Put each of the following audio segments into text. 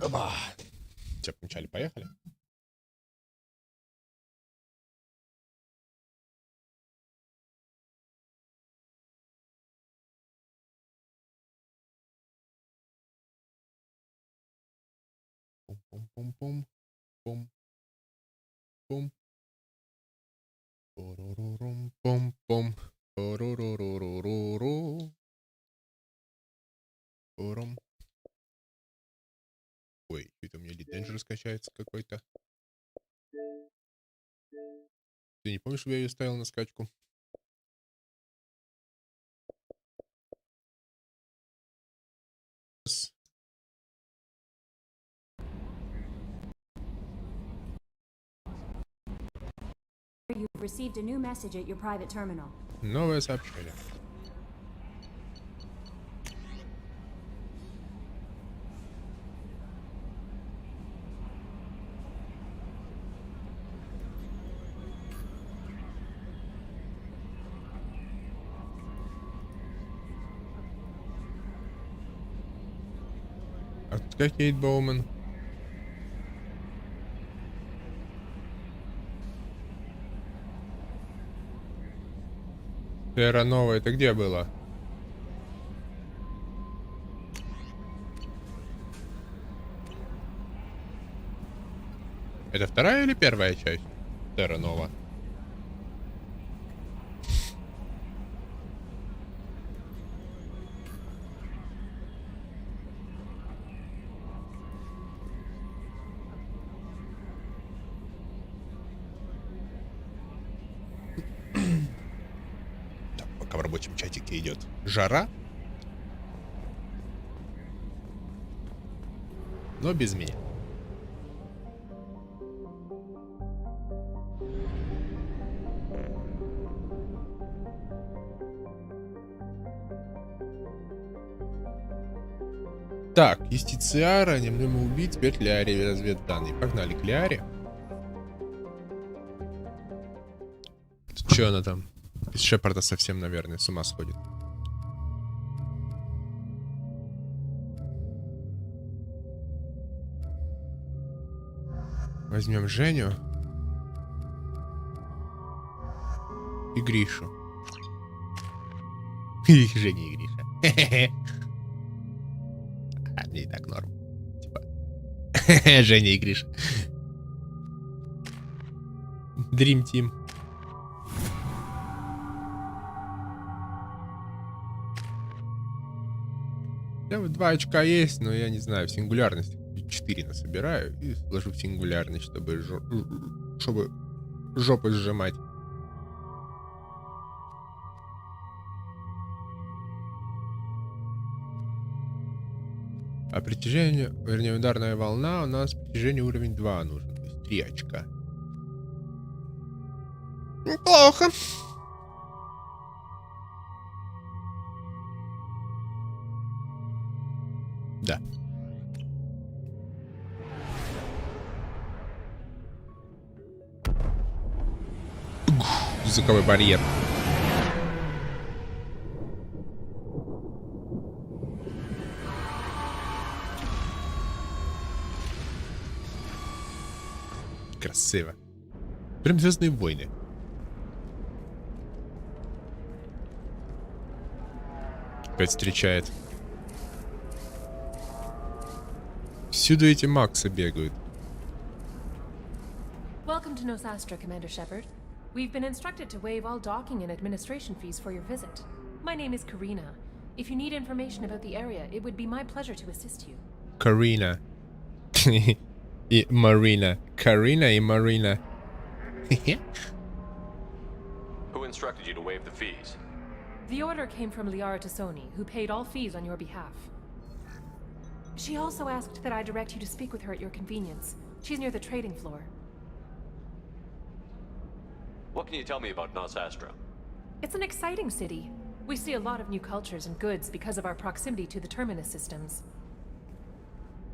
Опа. Все, помчали, поехали. Пум-пум-пум-пум. Пум. Пум-пум-пум. Ру-ру-ру-ру-ру. Урум. Ой, это у меня лид Danger скачается какой-то. Ты не помнишь, что я ее ставил на скачку? You've received a new message at your private terminal. Новое сообщение. А тут как Кейт Боуман? Терра Нова, это где было? Это вторая или первая часть? Терра Нова. В рабочем чатике идет жара, но без меня. Так, Юстициара, немного убить, теперь Лиаре разведданные. Погнали к Лиаре. Че она там? Из Шепарда совсем, наверное, с ума сходит. Возьмем Женю и Гришу. Женя и Гриша. А, мне и так норм. Типа. Женя и Гриша. Dream Team. Да, вот 2 очка есть, но я не знаю, в сингулярности 4 насобираю и сложу в сингулярность, чтобы жопу сжимать. А притяжение, вернее, ударная волна у нас притяжение уровень 2 нужен, то есть 3 очка. Неплохо. Да. Звуковой барьер. Красиво. Прям Звездные войны. Опять встречает. Всюду эти Максы бегают. Welcome to Nosastra, Commander Shepard. We've been instructed to waive all docking and administration fees for your visit. My name is Karina. If you need information about the area, it would be my pleasure to assist you. Karina. И Марина. Карина и Марина. Who instructed you to waive the fees? The order came from Liara Tassoni, who paid all fees on your behalf. She also asked that I direct you to speak with her at your convenience. She's near the trading floor. What can you tell me about Nosastra? It's an exciting city. We see a lot of new cultures and goods because of our proximity to the Terminus systems.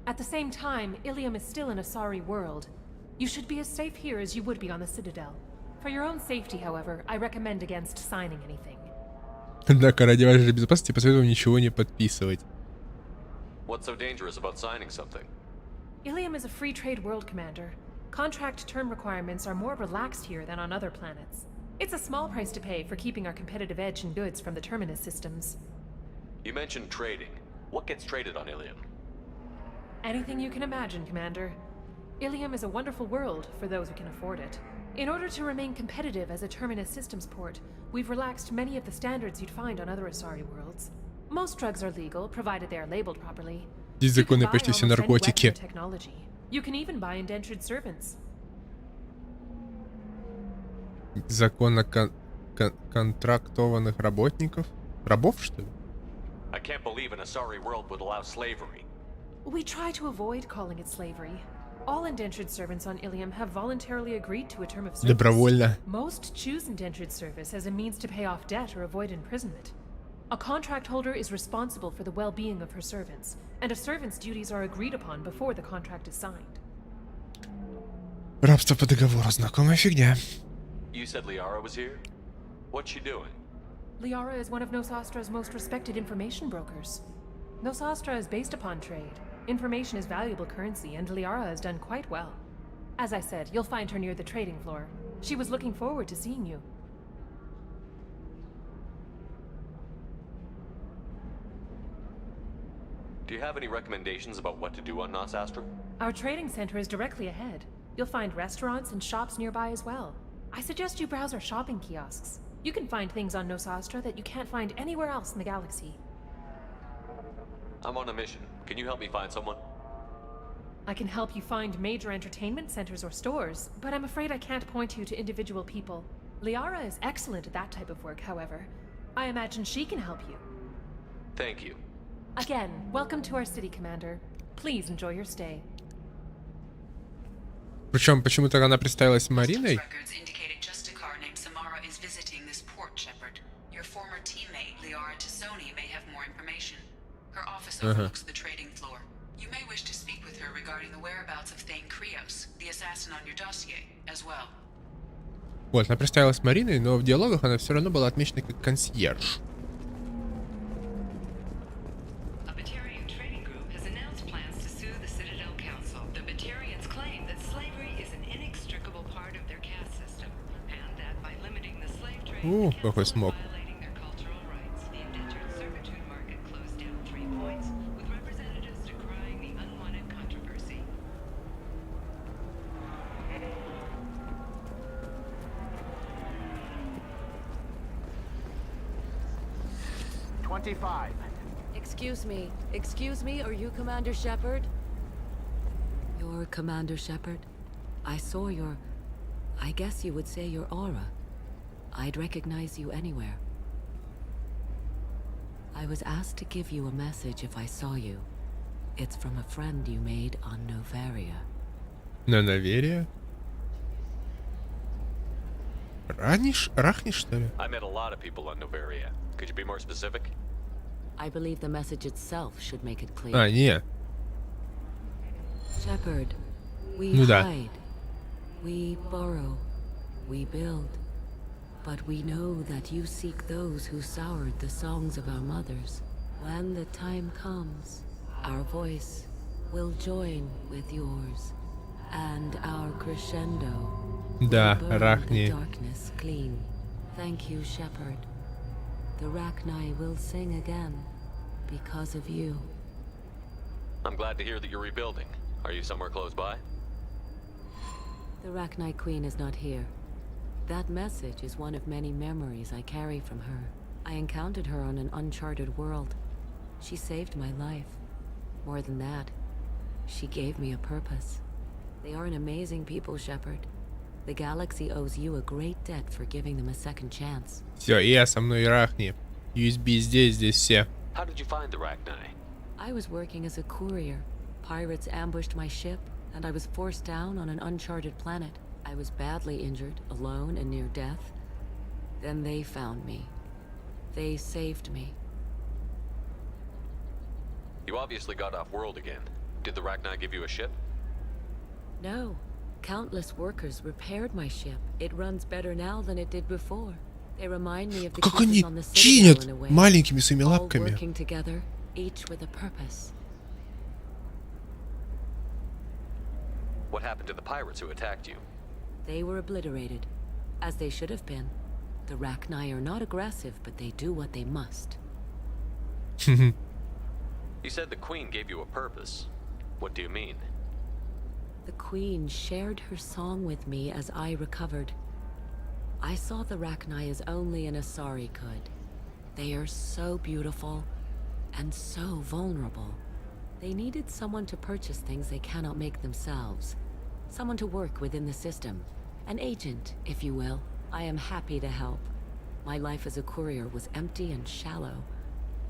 At the same time, Ilium is still in a sorry world. You should be as safe here as you would be on the Citadel. For your own safety, however, I recommend against signing anything. Однако ради вашей безопасности посоветую ничего не подписывать. What's so dangerous about signing something? Ilium is a free trade world, Commander. Contract term requirements are more relaxed here than on other planets. It's a small price to pay for keeping our competitive edge in goods from the terminus systems. You mentioned trading. What gets traded on Ilium? Anything you can imagine, Commander. Ilium is a wonderful world for those who can afford it. In order to remain competitive as a terminus systems port, we've relaxed many of the standards you'd find on other Asari worlds. Most drugs are legal, provided they are labeled properly. Здесь You can законы buy почти все almost any weapon or наркотики. technology. You can even buy indentured servants. Закон о контрактованных работников. Рабов, что ли? I can't believe an Asari world would allow slavery. We try to avoid calling it slavery. All indentured servants on Ilium have voluntarily agreed to a term of service. Добровольно. Most choose indentured service as a means to pay off debt or avoid imprisonment. A contract holder is responsible for the well-being of her servants, and a servant's duties are agreed upon before the contract is signed. Рабство по договору. Знакомая фигня. You said Liara was here? What's she doing? Liara is one of Nosastra's most respected information brokers. Nosastra is based upon trade. Information is valuable currency, and Liara has done quite well. As I said, you'll find her near the trading floor. She was looking forward to seeing you. Do you have any recommendations about what to do on Nosastra? Our trading center is directly ahead. You'll find restaurants and shops nearby as well. I suggest you browse our shopping kiosks. You can find things on Nosastra that you can't find anywhere else in the galaxy. I'm on a mission. Can you help me find someone? I can help you find major entertainment centers or stores, but I'm afraid I can't point you to individual people. Liara is excellent at that type of work, however. I imagine she can help you. Thank you. Again, welcome to our city, Commander. Please enjoy your stay. Причем почему-то она представилась Мариной. Records indicated just a car named Samara is visiting this port, Shepard. Your former teammate, Liara Tassoni, may have more information. Her office overlooks the trading floor. You may wish to speak with her regarding the whereabouts of Thane Krios, the assassin on your dossier, as well. Вот, она представилась Мариной, но в диалогах она все равно была отмечена как консьерж. A Batarian trading group has announced plans to sue the Citadel Council. The Batarians claim that slavery is an inextricable part of their caste system, and that by limiting the slave trade, the какой council is смог. violating their cultural rights. The indentured servitude market closed down 3 points, with representatives decrying the unwanted controversy. Excuse me, are you Commander Shepard? You're Commander Shepard? I saw your... I guess you would say your aura. I'd recognize you anywhere. I was asked to give you a message if I saw you. It's from a friend you made on Novaria. На Наверия? Рахниш, что ли? I met a lot of people on Novaria. Could you be more specific? I believe the message itself should make it clear. А, не. Shepard, we Ну да. hide, we borrow, we build, but we know that you seek those who soured the songs of our mothers. When the time comes, our voice will join with yours, and our crescendo Да, will burn the Рахни. darkness clean. Thank you, Shepard. The Rachni will sing again because of you. I'm glad to hear that you're rebuilding. Are you somewhere close by? The Rachni Queen is not here. That message is one of many memories I carry from her. I encountered her on an uncharted world. She saved my life. More than that, she gave me a purpose. They are an amazing people, Shepard. The galaxy owes you a great debt for giving them a second chance. Все, я со мной Рахни. USB здесь все. How did you find the Rachni? I was working as a courier. Pirates ambushed my ship, and I was forced down on an uncharted planet. I was badly injured, alone and near death. Then they found me. They saved me. You obviously got off world again. Did the Rachni give you a ship? No. Countless workers repaired my ship. It runs better now than it did before. They remind me of the Как creatures они on the чинят Citadel in a way. маленькими своими All лапками. working together, each with a purpose. What happened to the pirates who attacked you? They were obliterated, as they should have been. The Rachni are not aggressive, but they do what they must. You said the Queen gave you a purpose. What do you mean? The Queen shared her song with me as I recovered. I saw the Rachni as only an Asari could. They are so beautiful and so vulnerable. They needed someone to purchase things they cannot make themselves. Someone to work within the system. An agent, if you will. I am happy to help. My life as a courier was empty and shallow.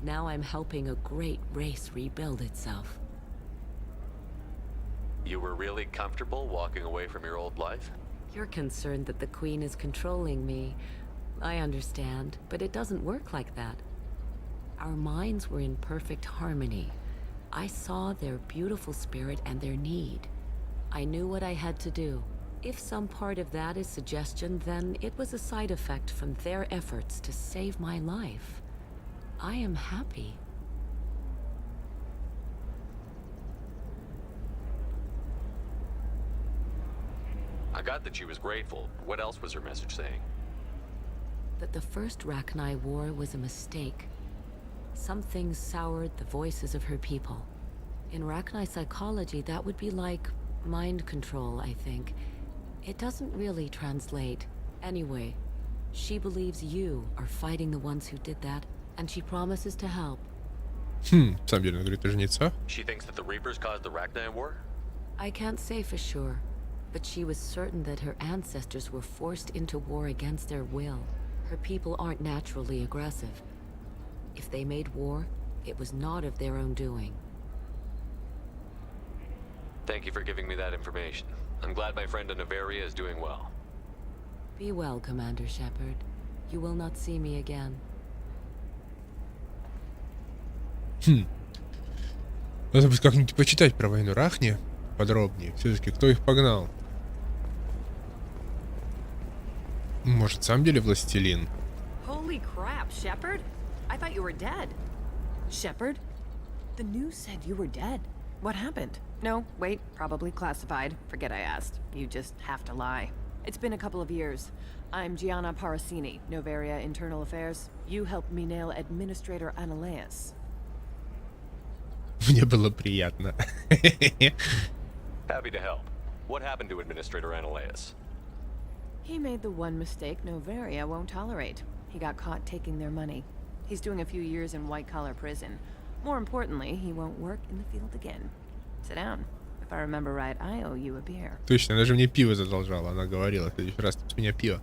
Now I'm helping a great race rebuild itself. You were really comfortable walking away from your old life? You're concerned that the Queen is controlling me. I understand, but it doesn't work like that. Our minds were in perfect harmony. I saw their beautiful spirit and their need. I knew what I had to do. If some part of that is suggestion, then it was a side effect from their efforts to save my life. I am happy. I got that she was grateful. What else was her message saying? That the first Rachni War was a mistake. Something soured the voices of her people. In Rachni psychology, that would be like mind control, I think. It doesn't really translate. Anyway, she believes you are fighting the ones who did that, and she promises to help. На самом деле, она говорит, жнеца. She thinks that the Reapers caused the Rachni War? I can't say for sure, but she was certain that her ancestors were forced into war against their will. Her people aren't naturally aggressive. If they made war, it was not of their own doing. Thank you for giving me that information. I'm glad my friend in Noveria is doing well. Be well, Commander Shepard. You will not see me again. Надо будет как-нибудь почитать про войну Рахни подробнее. Все-таки кто их погнал? Может, в самом деле властелин? Holy crap, Shepard! I thought you were dead. Shepard? The news said you were dead. What happened? No, wait, probably classified. Forget I asked. You just have to lie. It's been a couple of years. I'm Gianna Parasini, Noveria Internal Affairs. You helped me nail Administrator Analeas. Мне было приятно. Happy to help. What happened to Administrator Analeas? He made the one mistake Noveria won't tolerate. He got caught taking their money. He's doing a few years in white-collar prison. More importantly, he won't work in the field again. Sit down. If I remember right, I owe you a beer. Точно, она же мне пиво задолжала. Она говорила, в следующий раз с меня пиво.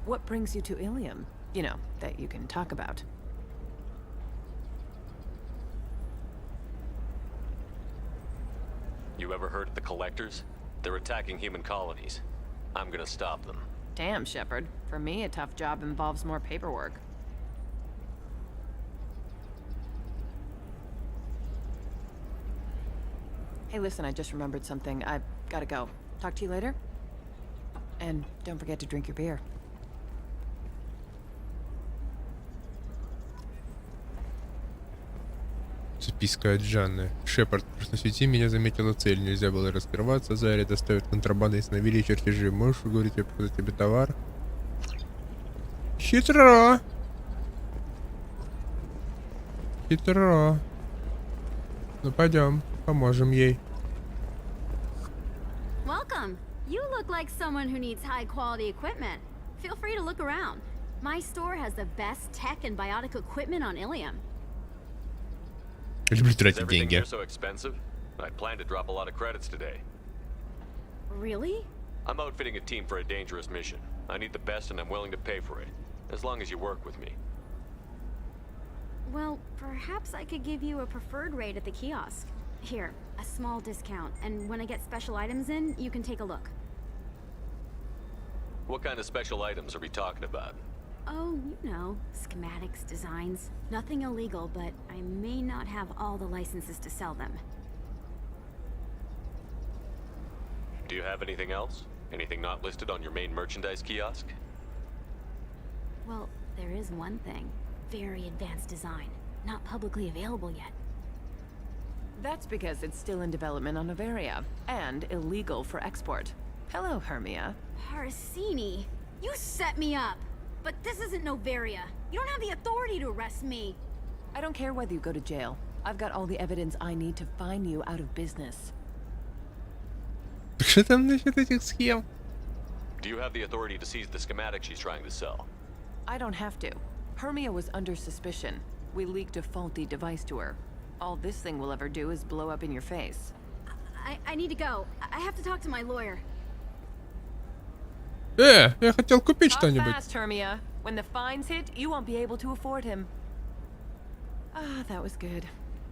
What brings you to Ilium? You know, that you can talk about. You ever heard of the Collectors? They're attacking human colonies. I'm gonna stop them. Damn, Shepard. For me, a tough job involves more paperwork. Hey, listen, I just remembered something. I've gotta go. Talk to you later? And don't forget to drink your beer. Записка от Жанны. Шепард, просто сети меня заметила цель. Нельзя было раскрываться. Заре доставят контрабанды и установили чертежи. Можешь уговорить ее показать тебе товар? Хитро! Хитро. Ну пойдем, поможем ей. Welcome. You look like someone who needs high-quality equipment. Feel free to look around. My store has the best tech and biotic equipment on Ilium. Люблю Is тратить everything деньги. here so expensive? I plan to drop a lot of credits today. Really? I'm outfitting a team for a dangerous mission. I need the best and I'm willing to pay for it. As long as you work with me. Well, perhaps I could give you a preferred rate at the kiosk. Here, a small discount, and when I get special items in, you can take a look. What kind of special items are we talking about? Oh, you know, schematics, designs. Nothing illegal, but I may not have all the licenses to sell them. Do you have anything else? Anything not listed on your main merchandise kiosk? Well, there is one thing. Very advanced design. Not publicly available yet. That's because it's still in development on Novaria, and illegal for export. Hello, Hermia. Parsini, you set me up. But this isn't Novaria. You don't have the authority to arrest me. I don't care whether you go to jail. I've got all the evidence I need to fine you out of business. Что там насчет этих схем? Do you have the authority to seize the schematic she's trying to sell? I don't have to. Hermia was under suspicion. We leaked a faulty device to her. All this thing will ever do is blow up in your face. I need to go. I have to talk to my lawyer. Я хотел купить Talk что-нибудь. fast, Hermia. When the fines hit, you won't be able to afford him. Ah, that was good.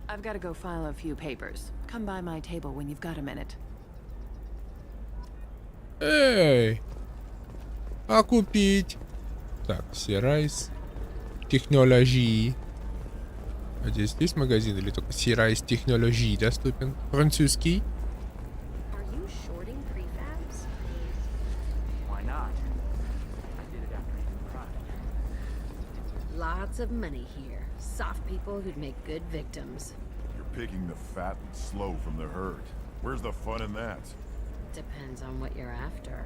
I've got to go file a few papers. Come by my table when you've got a minute. Эй! А купить? Так, Стараюсь. Технологии. А здесь есть магазин или только Стараюсь технологии доступен? Французский. Are you shorting prefabs? Why not? I did it after eating pride. Lots of money here. Soft people who'd make good victims. You're picking the fat and slow from the herd. Where's the fun in that? Depends on what you're after.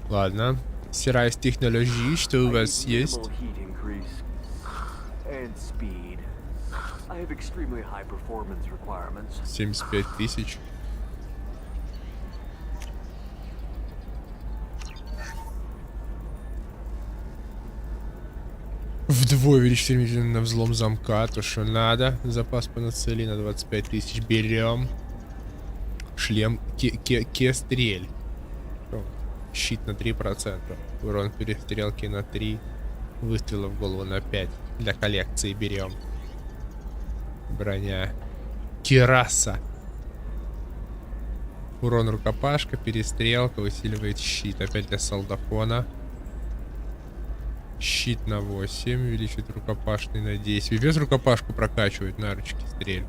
Ладно. Стараюсь технологии. Что у вас есть? Minimal heat increase and speed. I have extremely high performance requirements. 75 тысяч. Вдвое увеличить на взлом замка, то что надо. Запас панацелии на 25 тысяч берем. Шлем кестрель. Щит на 3%. Урон перестрелки на 3. Выстрела в голову на 5. Для коллекции берем. Броня. Кираса. Урон рукопашка, перестрелка, усиливает щит. Опять для солдафона. Щит на 8, увеличивает рукопашный на 10. Вес рукопашку прокачивает, на ручки стрель.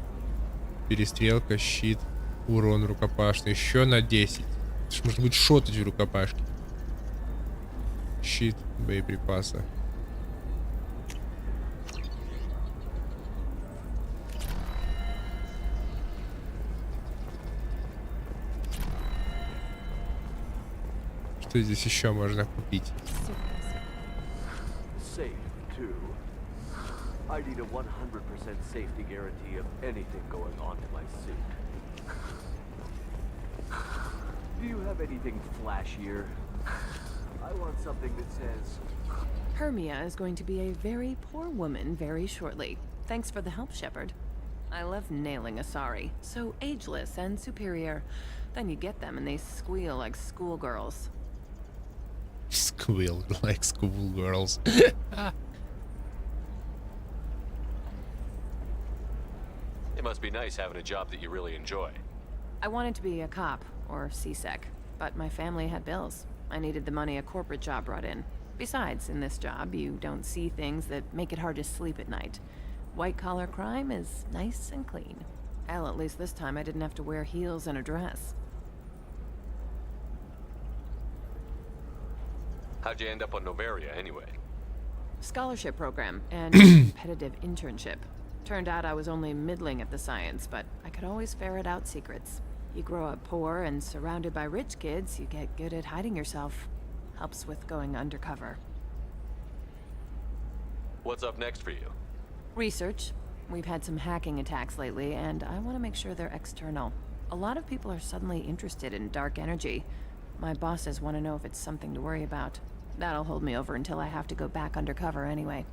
Перестрелка, щит, урон рукопашный. Еще на 10. Это ж может быть шотать в рукопашке. Щит, боеприпасы. Что здесь еще можно купить? Safe, too. I need a 100% safety guarantee of anything going on to my suit. Do you have anything flashier? I want something that says... Hermia is going to be a very poor woman very shortly. Thanks for the help, Shepard. I love nailing Asari. So ageless and superior. Then you get them and they squeal like schoolgirls. Squeal like schoolgirls. It must be nice having a job that you really enjoy. I wanted to be a cop, or CSEC, but my family had bills. I needed the money a corporate job brought in. Besides, in this job, you don't see things that make it hard to sleep at night. White-collar crime is nice and clean. Hell, at least this time I didn't have to wear heels and a dress. How'd you end up on Novaria, anyway? Scholarship program and competitive internship. Turned out I was only middling at the science, but I could always ferret out secrets. You grow up poor and surrounded by rich kids, you get good at hiding yourself. Helps with going undercover. What's up next for you? Research. We've had some hacking attacks lately, and I want to make sure they're external. A lot of people are suddenly interested in dark energy. My bosses want to know if it's something to worry about. That'll hold me over until I have to go back undercover anyway.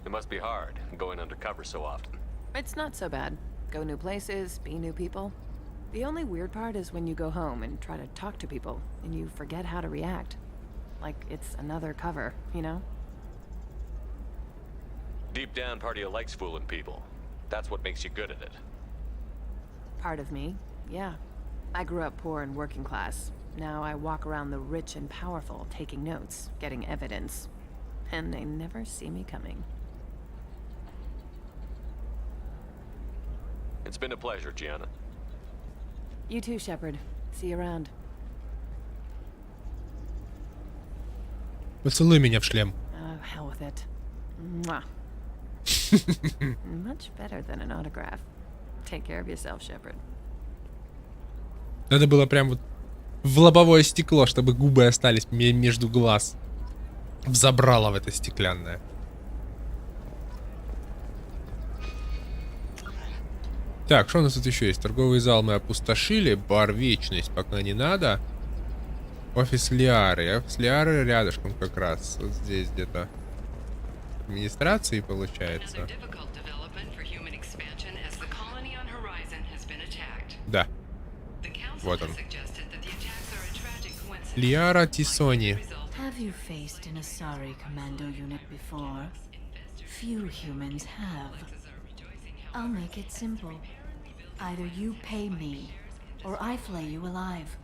It must be hard, going undercover so often. It's not so bad. Go new places, be new people. The only weird part is when you go home and try to talk to people, and you forget how to react. Like it's another cover, you know? Deep down, part of you likes fooling people. That's what makes you good at it. Part of me, yeah. I grew up poor and working class. Now I walk around the rich and powerful, taking notes, getting evidence. And they never see me coming. It's been a pleasure, Gianna. You too, Shepard. See you around. Поцелуй меня в шлем. Oh, hell with it. Mwah. Much better than an autograph. Take care of yourself, Shepard. Надо было прям вот в лобовое стекло, чтобы губы остались между глаз. Взобрало в это стеклянное. Так, что у нас тут еще есть? Торговый зал мы опустошили. Бар Вечность пока не надо. Офис Лиары. Офис Лиары рядышком как раз. Вот здесь где-то. Администрации получается. Да. Вот он. Лиара Тисони. Have you faced an Asari commando unit before? Few humans have. I'll make it simple. Either you pay me, or I flay you alive.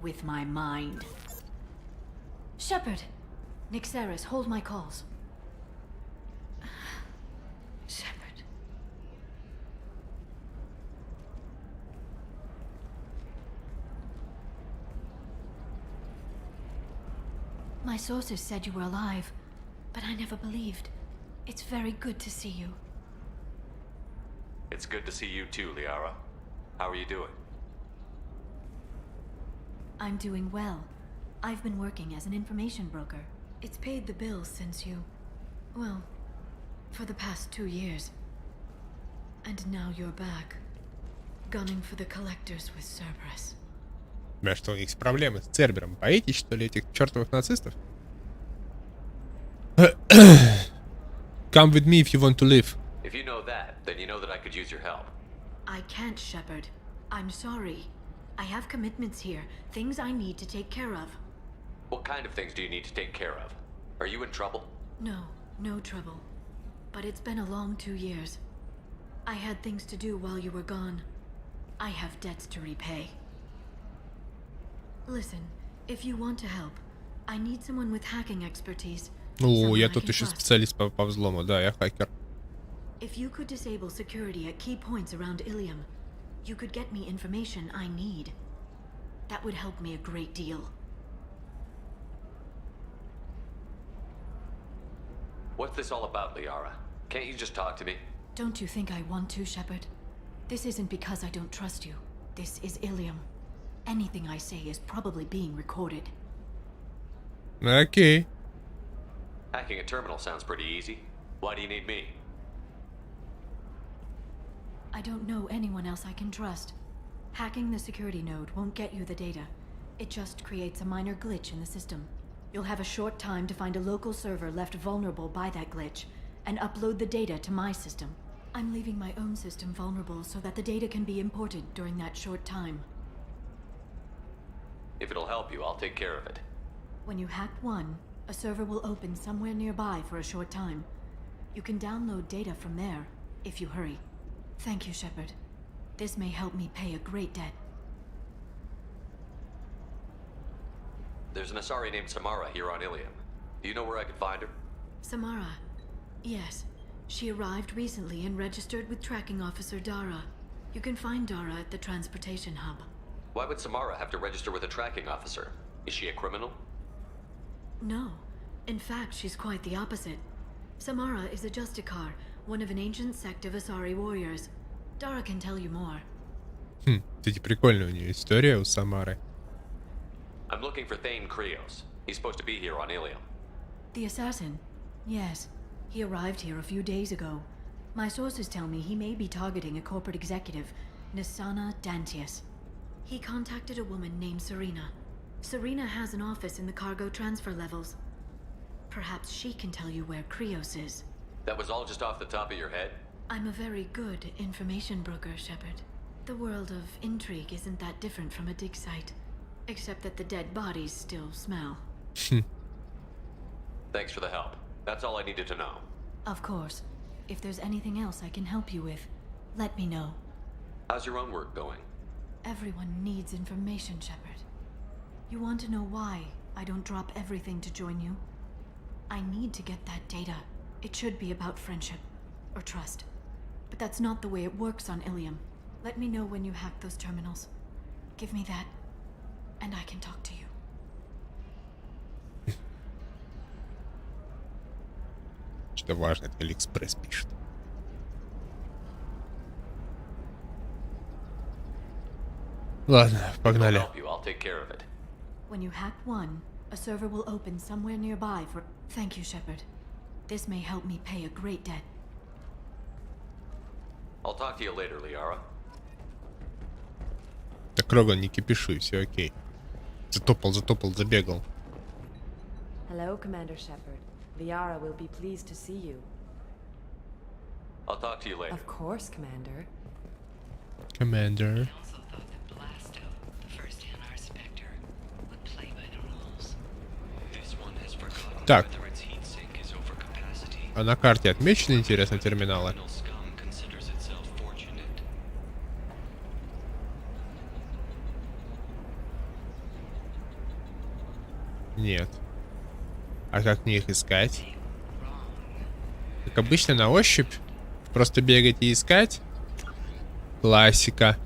With my mind. Shepard! Nixeris, hold my calls. Shepard. My sources said you were alive, but I never believed. It's very good to see you. It's good to see you too, Liara. How are you doing? I'm doing well. I've been working as an information broker. It's paid the bills since you... well, for the past 2 years. And now you're back. Gunning for the collectors with Cerberus. Да что, у них проблемы с Цербером. Боитесь, что ли, этих чертовых нацистов? Come with me if you want to live. If you know that, then you know that I could use your help. I can't, Shepard. I'm sorry. I have commitments here, things I need to take care of. What kind of things do you need to take care of? Are you in trouble? No, no trouble. But it's been a long 2 years. I had things to do while you were gone. I have debts to repay. Listen, if you want to help, I need someone with hacking expertise. О, я тут еще специалист по взлому, да, я хакер. If you could disable security at key points around Ilium, you could get me information I need. That would help me a great deal. What's this all about, Liara? Can't you just talk to me? Don't you think I want to, Shepard? This isn't because I don't trust you. This is Ilium. Anything I say is probably being recorded. Okay. Hacking a terminal sounds pretty easy. Why do you need me? I don't know anyone else I can trust. Hacking the security node won't get you the data. It just creates a minor glitch in the system. You'll have a short time to find a local server left vulnerable by that glitch, and upload the data to my system. I'm leaving my own system vulnerable so that the data can be imported during that short time. If it'll help you, I'll take care of it. When you hack one, a server will open somewhere nearby for a short time. You can download data from there, if you hurry. Thank you, Shepard. This may help me pay a great debt. There's an Asari named Samara here on Ilium. Do you know where I could find her? Samara. Yes. She arrived recently and registered with Tracking Officer Dara. You can find Dara at the transportation hub. Why would Samara have to register with a tracking officer? Is she a criminal? No. In fact, she's quite the opposite. Samara is a Justicar, one of an ancient sect of Asari warriors. Dara can tell you more. Кстати, прикольная у нее история у Самары. I'm looking for Thane Krios. He's supposed to be here on Ilium. The assassin? Yes. He arrived here a few days ago. My sources tell me he may be targeting a corporate executive, Nisana Dantius. He contacted a woman named Serena. Serena has an office in the cargo transfer levels. Perhaps she can tell you where Krios is. That was all just off the top of your head? I'm a very good information broker, Shepard. The world of intrigue isn't that different from a dig site. Except that the dead bodies still smell. Thanks for the help. That's all I needed to know. Of course. If there's anything else I can help you with, let me know. How's your own work going? Everyone needs information, Shepard. You want to know why I don't drop everything to join you? I need to get that data. It should be about friendship. Or trust. But that's not the way it works on Ilium. Let me know when you hack those terminals. Give me that, and I can talk to you. Что важно, это Алиэкспресс пишет. Ладно, I'll погнали. help you. I'll take care of it. When you hack one, a server will open somewhere nearby for... Thank you, Shepard. This may help me pay a great debt. I'll talk to you later, Liara. Так, Роган, не кипишуй, все окей. Затопал, забегал. Hello, Commander Shepard. Liara will be pleased to see you. I'll talk to you later. Of course, Commander. Commander. Also thought that Blasto, the first NR Spectre, would play by the rules. This one has forgotten Так. whether its heat sink is over capacity. А на карте отмечены, интересно, терминалы? Criminal scum considers itself fortunate. Нет. А как мне их искать? Как обычно, на ощупь? Просто бегать и искать? Классика.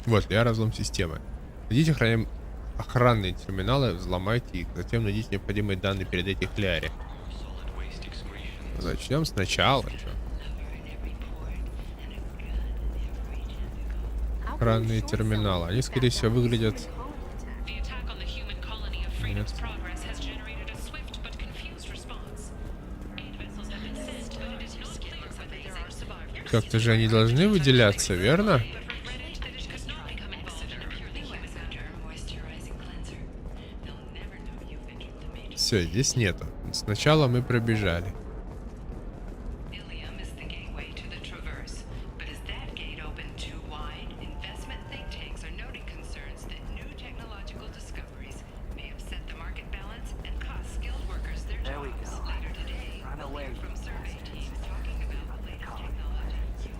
Вот, я разлом системы. Найдите охранные терминалы, взломайте их, затем найдите необходимые данные, передайте их Ляре. Начнем сначала. Чё? Охранные терминалы. Они, скорее всего, выглядят... Нет. Как-то же они должны выделяться, верно? Все, здесь нету. Сначала мы пробежали.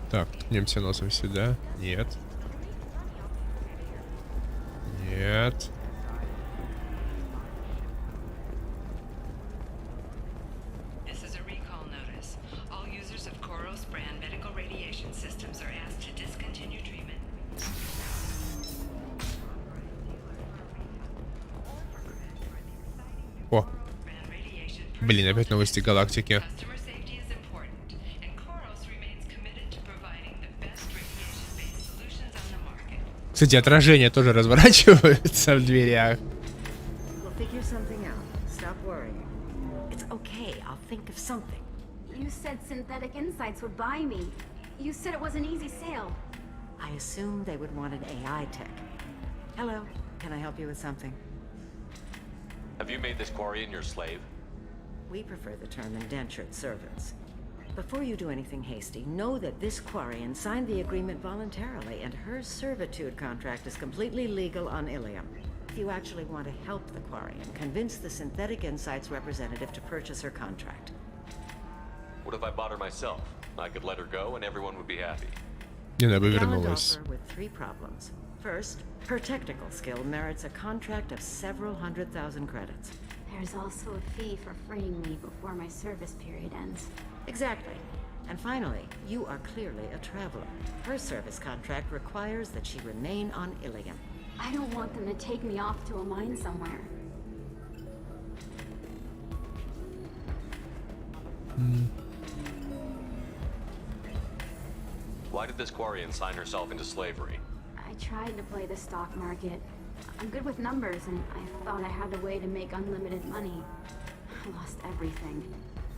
Так, ткнемся носом сюда. Нет. Нет. О. Блин, опять новости галактики. Кстати, отражения тоже разворачиваются в дверях. You said Synthetic Insights would buy me. You said it was an easy sale. I assumed they would want an AI tech. Hello, can I help you with something? Have you made this Quarian your slave? We prefer the term indentured servants. Before you do anything hasty, know that this Quarian signed the agreement voluntarily, and her servitude contract is completely legal on Ilium. If you actually want to help the Quarian, convince the Synthetic Insights representative to purchase her contract. What if I bought her myself? I could let her go and everyone would be happy. Она бы Gallant вернулась. offer with 3 problems. First, her technical skill merits a contract of several 100,000 credits. There's also a fee for freeing me before my service period ends. Exactly. And finally, you are clearly a traveler. Her service contract requires that she remain on Ilium. I don't want them to take me off to a mine somewhere. Why did this Quarian sign herself into slavery? I tried to play the stock market. I'm good with numbers, and I thought I had a way to make unlimited money. I lost everything.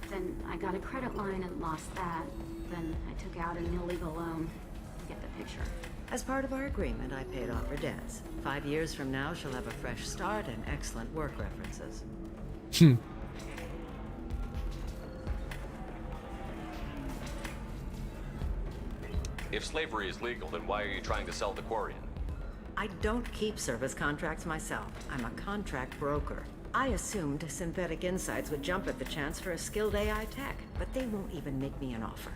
Then I got a credit line and lost that. Then I took out an illegal loan. You get the picture. As part of our agreement, I paid off her debts. 5 years from now, she'll have a fresh start and excellent work references. If slavery is legal, then why are you trying to sell the Quarian? I don't keep service contracts myself. I'm a contract broker. I assumed Synthetic Insights would jump at the chance for a skilled AI tech, but they won't even make me an offer.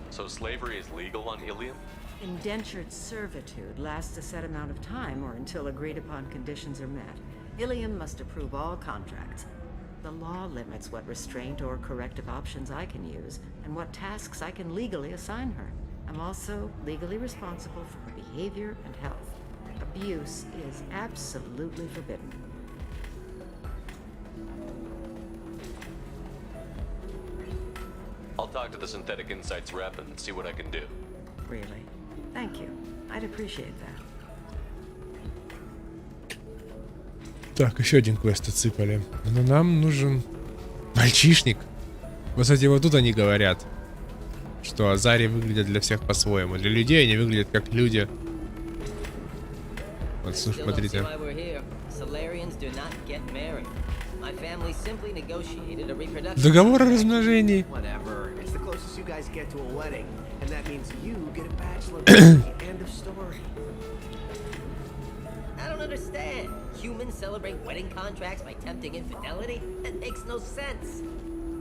So slavery is legal on Ilium? Indentured servitude lasts a set amount of time or until agreed upon conditions are met. Ilium must approve all contracts. The law limits what restraint or corrective options I can use and what tasks I can legally assign her. I'm also legally responsible for her behavior and health. Abuse is absolutely forbidden. I'll talk to the Synthetic Insights rep and see what I can do. Really? Thank you. I'd appreciate that. Так, еще один квест отсыпали. Но нам нужен мальчишник. Вот, кстати, вот тут они говорят, что Азари выглядят для всех по-своему. Для людей они выглядят как люди. Вот, смотрите. Договор о размножении. I don't understand. Humans celebrate wedding contracts by tempting infidelity? That makes no sense.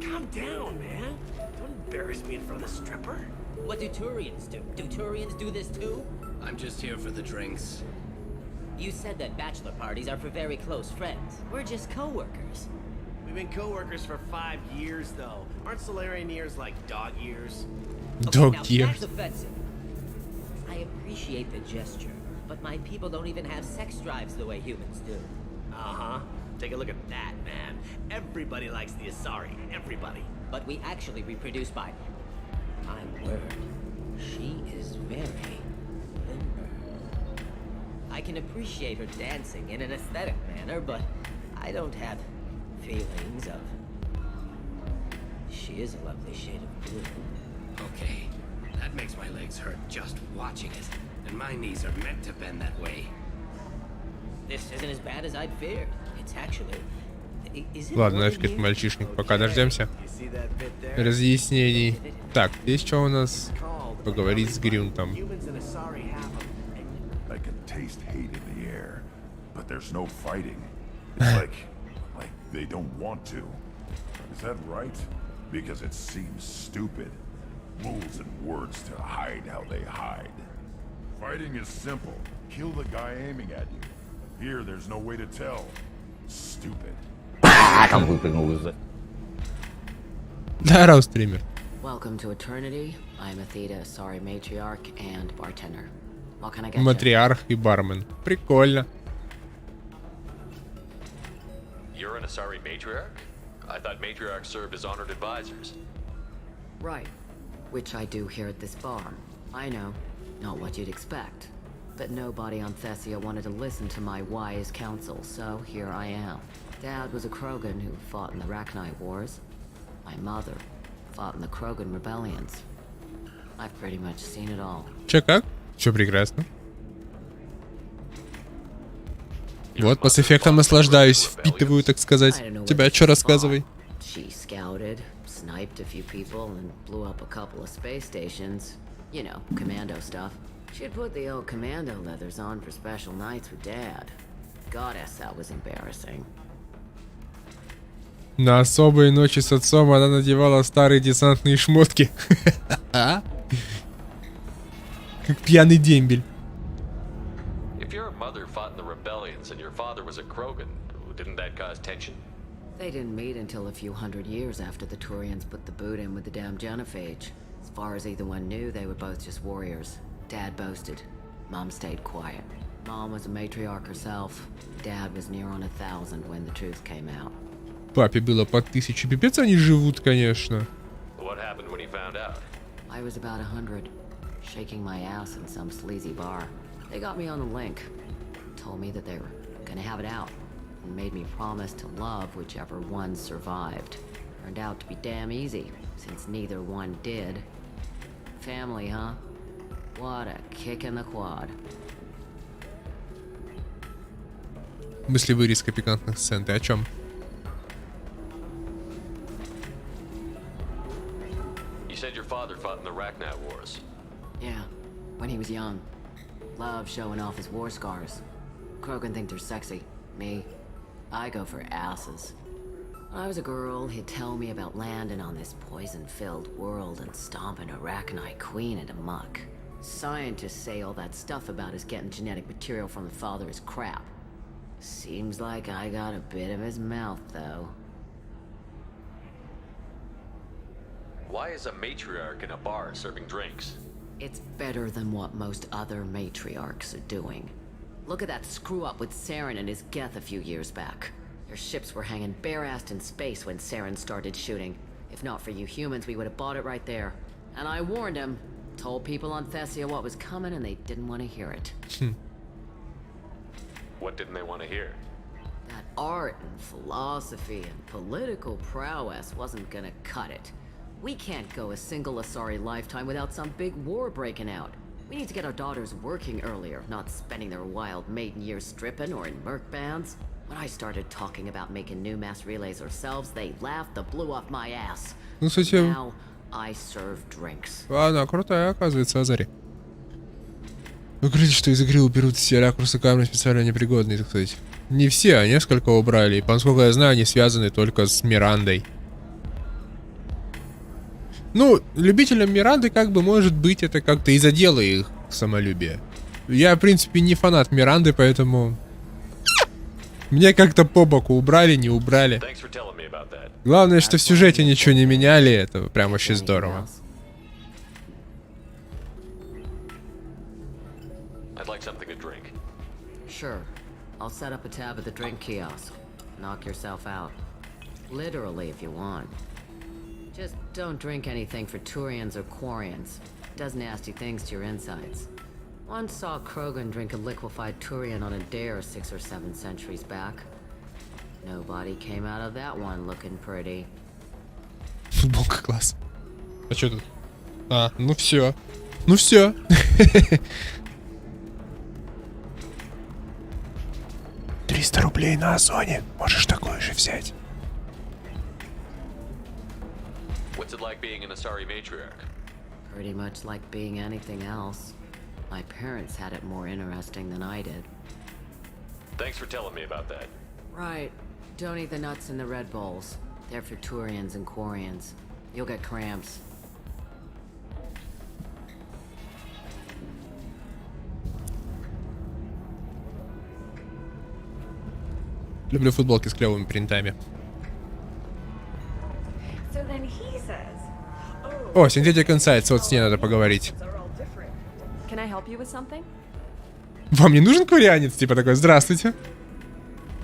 Calm down, man. Don't embarrass me in front of the stripper. What do Turians do? Do Turians do this too? I'm just here for the drinks. You said that bachelor parties are for very close friends. We're just co-workers. We've been co-workers for 5 years, though. Aren't Solarian years like dog years? Dog now years. That's offensive. I appreciate the gesture, but my people don't even have sex drives the way humans do. Uh-huh. Take a look at that, man. Everybody likes the Asari. Everybody. But we actually reproduce by... My word. She is very limber. I can appreciate her dancing in an aesthetic manner, but I don't have feelings of... She is a lovely shade of blue. Okay. That makes my legs hurt just watching it. And my knees are meant to bend that way. This isn't as bad as I'd feared. It's actually... Ладно, нафиг этот мальчишник, пока дождемся разъяснений. Так, здесь что у нас? Поговорить с Грюнтом. I can taste hate in the air, but there's no fighting. It's like they don't want to. Is that right? Because it seems stupid. Rules and words to hide how they hide. Fighting is simple. Kill the guy aiming at you. Here, there's no way to tell. Stupid. Здорово, стример. Welcome to Eternity. I'm Athena, Asari matriarch and bartender. What can I get you? Матриарх и бармен. Прикольно. You're an Asari matriarch? I thought matriarchs served as honored advisors. Right. Which I do here at this bar. I know. Not what you'd expect. But nobody on Thessia wanted to listen to my wise counsel, so here I am. Dad was a Krogan who fought in the Rachni Wars. My mother fought in the Krogan rebellions. I've pretty much seen it all. Че как? Все прекрасно. Вот, по эффектам наслаждаюсь. Впитываю, так сказать. Тебя что рассказывай? She scouted, sniped a few people, and blew up a couple of space stations. You know, commando stuff. She'd put the old commando leathers on for special nights with Dad. Goddess, that was embarrassing. На особые ночи с отцом она надевала старые десантные шмотки. Как пьяный дембель. If your mother fought in the rebellions and your father was a Krogan, didn't that cause tension? They didn't meet until a few hundred years after the Turians put the boot in with the damn genophage. As far as either one knew, they were both just warriors. Dad boasted. Mom stayed quiet. Mom was a matriarch herself. Dad was near on 1,000 when the truth came out. Папе было по 1000. Пипец они живут, конечно. What happened when he found out? I was about 100, shaking my ass in some sleazy bar. They got me on the link. Told me that they were gonna have it out. And made me promise to love whichever one survived. Turned out to be damn easy, since neither one did. Family, huh? What a kick in the quad. Мысли вырезка пикантных сцен. Ты о чем? You said your father fought in the Rachni Wars. Yeah, when he was young. Loved showing off his war scars. Krogan think they're sexy. Me, I go for asses. When I was a girl, he'd tell me about landing on this poison-filled world and stomping a Rachni queen into muck. Scientists say all that stuff about us getting genetic material from the father is crap. Seems like I got a bit of his mouth, though. Why is a matriarch in a bar serving drinks? It's better than what most other matriarchs are doing. Look at that screw-up with Saren and his Geth a few years back. Their ships were hanging bare-assed in space when Saren started shooting. If not for you humans, we would have bought it right there. And I warned him. Told people on Thessia what was coming and they didn't want to hear it. What didn't they want to hear? That art and philosophy and political prowess wasn't gonna cut it. We can't go a single Asari lifetime without some big war breaking out. We need to get our daughters working earlier, not spending their wild maiden years stripping or in merc bands. When I started talking about making new mass relays ourselves, they laughed the blue off my ass. Ну, кстати, Now I serve drinks. она крутая, оказывается, Азари. Вы говорите, что из игры уберут все ракурсы камеры специально непригодные, так сказать. Не все, а несколько убрали. И, насколько я знаю, они связаны только с Мирандой. Ну, любителям Миранды, как бы, может быть, это как-то и задело их самолюбие. Я, в принципе, не фанат Миранды, поэтому... Мне как-то по боку убрали, не убрали. Главное, что в сюжете ничего не меняли, это прям вообще здорово. Sure. I'll set up a tab at the drink kiosk. Knock yourself out. Literally, if you want. Just don't drink anything for Turians or Quarians. Does nasty things to your insides. Once saw Krogan drink a liquefied Turian on a dare 6 or 7 centuries back. Nobody came out of that one looking pretty. Футболка класс. А что тут? А, ну все. Ну все. 300 рублей на Озоне. Можешь такое же взять. What's it like being an Asari matriarch? Pretty much like being anything else. My parents had it more interesting than I did. Thanks for telling me about that. Right. Don't eat the nuts in the Red Bowls. They're for Turians and Quarians. You'll get cramps. Люблю футболки с клевыми принтами. О, Synthetic Insights, вот с ней надо поговорить. Can I help you with something? Вам не нужен курянец? Типа такой, здравствуйте.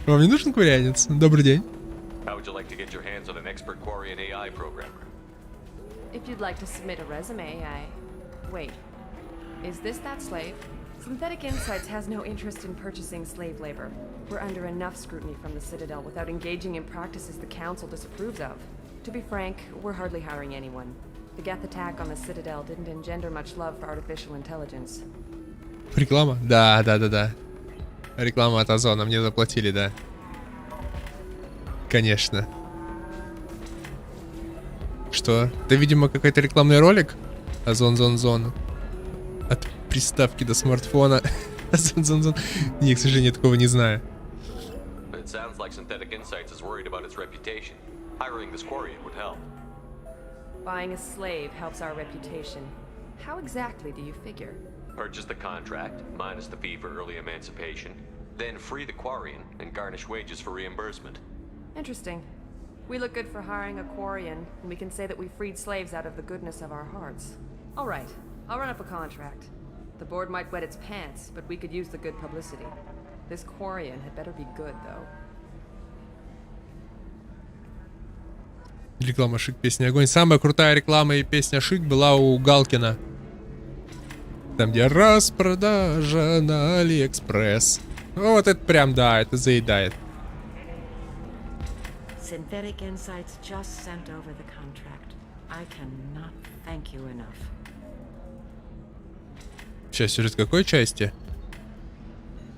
Вам не нужен курянец? Добрый день. How would you like to get your hands on an expert Quarian AI programmer? If you'd like to submit a resume, Wait. Is this that slave? Synthetic Insights has no interest in purchasing slave labor. We're under enough scrutiny from the Citadel without engaging in practices the Council disapproves of. To be frank, we're hardly hiring anyone. The Geth attack on the Citadel didn't engender much love for artificial intelligence. Реклама? Да. Реклама от Озона. Мне заплатили, да. Конечно. Что? Это, видимо, какой-то рекламный ролик? Озон, зон. От приставки до смартфона. Озон. Не, к сожалению, такого не знаю. It sounds like Synthetic Insights is worried about its reputation. Hiring this Quarian would help. Buying a slave helps our reputation. How exactly do you figure? Purchase the contract, minus the fee for early emancipation, then free the Quarian and garnish wages for reimbursement. Interesting. We look good for hiring a Quarian, and we can say that we freed slaves out of the goodness of our hearts. All right, I'll run up a contract. The board might wet its pants, but we could use the good publicity. This Quarian had better be good, though. Реклама Шик, песня Огонь. Самая крутая реклама и песня Шик была у Галкина. Там, где распродажа на Алиэкспресс. Вот это прям, да, это заедает. Synthetic Insights just sent over the contract. I cannot thank you enough. Сейчас, сюжет какой части?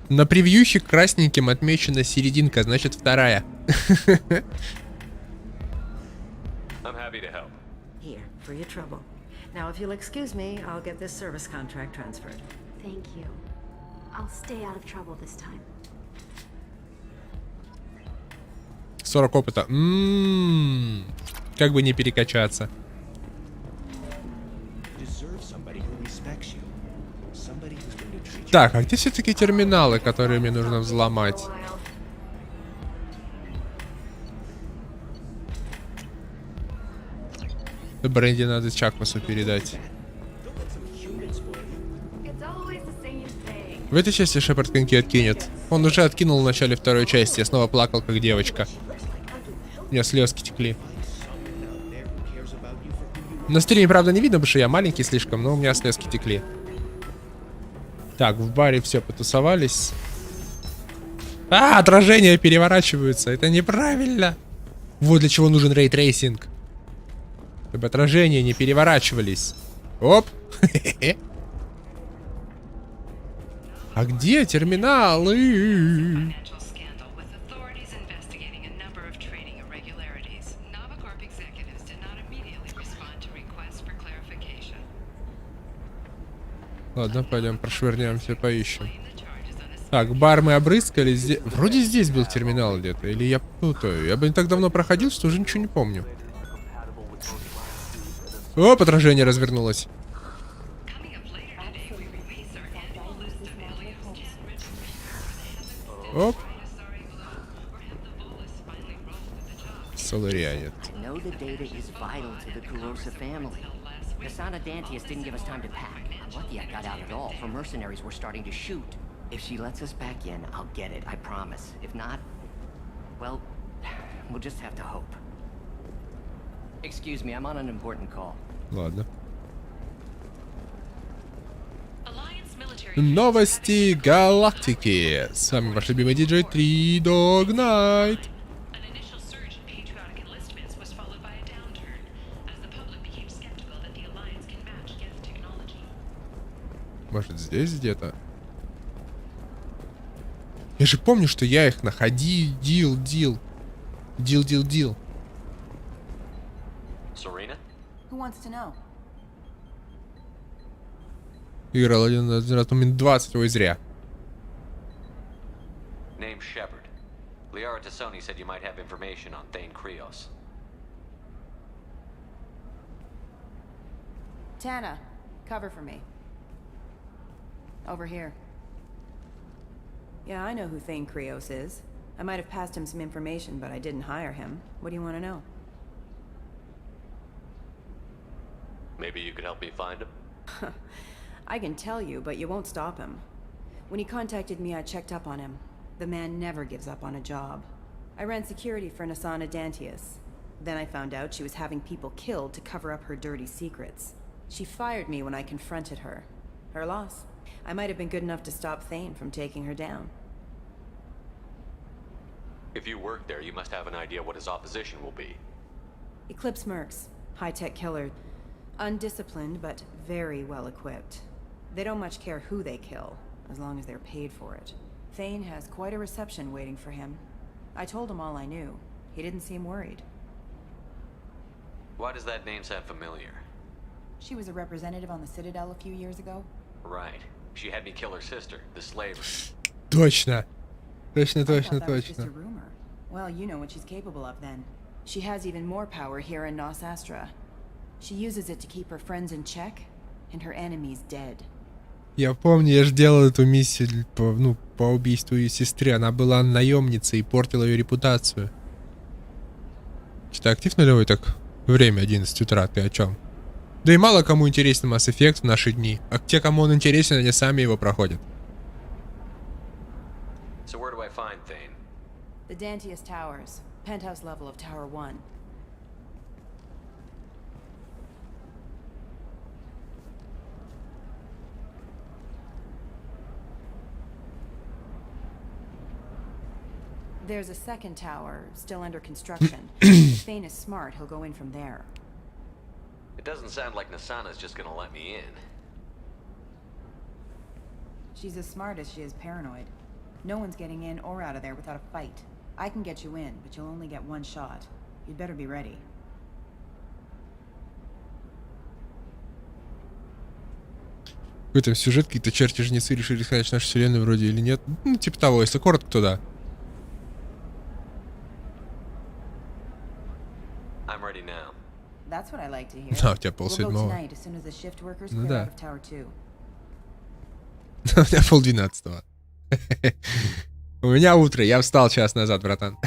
На превьюще красненьким отмечена серединка, значит вторая. I'm happy to help. Here, for your trouble. Now, if you'll excuse me, I'll get this service contract transferred. Thank you. I'll stay out of trouble this time. 40 опыта. Как бы не перекачаться. Так, а где все-таки терминалы, которые мне нужно взломать? Бренди надо ч.8 передать. В этой части Шепард коньки откинет. Он уже откинул в начале второй части. Я снова плакал, как девочка. У меня слезки текли. На стриме, правда, не видно, потому что я маленький слишком, но у меня слезки текли. Так, в баре все потусовались. А, отражения переворачиваются. Это неправильно. Вот для чего нужен рейтрейсинг. Чтобы отражения не переворачивались. Оп. А где терминалы? Ладно, пойдем прошвырнемся, поищем. Так, бар мы обрыскали. Здесь... Вроде здесь был терминал где-то. Или я путаю? Я бы не так давно проходил, что уже ничего не помню. О, отражение развернулось. Оп. Соларианец. Nasana Dantius didn't give us time to pack. Lucky I got out at all, for mercenaries were starting to shoot. If she lets us back in, I'll get it, I promise. If not, well, we'll just have to hope. Excuse me, I'm on an important call. Ладно. Новости галактики. С вами ваш любимый диджей 3 Dog Night. Может, здесь где-то? Я же помню, что я их находил. Дил. Играл один раз, минут 20, ой, зря. Name Shepard. Liara Tassoni said you might have information on Thane Krios. Tana, cover for me. Over here. Yeah, I know who Thane Krios is. I might have passed him some information, but I didn't hire him. What do you want to know? Maybe you could help me find him? I can tell you, but you won't stop him. When he contacted me, I checked up on him. The man never gives up on a job. I ran security for Nasana Dantius. Then I found out she was having people killed to cover up her dirty secrets. She fired me when I confronted her. Her loss. I might have been good enough to stop Thane from taking her down. If you work there, you must have an idea what his opposition will be. Eclipse mercs. High-tech killer. Undisciplined, but very well equipped. They don't much care who they kill, as long as they're paid for it. Thane has quite a reception waiting for him. I told him all I knew. He didn't seem worried. Why does that name sound familiar? She was a representative on the Citadel a few years ago. Right. She had me kill her sister, the slaver. Точно. Just a rumor. Well, you know what she's capable of then. She has even more power here in Nos Astra. She uses it to keep her friends in check and her enemies dead. Я помню, я же делал эту миссию по убийству ее сестры. Она была наемницей и портила ее репутацию. Что, актив нулевой так? Время 11 утра, ты о чем? Да и мало кому интересен Mass Effect в наши дни. А те, кому он интересен, они сами его проходят. So where do I find Thane? The Dantius Towers, penthouse level of Tower 1. There's a second tower, still under construction. If Thane is smart, he'll go in from there. It doesn't sound like Nasana's just gonna let me in. She's as smart as she is paranoid. No one's getting in or out of there without a fight. I can get you in, but you'll only get one shot. You'd better be ready. В этом сюжет какие-то черти-жнецы решили сказать нашу вселенную вроде или нет. Ну, типа того, если коротко, то да. I'm ready now. That's what I like to hear. Да, у тебя We'll go полседьмого. tonight as soon as the shift workers Ну clear да. out of Tower 2. У меня 11:30. У меня утро, я встал час назад, братан.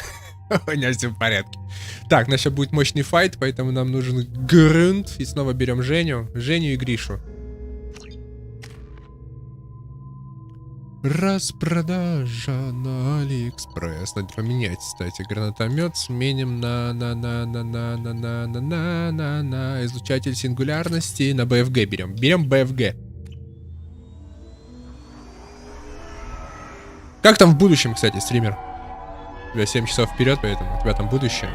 У меня все в порядке. Так, у нас сейчас будет мощный файт, поэтому нам нужен грунт. И снова берем Женю и Гришу. Распродажа на Алиэкспресс. Надо поменять, кстати, гранатомет. Сменим на излучатель сингулярности. На БФГ берем. Берем БФГ. Как там в будущем, кстати, стример? У тебя 7 часов вперед, поэтому у тебя там будущее.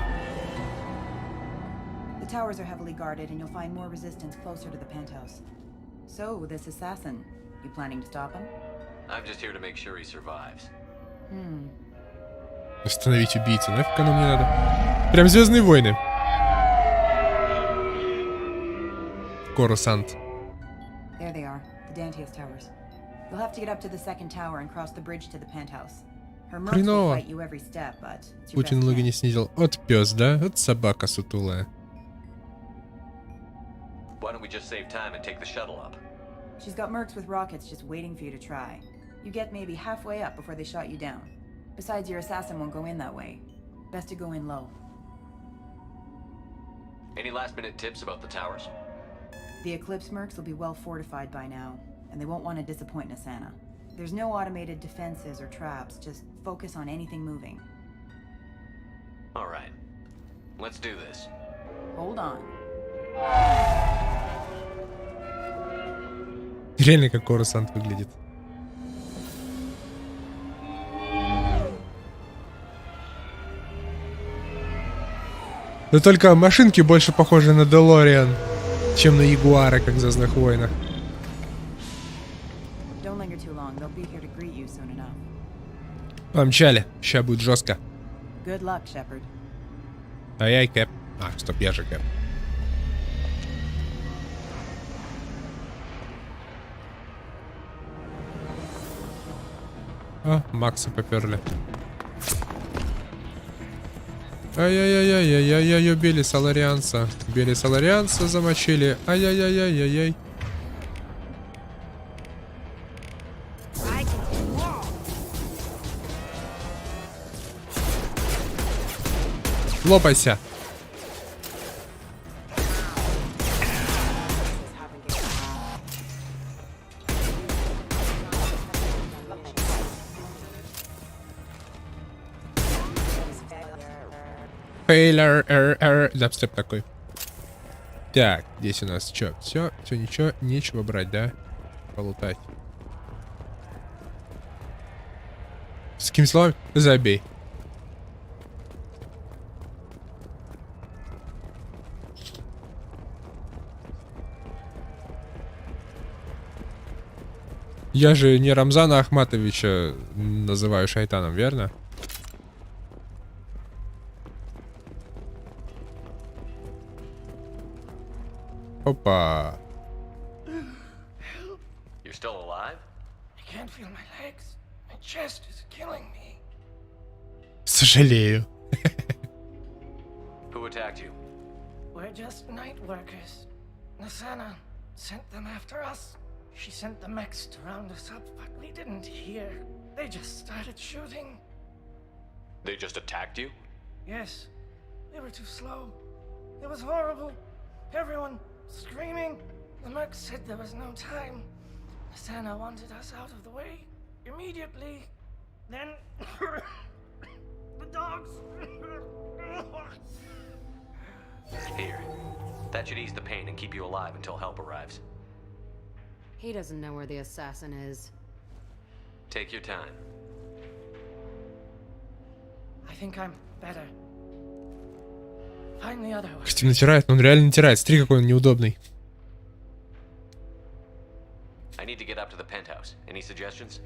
The towers are heavily guarded, and you'll find more resistance closer to the penthouse. So, this assassin, you planning to stop him? I'm just here to make sure he survives. Остановить убийцу, нафиг оно мне надо? Прям Звездные войны. Корусант. There they are, the Dantius towers. You'll have to get up to the second tower and cross the bridge to the penthouse. Her mercs will fight you every step, but it's your Путин best луги не chance. снизил. От пес, да? От собака сутулая. Why don't we just save time and take the shuttle up? She's got mercs with rockets just waiting for you to try. You get maybe halfway up before they shot you down. Besides, your assassin won't go in that way. Best to go in low. Any last-minute tips about the towers? The Eclipse mercs will be well fortified by now, and they won't want to disappoint Nasana. There's no automated defenses or traps, just focus on anything moving. All right. Let's do this. Hold on. Реально как Корусант выглядит. Но только машинки больше похожи на Делориан, чем на Ягуара, как в «Звездных войнах». Don't linger too long. They'll be here to greet you soon enough. Помчали. Сейчас будет жестко. Good luck, Shepard. А я и Кэп. А, стоп, я же Кэп. А, Макса поперли. Ай-яй-яй-яй-яй-яй-яй, били Соларианца. Били Соларианца, замочили. Ай-яй-яй-яй-яй-яй. Лопайся. Фейлер, дабстеп такой. Так, здесь у нас что? Все, ничего, нечего брать, да? Полутать. С какими словами? Забей. Я же не Рамзана Ахматовича называю шайтаном, верно? Опа. You're still alive? I can't feel my legs. My chest is killing me. Сожалею. Who attacked you? We're just night workers. Nasana sent them after us. She sent the mechs to round us up, but we didn't hear. They just started shooting. They just attacked you? Yes, they were too slow. It was horrible. Everyone screaming. The merc said there was no time. Nasana wanted us out of the way immediately. Then the dogs. Here. That should ease the pain and keep you alive until help arrives. He doesn't know where the assassin is. Take your time. I think I'm better. Find the other one. Кстати, натирает, но он реально натирает. Смотри, какой он неудобный. I need to get up to the penthouse. Any suggestions?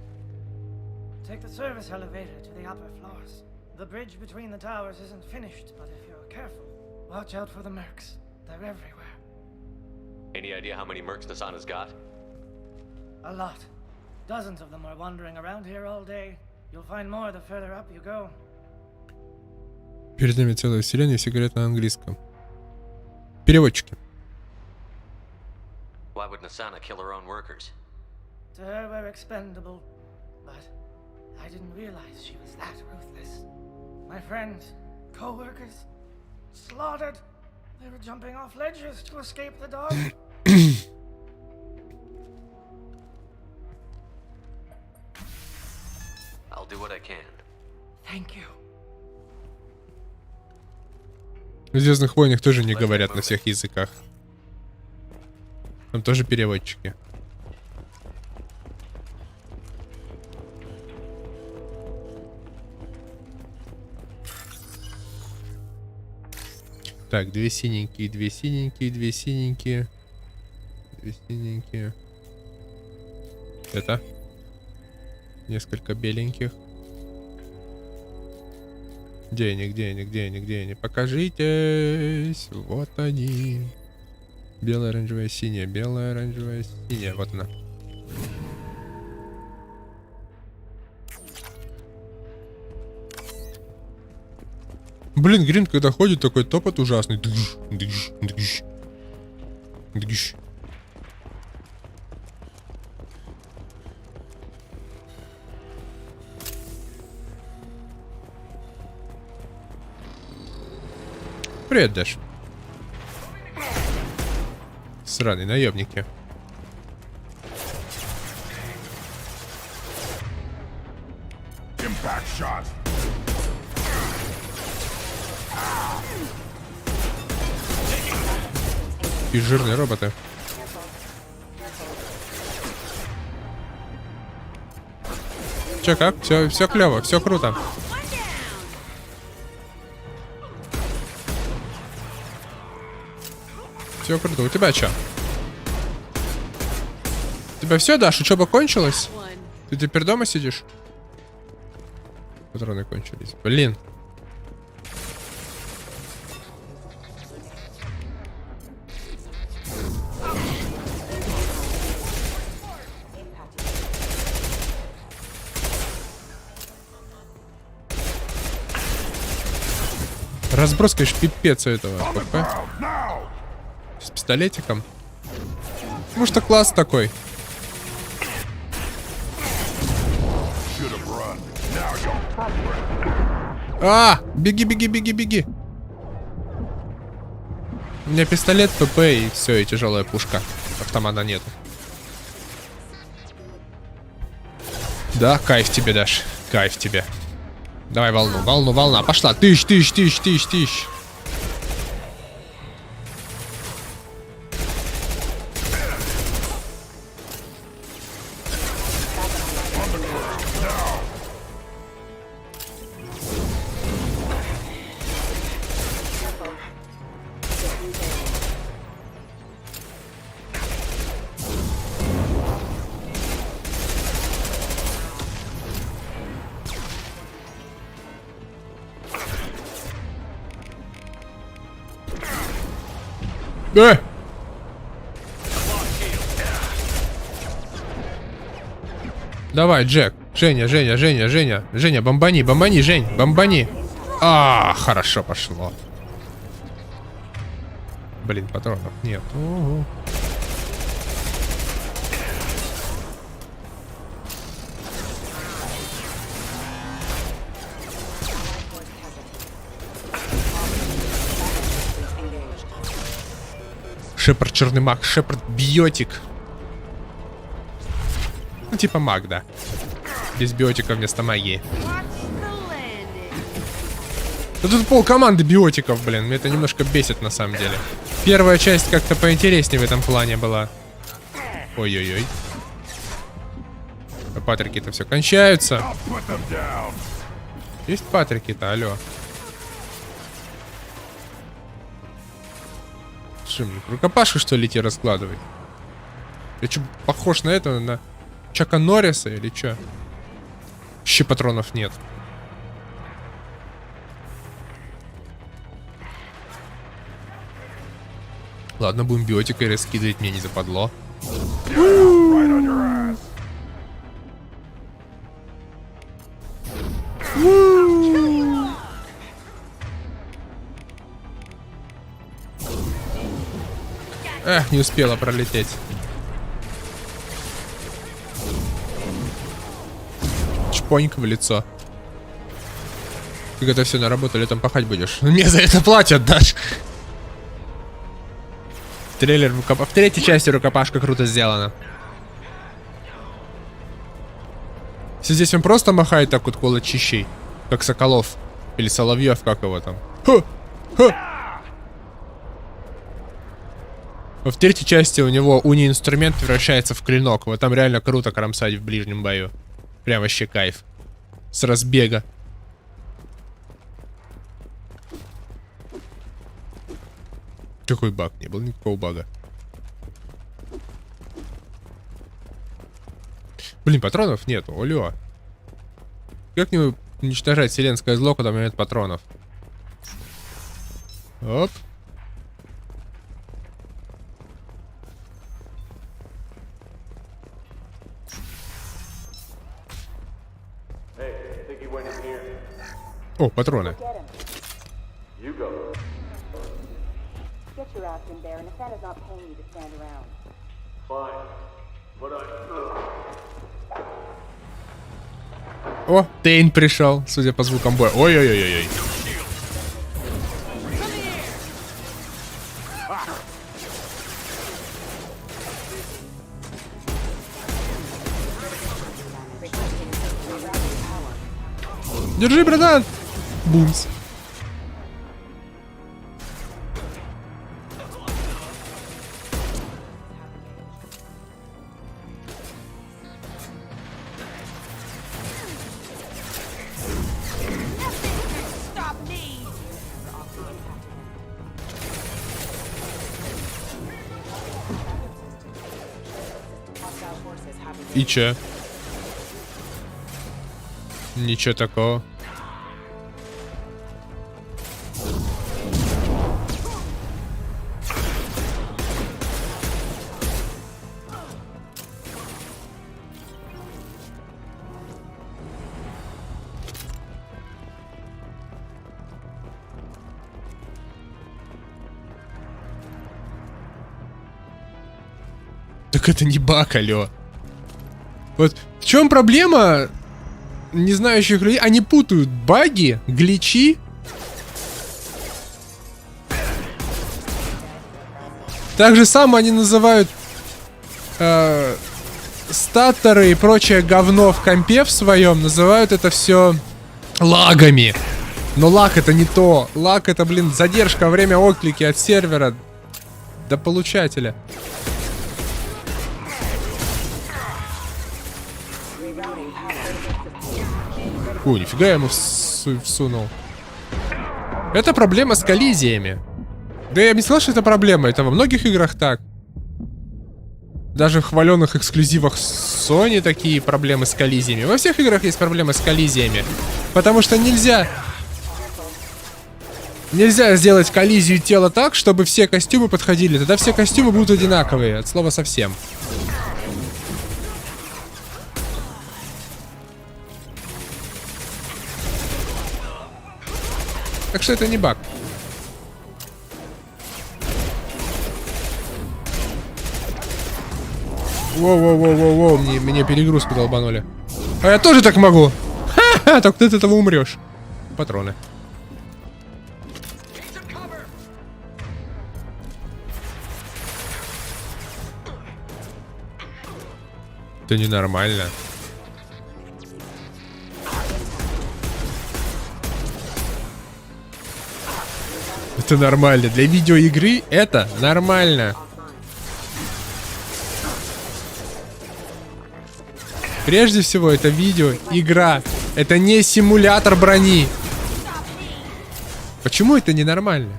Take the service elevator to the upper floors. The bridge between the towers isn't finished, but if you're careful, watch out for the mercs. They're everywhere. Any idea how many mercs Nasana's got? A lot. Dozens of them are wandering around here all day. You'll find more the further up you go. Перед нами целая вселенная, все говорят на английском. Переводчики. Why would Nasana kill her own workers? To her, we're expendable. But I didn't realize she was that ruthless. My friend, co-workers slaughtered. They were jumping off ledges to escape the dog. I'll do what I can. Thank you. В «Звездных войнах» тоже не говорят на всех языках. Там тоже переводчики. Так, две синенькие, две синенькие, две синенькие. Две синенькие. Это. Несколько беленьких. Где они, где они, где они, где они? Покажитесь. Вот они. Белая, оранжевая, синяя. Белая, оранжевая, синяя. Вот она. Блин, Грин, когда ходит, такой топот ужасный. Дыш, дыш, дыш. Дыш. Привет, Дэш. Сраные наемники. И жирные роботы. Че, как? Все клево, все круто. Все круто. У тебя что? У тебя все, Даш? Учеба кончилась? Ты теперь дома сидишь? Патроны кончились. Блин. Разброс, конечно, пипец у этого ПП. С пистолетиком. Потому что класс такой. А! Беги, беги, беги, беги. У меня пистолет, ПП и все, и тяжелая пушка. Автомата нету. Да, кайф тебе дашь. Кайф тебе. Давай волну, волну, волна. Пошла. Тыщ, тыщ, тыщ, тыщ, тыщ. Давай, Джек. Женя, Женя, Женя, Женя. Женя, бомбани, бомбани, Жень, бомбани. А, хорошо пошло. Блин, патронов нет. Угу. Шепард черный маг, Шепард биотик. Ну, типа маг, да. Без биотика вместо магии. Да тут пол команды биотиков, блин. Меня это немножко бесит на самом деле. Первая часть как-то поинтереснее в этом плане была. Ой-ой-ой. А патрики-то все кончаются. Есть патрики-то, алло. Что, мне рукопашку, что ли, тебе раскладывать? Я что, похож на этого, на Чака Норриса или что? Вообще патронов нет. Ладно, будем биотикой раскидывать, мне не западло. Эх, не успела пролететь. Чпонька в лицо. Как это все на работу летом пахать будешь? Мне за это платят, Даш. Трейлер в третьей части рукопашка круто сделана. Если здесь он просто махает так вот кулачищей, как Соколов. Или Соловьев, как его там. Ха! Ха! В третьей части у него уни-инструмент превращается в клинок. Вот там реально круто кромсать в ближнем бою. Прям вообще кайф. С разбега. Какой баг? Не было никакого бага. Блин, патронов нету, олё. Как не уничтожать вселенское зло, когда у меня нет патронов? Оп. О, патроны. О, Тейн пришел, судя по звукам боя. Ой-ой-ой-ой. Держи, братан! Бумс. И чё? Ничего такого. Так это не баг, алё. Вот в чем проблема не знающих людей? Они путают баги, гличи. Так же самое они называют статторы и прочее говно в компе в своем. Называют это все лагами. Но лаг это не то. Лаг это, блин, задержка во время отклики от сервера до получателя. О, нифига я ему всунул. Это проблема с коллизиями. Да я бы не сказал, что это проблема. Это во многих играх так. Даже в хваленных эксклюзивах Sony такие проблемы с коллизиями. Во всех играх есть проблемы с коллизиями. Потому что нельзя сделать коллизию тела так, чтобы все костюмы подходили. Тогда все костюмы будут одинаковые. От слова совсем. Так что это не баг. Воу-воу-воу-воу-воу, мне перегрузку долбанули. А я тоже так могу. Ха-ха, так ты от этого умрешь. Патроны. Это ненормально. Это нормально. Для видеоигры это нормально. Прежде всего, это видеоигра. Это не симулятор брони. Почему это ненормально?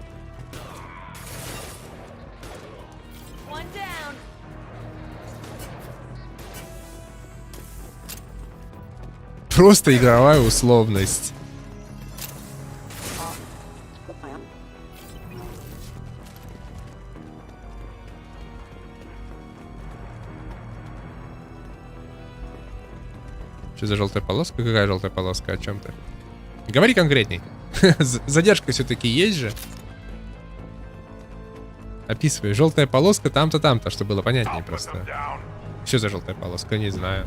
Просто игровая условность. Что за желтая полоска? Какая желтая полоска? О чем ты? Говори конкретней. Задержка все-таки есть же. Описывай. Желтая полоска там-то, там-то, чтобы было понятнее просто. Что за желтая полоска? Не знаю.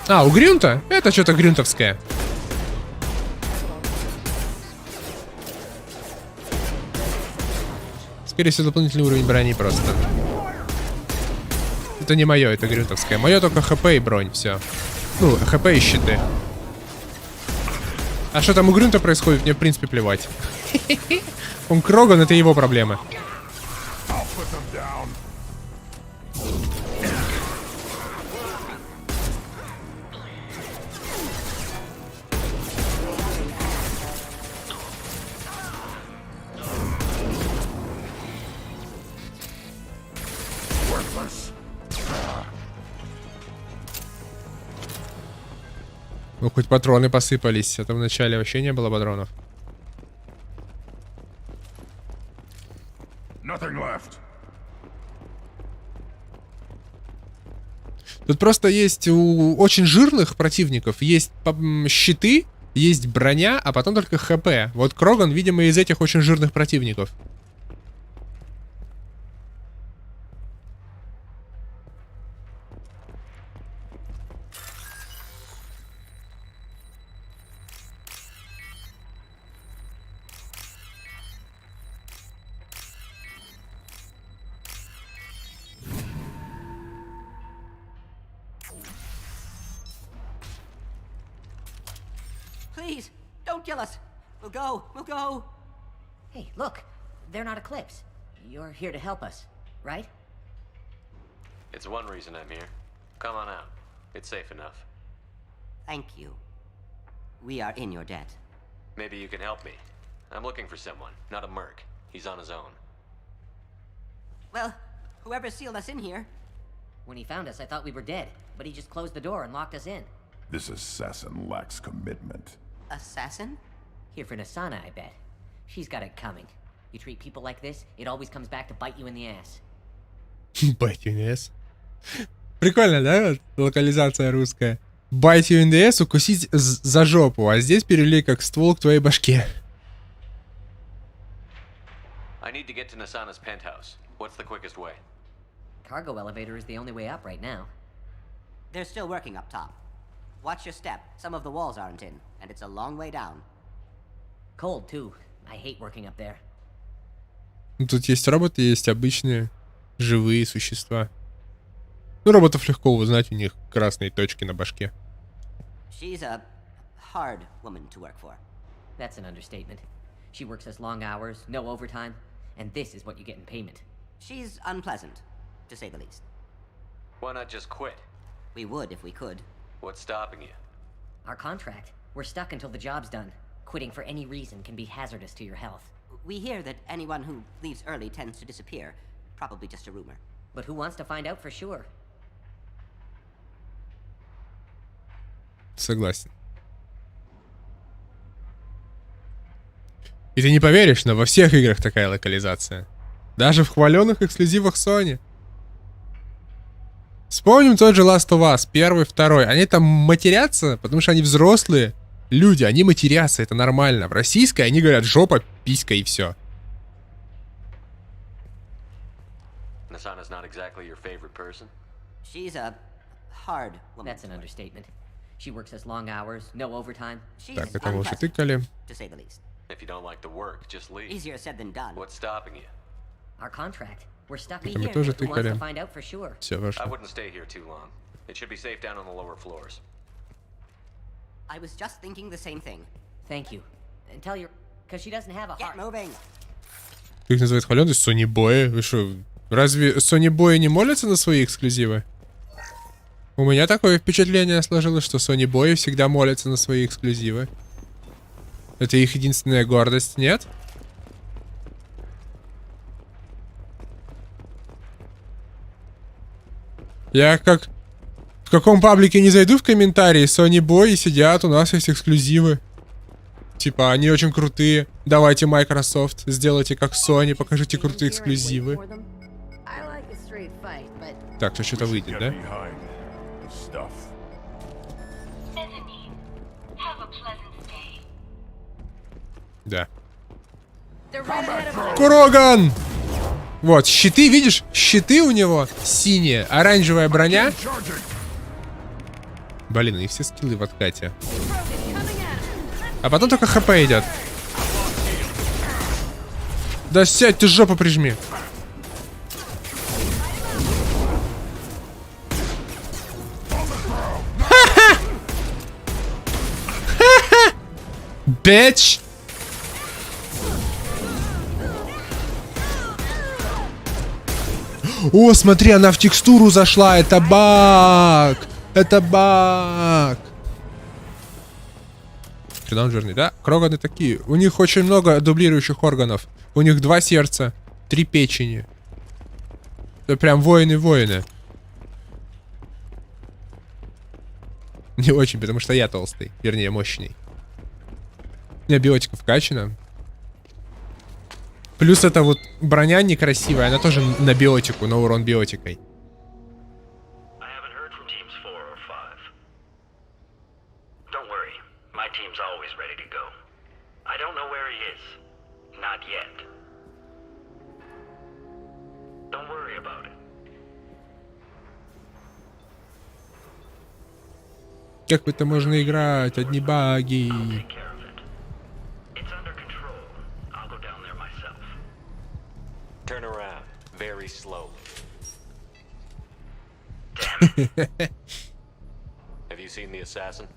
А, у Грюнта? Это что-то грюнтовское. Скорее всего, дополнительный уровень брони просто. Это не мое, это грюнтовское. Мое только хп и бронь, все. Ну, хп и щиты. А что там у Грюнта происходит, мне в принципе плевать. Он Кроган, это его проблемы. Ну, хоть патроны посыпались, а то вначале вообще не было патронов. Тут просто есть у очень жирных противников есть щиты, есть броня, а потом только ХП. Вот Кроган, видимо, из этих очень жирных противников. Please, don't kill us. We'll go. Hey, look, they're not Eclipse. You're here to help us, right? It's one reason I'm here. Come on out. It's safe enough. Thank you. We are in your debt. Maybe you can help me. I'm looking for someone, not a merc. He's on his own. Well, whoever sealed us in here. When he found us, I thought we were dead, but he just closed the door and locked us in. This assassin lacks commitment. Assassin? Here for Nasana, I bet. She's got it coming. You treat people like this, it always comes back to bite you in the ass. Bite you in the ass. Прикольно, да? Локализация русская. Bite you in the ass, укусить за жопу, а здесь перевели как ствол к твоей башке. I need to get to Nasana's penthouse. What's the quickest way? Cargo elevator is the only way up right now. They're still working up top. Watch your step. Some of the walls aren't in, and it's a long way down. Cold, too. I hate working up there. Тут есть роботы, есть обычные живые существа. Ну, роботов легко узнать, у них красные точки на башке. She's a hard woman to work for. That's an understatement. She works us long hours, no overtime, and this is what you get in payment. She's unpleasant, to say the least. Why not just quit? We would if we could. What's stopping you? Our contract. We're stuck until the job's done. Quitting for any reason can be hazardous to your health. We hear that anyone who leaves early tends to disappear. Probably just a rumor. But who wants to find out for sure? Согласен. И ты не поверишь, но во всех играх такая локализация. Даже в хваленых эксклюзивах Sony. Вспомним тот же Last of Us, 1, 2. Они там матерятся, потому что они взрослые люди, они матерятся, это нормально. В российской они говорят жопа, писька и все. Nasana's not exactly your favorite person? She's a hard woman. That's an understatement. She works us long hours, no overtime. Так, это мы уже тыкали. To say the least. If you don't like the work, just leave. Easier said than done. What's stopping you? Our contract. We're stuck Это мы here. тоже Who wants to тыкали. find out for sure? Все, I вошло. wouldn't stay here too long. It should be safe down on the lower floors. I was just thinking the same thing. Thank you. And tell your... Because she doesn't have a heart. Get moving. Их называют хваленый Sony Boy. Вы что, разве Sony Boy не молятся на свои эксклюзивы? У меня такое впечатление сложилось, что Sony Boy всегда молятся на свои эксклюзивы. Это их единственная гордость, нет? Я как... В каком паблике не зайду в комментарии, Sony Boy сидят, у нас есть эксклюзивы. Типа, они очень крутые. Давайте, Microsoft, сделайте как Sony, покажите крутые эксклюзивы. Так, то что-то выйдет, да? Да. Кроган! Вот, щиты, видишь? Щиты у него синие, оранжевая броня. Блин, и все скиллы в откате. А потом только хп идет. Да сядь, ты жопу прижми. Bitch! О, смотри, она в текстуру зашла. Это баг. Это баг. Жирный, да? Кроганы такие. У них очень много дублирующих органов. У них 2 сердца, 3 печени. Это прям воины-воины. Не очень, потому что я толстый. Вернее, мощный. У меня биотика вкачана. Плюс это вот броня некрасивая. Она тоже на биотику, на урон биотикой. Как в это можно играть? Одни баги. Turn around, very slow. Have you seen the assassin?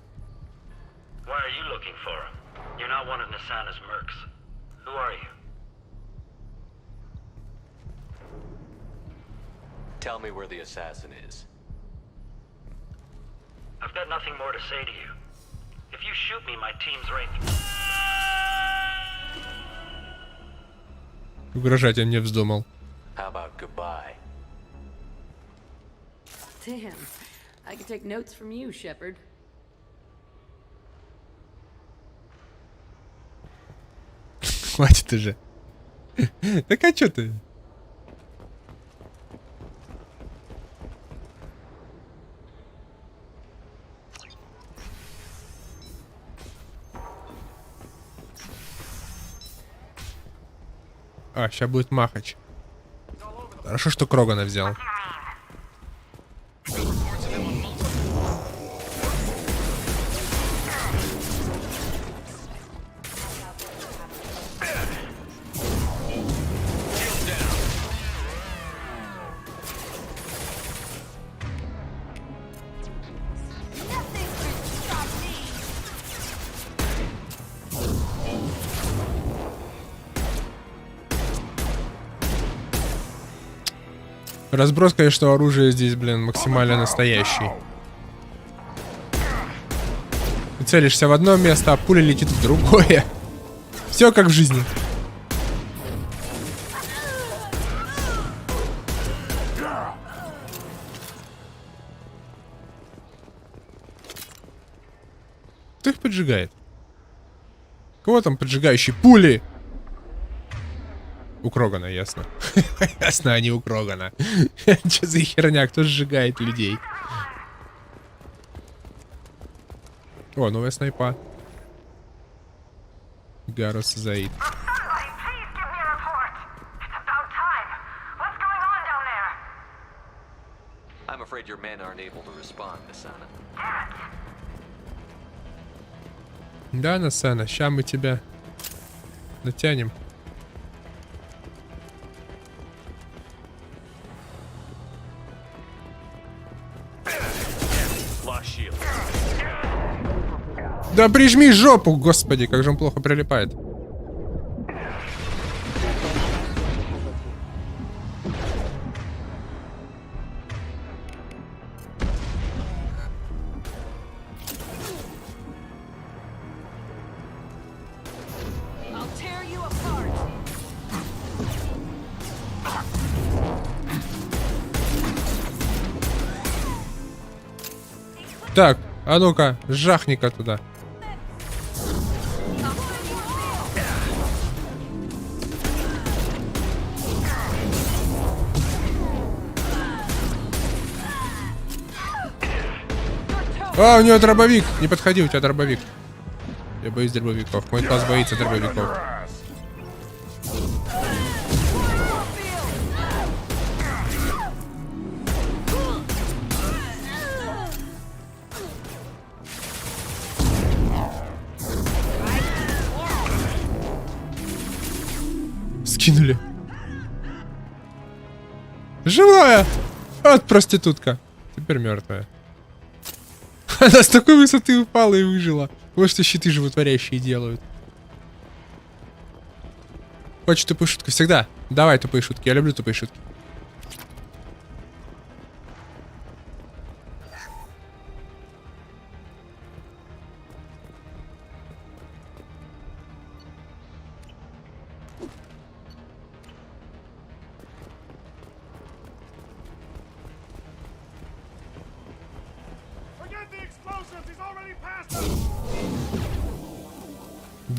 Why are you looking for him? You're not one of Nasana's mercs. Who are you? Tell me where the assassin is. I've got nothing more to say to you. If you shoot me, my team's right. Угрожать он не вздумал. How about goodbye? Damn. I can take notes from you, Shepard. Хватит уже. Так а чё ты? А, сейчас будет махач. Хорошо, что Крогана взял. Разброс, конечно, оружия здесь, блин, максимально настоящий. Ты целишься в одно место, а пуля летит в другое. Все как в жизни. Кто их поджигает? Кого там поджигающие пули? У Крогана, ясно. Ясно, они у Крогана. Че за херня? Кто сжигает людей? О, новая снайпа. Гарус Заид. I'm afraid your men aren't able to respond, Nasana. Да, Насана, ща мы тебя натянем. Да прижми жопу, господи, как же он плохо прилипает. Так, а ну-ка, жахни-ка туда. А, у него дробовик. Не подходи, у тебя дробовик. Я боюсь дробовиков. Мой класс боится дробовиков. Скинули. Живая! Вот проститутка. Теперь мертвая. Она с такой высоты упала и выжила. Вот что щиты животворящие делают. Хочешь тупую шутку? Всегда. Давай тупые шутки. Я люблю тупые шутки.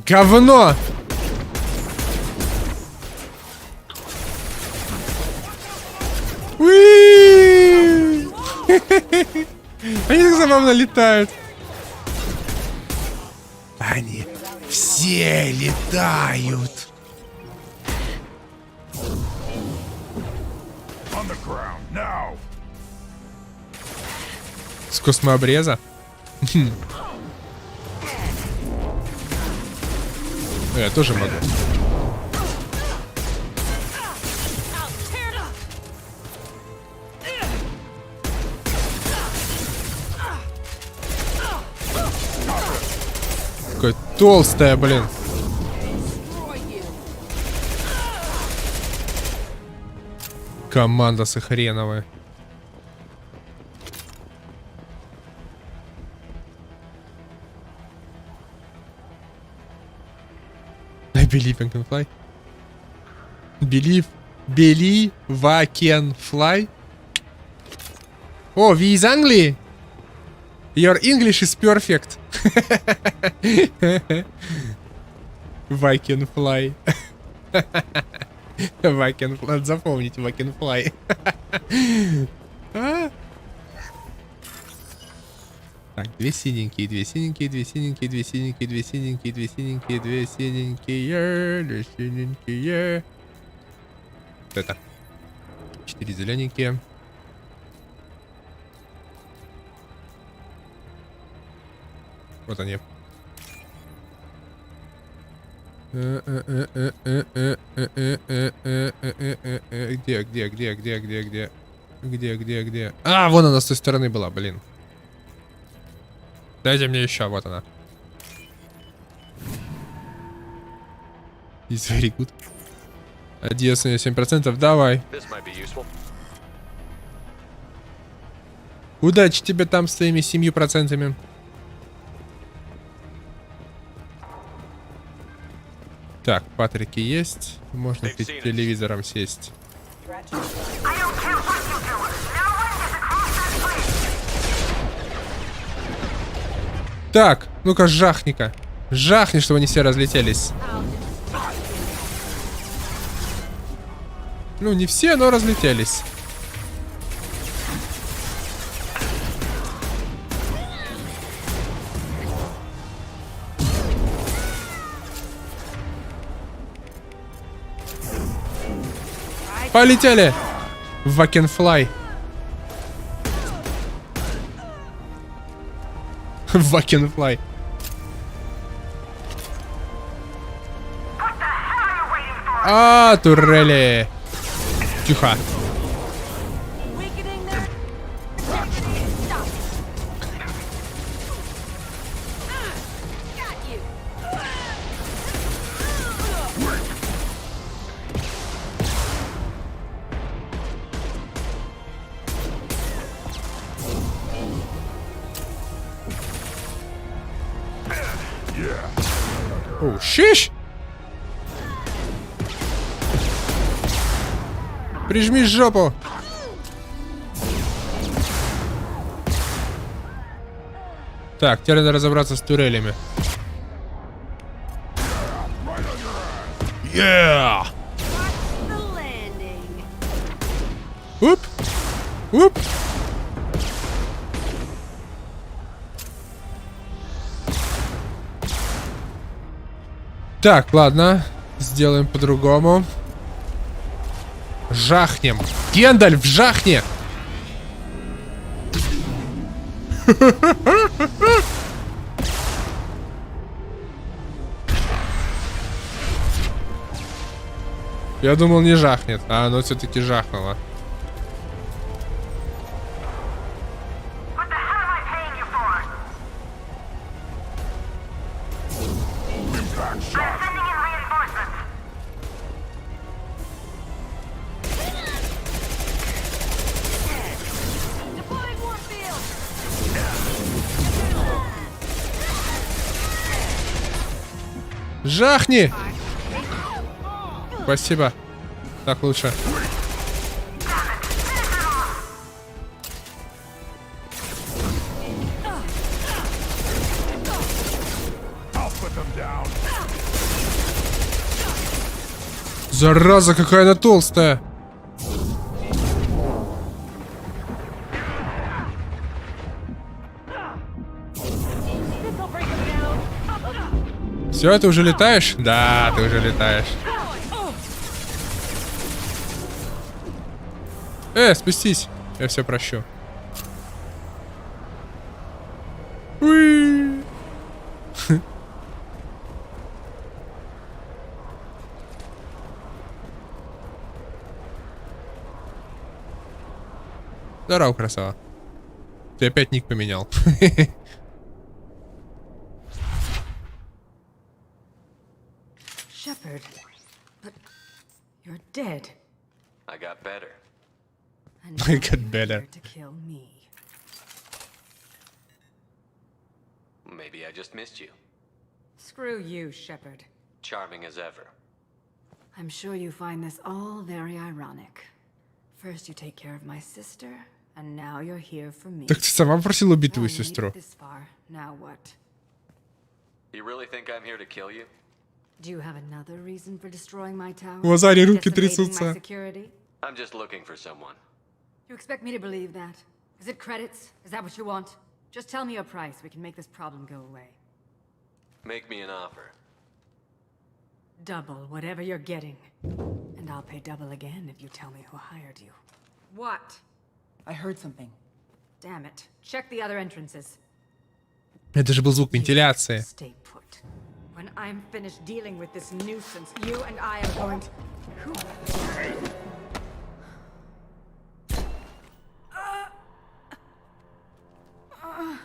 Говно! Уи! Они так забавно летают. Они все летают. С космообреза? Я тоже могу. Какая толстая, блин. Команда сохреновая. I believe I can fly. Believe I can fly. Oh, we is Anglia. Your English is perfect. I can fly. I can fly. Надо запомнить, I can fly. Так, две синенькие, две синенькие, две синенькие, две синенькие, две синенькие, две синенькие, две синенькие, две синенькие. Вот это. 4 зелененькие. Вот они. Где? А, вон она с той стороны была, блин. Дайте мне еще, вот она. Is very good. Одесса 7%, давай. Удачи тебе там с твоими 7%. Так, Патрики есть. Можно перед телевизором сесть. Так, ну-ка, жахни-ка. Жахни, чтобы они все разлетелись. Ну, не все, но разлетелись. Полетели! Вакенфлай. Вакенфлай. А, турели. Тихо. О, шиш! Прижми жопу! Так, теперь надо разобраться с турелями. Yeah! Уп! Уп! Так, ладно. Сделаем по-другому. Жахнем. Гендальф, жахни! Я думал, не жахнет, а оно все-таки жахнуло. Жахни! Спасибо. Так лучше. Зараза, какая она толстая. Все, ты уже летаешь? Да, ты уже летаешь. Спустись. Я все прощу. Уи. Здорово, красава. Ты опять ник поменял. Shepard, but you're dead. I got better. And I now got you're better. here to kill me. Maybe I just missed you. Screw you, Shepard. Charming as ever. I'm sure you find this all very ironic. First you take care of my sister, and now you're here for me. Так ты сама просила убить твою Well, you made сестру. it this far. Now what? You really think I'm here to kill you? Do you have another reason for destroying my tower? У Азари руки Decimating my трясутся. security? I'm just looking for someone. You expect me to believe that? Is it credits? Is that what you want? Just tell me a price. We can make this problem go away. Make me an offer. Double whatever you're getting. And I'll pay double again if you tell me who hired you. What? I heard something. Damn it. Check the other entrances. Это же был звук вентиляции. Stay put. When I'm finished dealing with this nuisance, you and I are going to...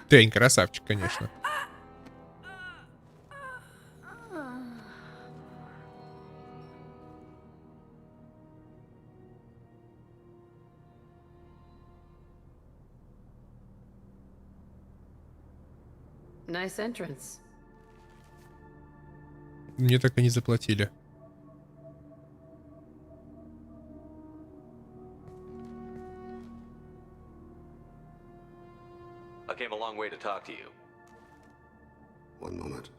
Тень, красавчик, конечно. Nice entrance. Мне так и не заплатили. I came a long way to talk to you. One moment.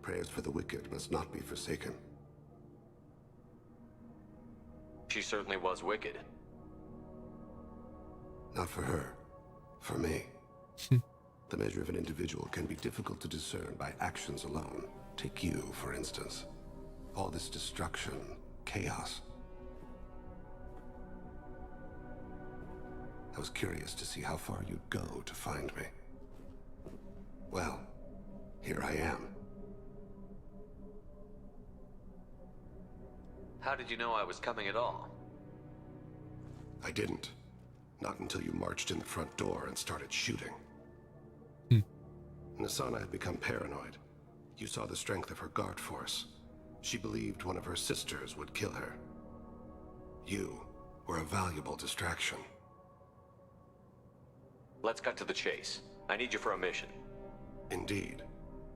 Prayers for the wicked must not be forsaken. She certainly was wicked. Not for her. For me. The measure of an individual can be difficult to discern by actions alone. Take you, for instance. All this destruction, chaos. I was curious to see how far you'd go to find me. Well, here I am. How did you know I was coming at all? I didn't. Not until you marched in the front door and started shooting. Nasana had become paranoid. You saw the strength of her guard force. She believed one of her sisters would kill her. You were a valuable distraction. Let's cut to the chase. I need you for a mission. Indeed.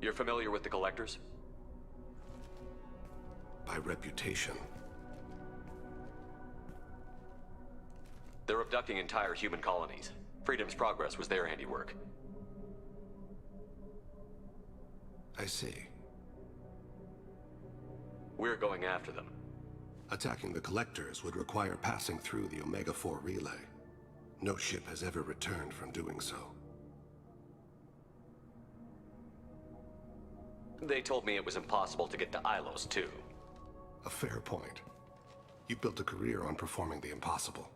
You're familiar with the Collectors? By reputation. They're abducting entire human colonies. Freedom's Progress was their handiwork. I see. We're going after them. Attacking the Collectors would require passing through the Omega-4 relay. No ship has ever returned from doing so. They told me it was impossible to get to Ilos, too. A fair point. You built a career on performing the impossible.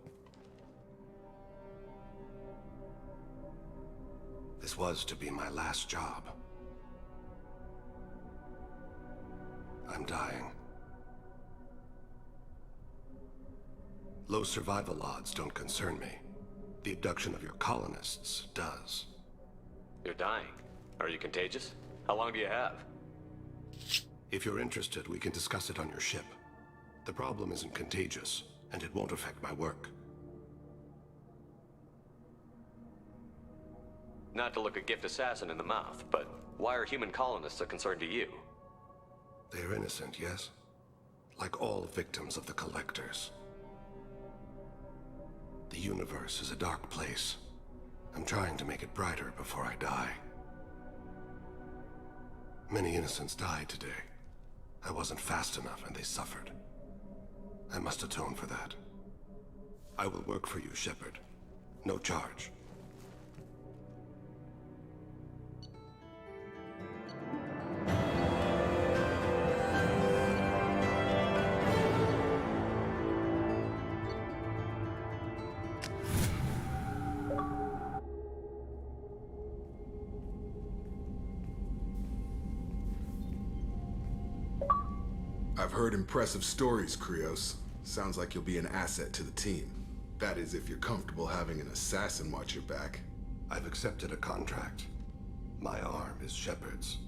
This was to be my last job. I'm dying. Low survival odds don't concern me. The abduction of your colonists does. You're dying. Are you contagious? How long do you have? If you're interested, we can discuss it on your ship. The problem isn't contagious, and it won't affect my work. Not to look a gift assassin in the mouth, but why are human colonists a concern to you? They're innocent, yes? Like all victims of the Collectors. The universe is a dark place. I'm trying to make it brighter before I die. Many innocents died today. I wasn't fast enough and they suffered. I must atone for that. I will work for you, Shepard. No charge. I've heard impressive stories, Krios. Sounds like you'll be an asset to the team. That is, if you're comfortable having an assassin watch your back. I've accepted a contract. My arm is Shepard's.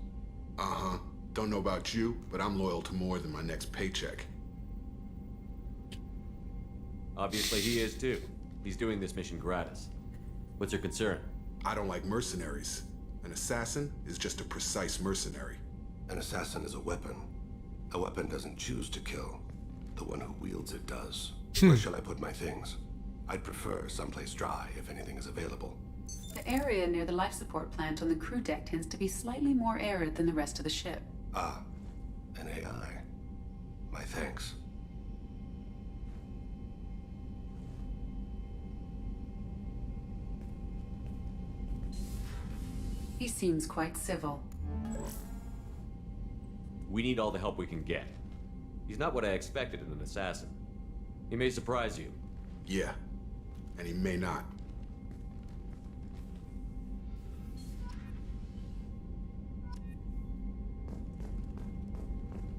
Uh-huh. Don't know about you, but I'm loyal to more than my next paycheck. Obviously he is too. He's doing this mission gratis. What's your concern? I don't like mercenaries. An assassin is just a precise mercenary. An assassin is a weapon. A weapon doesn't choose to kill. The one who wields it does. Where shall I put my things? I'd prefer someplace dry if anything is available. The area near the life support plant on the crew deck tends to be slightly more arid than the rest of the ship. Ah, an AI. My thanks. He seems quite civil. We need all the help we can get. He's not what I expected in an assassin. He may surprise you. Yeah, and he may not.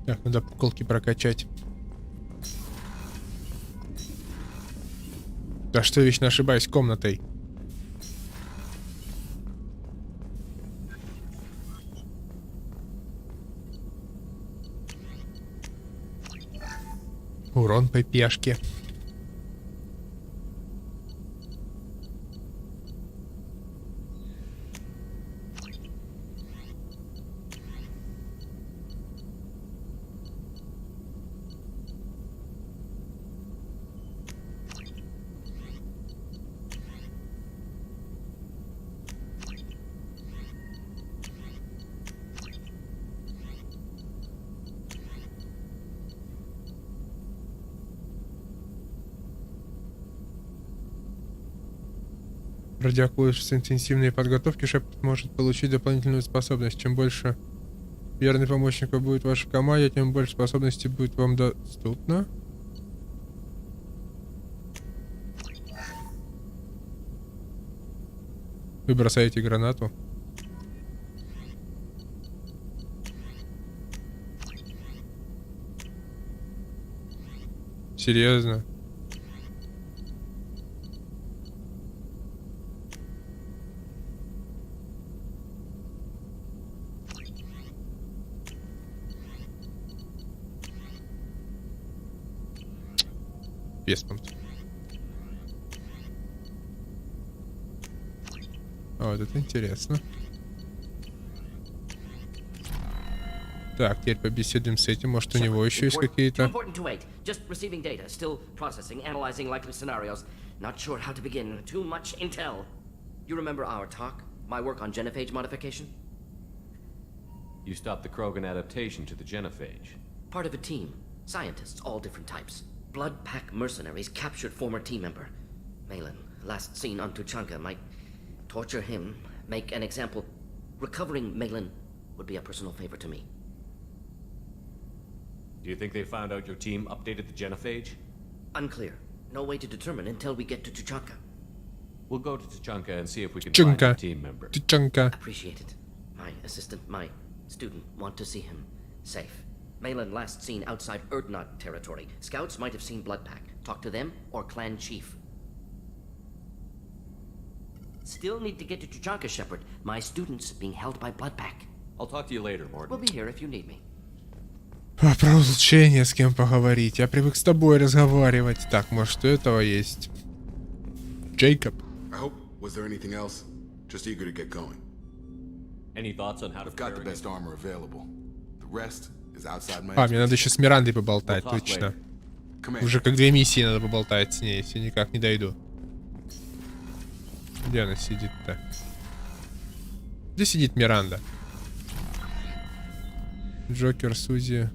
Так, надо пуколки прокачать. Да что я вечно ошибаюсь комнатой. Урон по пешке. Ради курса интенсивной подготовки Шепард может получить дополнительную способность. Чем больше верных помощников будет в вашей команде, тем больше способностей будет вам доступно. Вы бросаете гранату. Серьезно? Веспант. О, вот это интересно. Так, теперь побеседуем с этим. Может, у него еще есть какие-то... Just receiving data, still processing, analyzing likely scenarios. Not sure how to begin. Too much intel. You remember our talk? My work on genophage modification? You stopped the Krogan adaptation to the genophage. Part of a team. Scientists, all different types. Blood Pack mercenaries captured former team member. Malin, last seen on Tuchanka, might torture him, make an example. Recovering Malin would be a personal favor to me. Do you think they found out your team updated the genophage? Unclear. No way to determine until we get to Tuchanka. We'll go to Tuchanka and see if we can find your team member. Tuchanka. Appreciate it. My assistant, my student want to see him safe. Malin last seen outside Erdnot territory. Scouts might have seen Bloodpack. Talk to them or clan chief. Still need to get to Tuchanka, Shepard. My student's being held by Bloodpack. I'll talk to you later, Morton. We'll be here if you need me. Про улучшение с кем поговорить. Я привык с тобой разговаривать. Так, может, у этого есть. Джейкоб. I hope. Was there anything else? Just eager to get going. Any thoughts on how to? I've got the best armor available. The rest is outside my. Мне надо еще с Мирандой поболтать, точно. Уже как 2 миссии надо поболтать с ней, если никак не дойду. Где она сидит-то? Где сидит Миранда? Джокер, Сузи,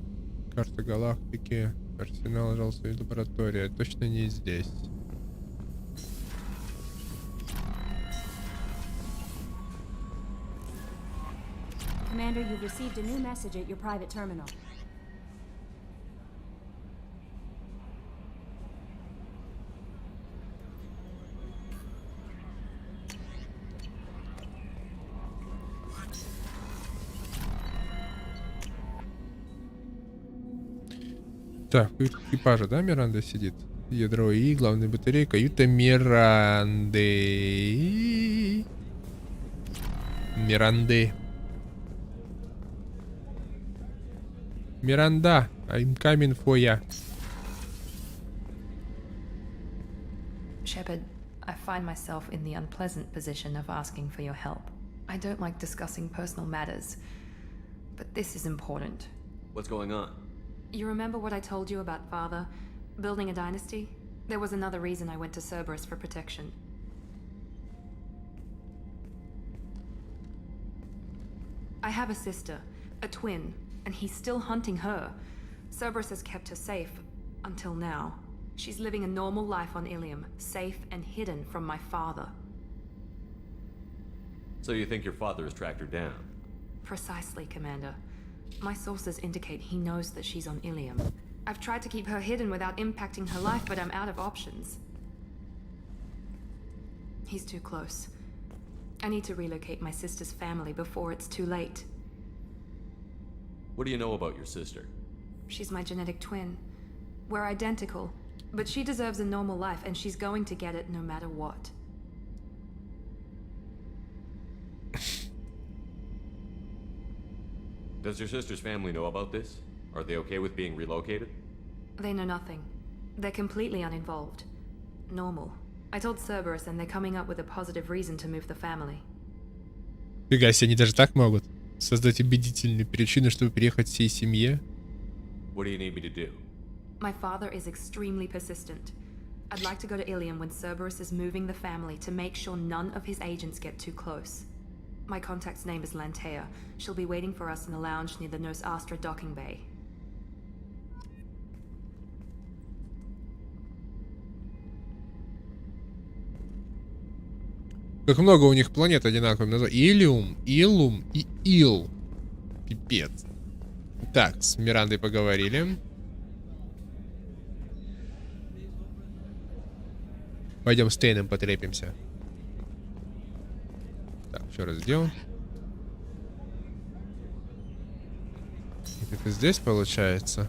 карта галактики, арсенал, пожалуйста, и лаборатория. Точно не здесь. Commander, you've received a new message at your private terminal. Так, в экипаже, да, Миранда сидит? Ядро И, главная батарея, каюта Миранды. Миранды. Миранда, I'm coming for ya. Shepard, I find myself in the unpleasant position of asking for your help. I don't like discussing personal matters, but this is important. What's going on? You remember what I told you about Father? Building a dynasty? There was another reason I went to Cerberus for protection. I have a sister, a twin, and he's still hunting her. Cerberus has kept her safe, until now. She's living a normal life on Ilium, safe and hidden from my father. So you think your father has tracked her down? Precisely, Commander. My sources indicate he knows that she's on Ilium. I've tried to keep her hidden without impacting her life, but I'm out of options. He's too close. I need to relocate my sister's family before it's too late. What do you know about your sister? She's my genetic twin. We're identical, but she deserves a normal life, and she's going to get it no matter what. Does your sister's family know about this? Are they okay with being relocated? They know nothing. They're completely uninvolved. Normal. I told Cerberus, and they're coming up with a positive reason to move the family. Фига себе, они даже так могут создать убедительные причины, чтобы переехать всей семье. What do you need me to do? My father is extremely persistent. I'd like to go to Ilium when Cerberus is moving the family to make sure none of his agents get too close. My contact's name is Lantea. She'll be waiting for us in the lounge near the Nos Astra docking bay. Как много у них планет одинаковых названий. Илиум, Илум и Ил. Пипец. Так, с Мирандой поговорили. Пойдем с Тейном потрепимся. Так, еще раз сделаем. Это здесь получается.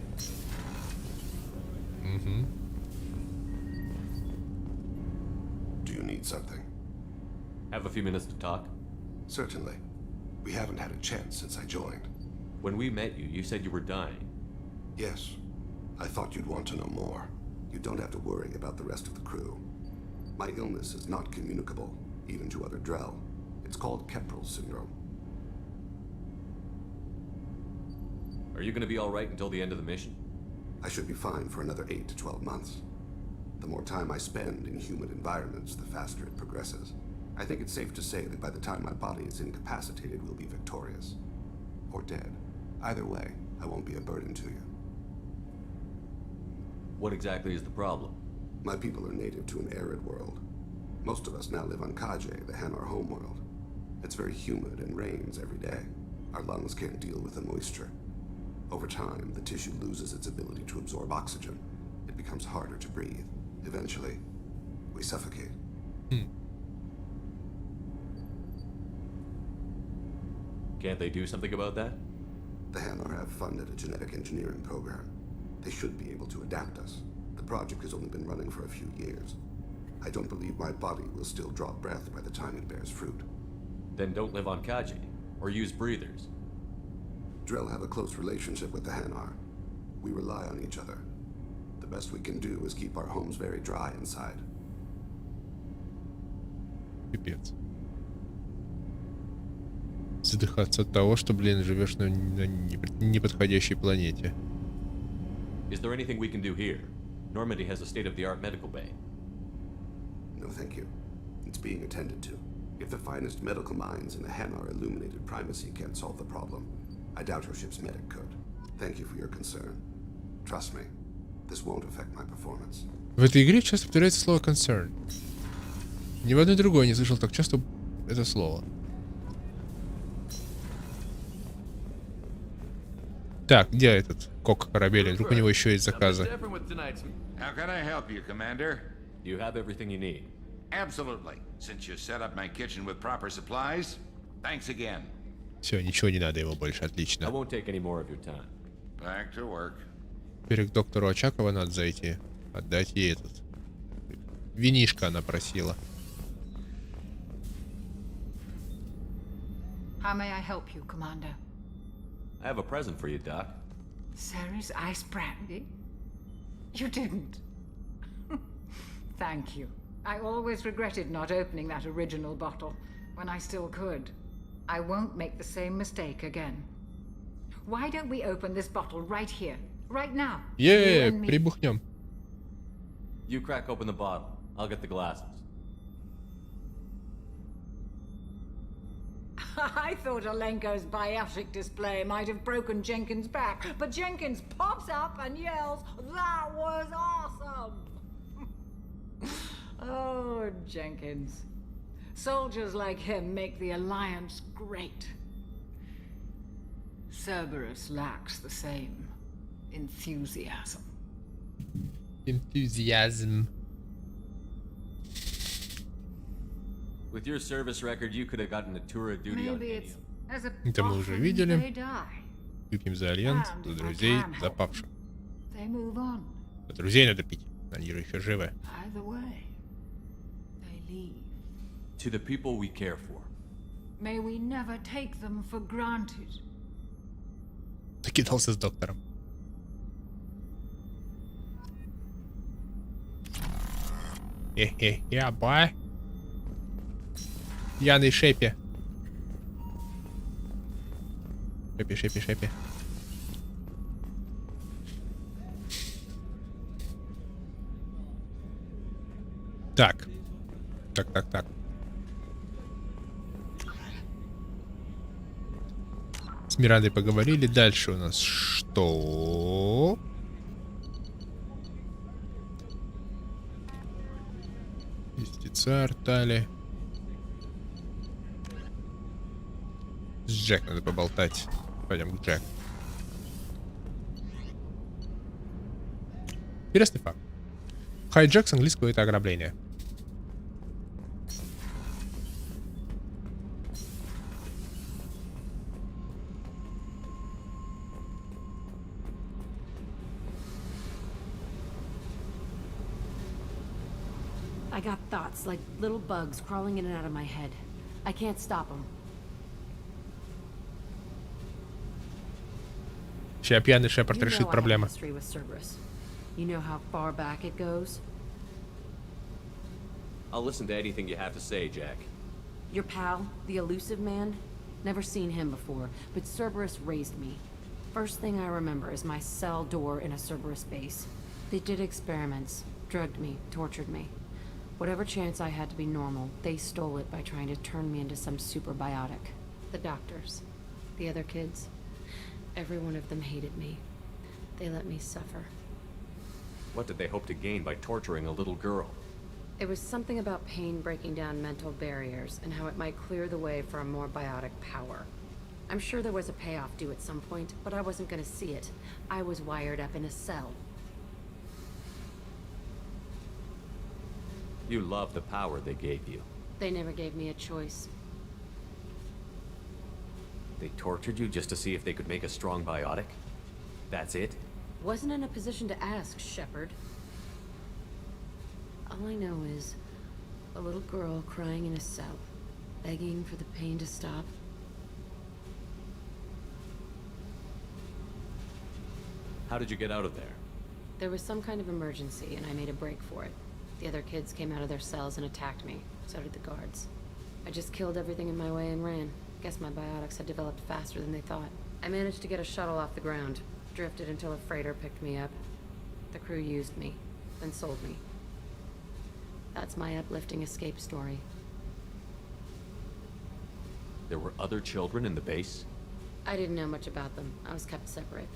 Угу. Do you need something? Have a few minutes to talk? Certainly. We haven't had a chance since I joined. When we met you, you said you were dying. Yes. I thought you'd want to know more. You don't have to worry about the rest of the crew. My illness is not communicable, even to other Drell. It's called Keprel syndrome. Are you going to be all right until the end of the mission? I should be fine for another 8 to 12 months. The more time I spend in human environments, the faster it progresses. I think it's safe to say that by the time my body is incapacitated, we'll be victorious. Or dead. Either way, I won't be a burden to you. What exactly is the problem? My people are native to an arid world. Most of us now live on Kaje, the Hanar homeworld. It's very humid and rains every day. Our lungs can't deal with the moisture. Over time, the tissue loses its ability to absorb oxygen. It becomes harder to breathe. Eventually, we suffocate. Can't they do something about that? The Hanar have funded a genetic engineering program. They should be able to adapt us. The project has only been running for a few years. I don't believe my body will still draw breath by the time it bears fruit. Then don't live on Kaji, or use breathers. Drell have a close relationship with the Hanar. We rely on each other. The best we can do is keep our homes very dry inside. Пипец. Задыхаться от того, что, блин, живешь на неподходящей планете. Is there anything we can do here? Normandy has a state-of-the-art medical bay. No, thank you. It's being attended to. If the finest medical minds in the Hanar illuminated primacy can't solve the problem, I doubt your ship's medic could. Thank you for your concern. Trust me, this won't affect my performance. В этой игре часто повторяется слово concern. Ни в одной другой не слышал так часто это слово. Так, где этот кок корабеля? Вдруг у него еще есть заказы. How can I help you, Commander? You have everything you need. Absolutely. Since you set up my kitchen with proper supplies, thanks again. Все, ничего не надо ему больше, I отлично. won't take any more of your time. Back to work. Теперь к доктору Очакова надо зайти. Отдать ей этот. Винишко она просила. How may I help you, Commander? I have a present for you, Doc. Sarah's ice brandy? You didn't. Thank you. I always regretted not opening that original bottle when I still could. I won't make the same mistake again. Why don't we open this bottle right here, right now? Прибухнем. You crack open the bottle. I'll get the glasses. I thought Alenko's biotic display might have broken Jenkins' back, but Jenkins pops up and yells, "That was awesome!" Oh, Jenkins. Soldiers like him make the Alliance great. Cerberus lacks the same enthusiasm. Enthusiasm. With your service record, you could have gotten a tour of duty on Maybe it's as a Это мы уже often видели. they die. Выпьем за Альянс, за друзей, за павших. They move on. За друзей надо пить. Они же еще живы. Either way, they leave. To the people we care for. May we never take them for granted. Накидался с доктором. Хе-хе-хе, бай. Пьяный Шепи. Шепи. Так. С Мирандой поговорили. Дальше у нас что? Истицар, Тали. С Джек надо поболтать. Пойдем к Джек. Интересный факт. Хайджек с английского это ограбление. I got thoughts like little bugs crawling in and out of my head. I can't stop them. Сейчас пьяный Шепард решит проблемы. You know how far back it goes? I'll listen to anything you have to say, Jack. Your pal, the elusive man? Never seen him before, but Cerberus raised me. First thing I remember is my cell door in a Cerberus base. They did experiments, drugged me, tortured me. Whatever chance I had to be normal, they stole it by trying to turn me into some superbiotic. The doctors, the other kids, every one of them hated me. They let me suffer. What did they hope to gain by torturing a little girl? It was something about pain breaking down mental barriers and how it might clear the way for a more biotic power. I'm sure there was a payoff due at some point, but I wasn't gonna see it. I was wired up in a cell. You love the power they gave you. They never gave me a choice. They tortured you just to see if they could make a strong biotic? That's it? Wasn't in a position to ask, Shepard. All I know is a little girl crying in a cell, begging for the pain to stop. How did you get out of there? There was some kind of emergency, and I made a break for it. The other kids came out of their cells and attacked me. So did the guards. I just killed everything in my way and ran. Guess my biotics had developed faster than they thought. I managed to get a shuttle off the ground. Drifted until a freighter picked me up. The crew used me, then sold me. That's my uplifting escape story. There were other children in the base? I didn't know much about them. I was kept separate.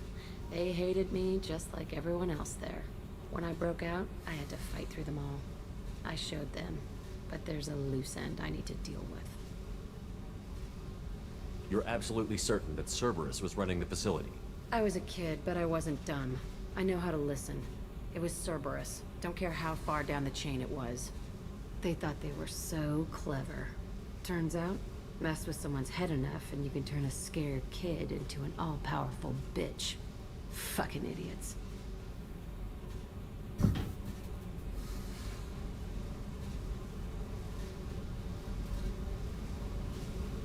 They hated me just like everyone else there. When I broke out, I had to fight through them all. I showed them, but there's a loose end I need to deal with. You're absolutely certain that Cerberus was running the facility? I was a kid, but I wasn't dumb. I know how to listen. It was Cerberus. Don't care how far down the chain it was. They thought they were so clever. Turns out, mess with someone's head enough and you can turn a scared kid into an all-powerful bitch. Fucking idiots.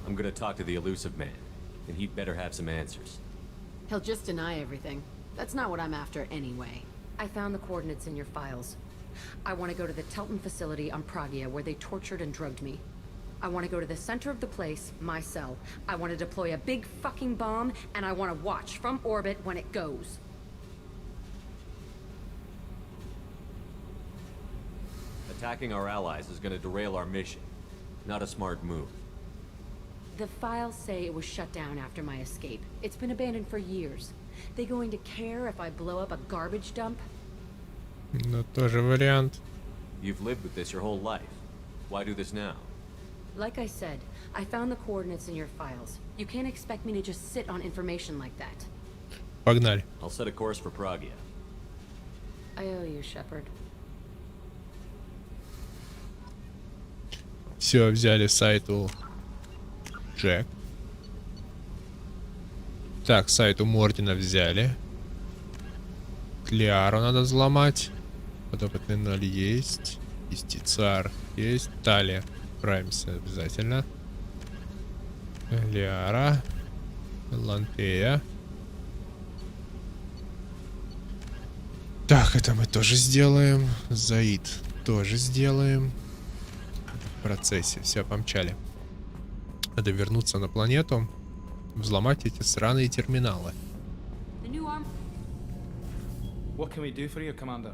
I'm gonna talk to the elusive man, and he'd better have some answers. He'll just deny everything. That's not what I'm after anyway. I found the coordinates in your files. I want to go to the Telton facility on Pragia where they tortured and drugged me. I want to go to the center of the place, my cell. I want to deploy a big fucking bomb, and I want to watch from orbit when it goes. Attacking our allies is gonna derail our mission. Not a smart move. The files say it was shut down after my escape. It's been abandoned for years. They going to care if I blow up a garbage dump? Ну, тоже вариант. You've lived with this your whole life. Why do this now? Like I said, I found the coordinates in your files. You can't expect me to just sit on information like that. Погнали. I'll set a course for Pragia. I owe you, Shepard. Все, взяли сайт у Джек. Так, сайт у Мортина взяли. Клиару надо взломать. Подопытный ноль есть. Истицар есть. Талия. Справимся обязательно. Лиара. Лантея. Так, это мы тоже сделаем. Заид тоже сделаем. В процессе. Все, помчали. Надо вернуться на планету. Взломать эти сраные терминалы. What can we do for you, Commander?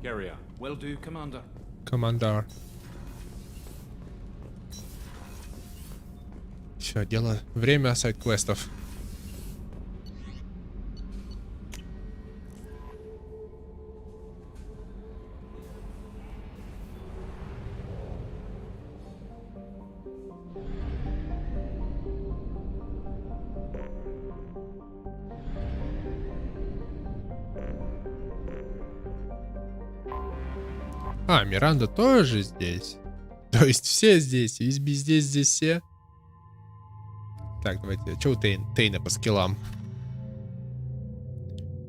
Carry on. Will do, Commander. Командар. Все, дело. Время сайд-квестов. А, Миранда тоже здесь. То есть все здесь. Здесь все. Так, давайте. Че у Тейна по скиллам?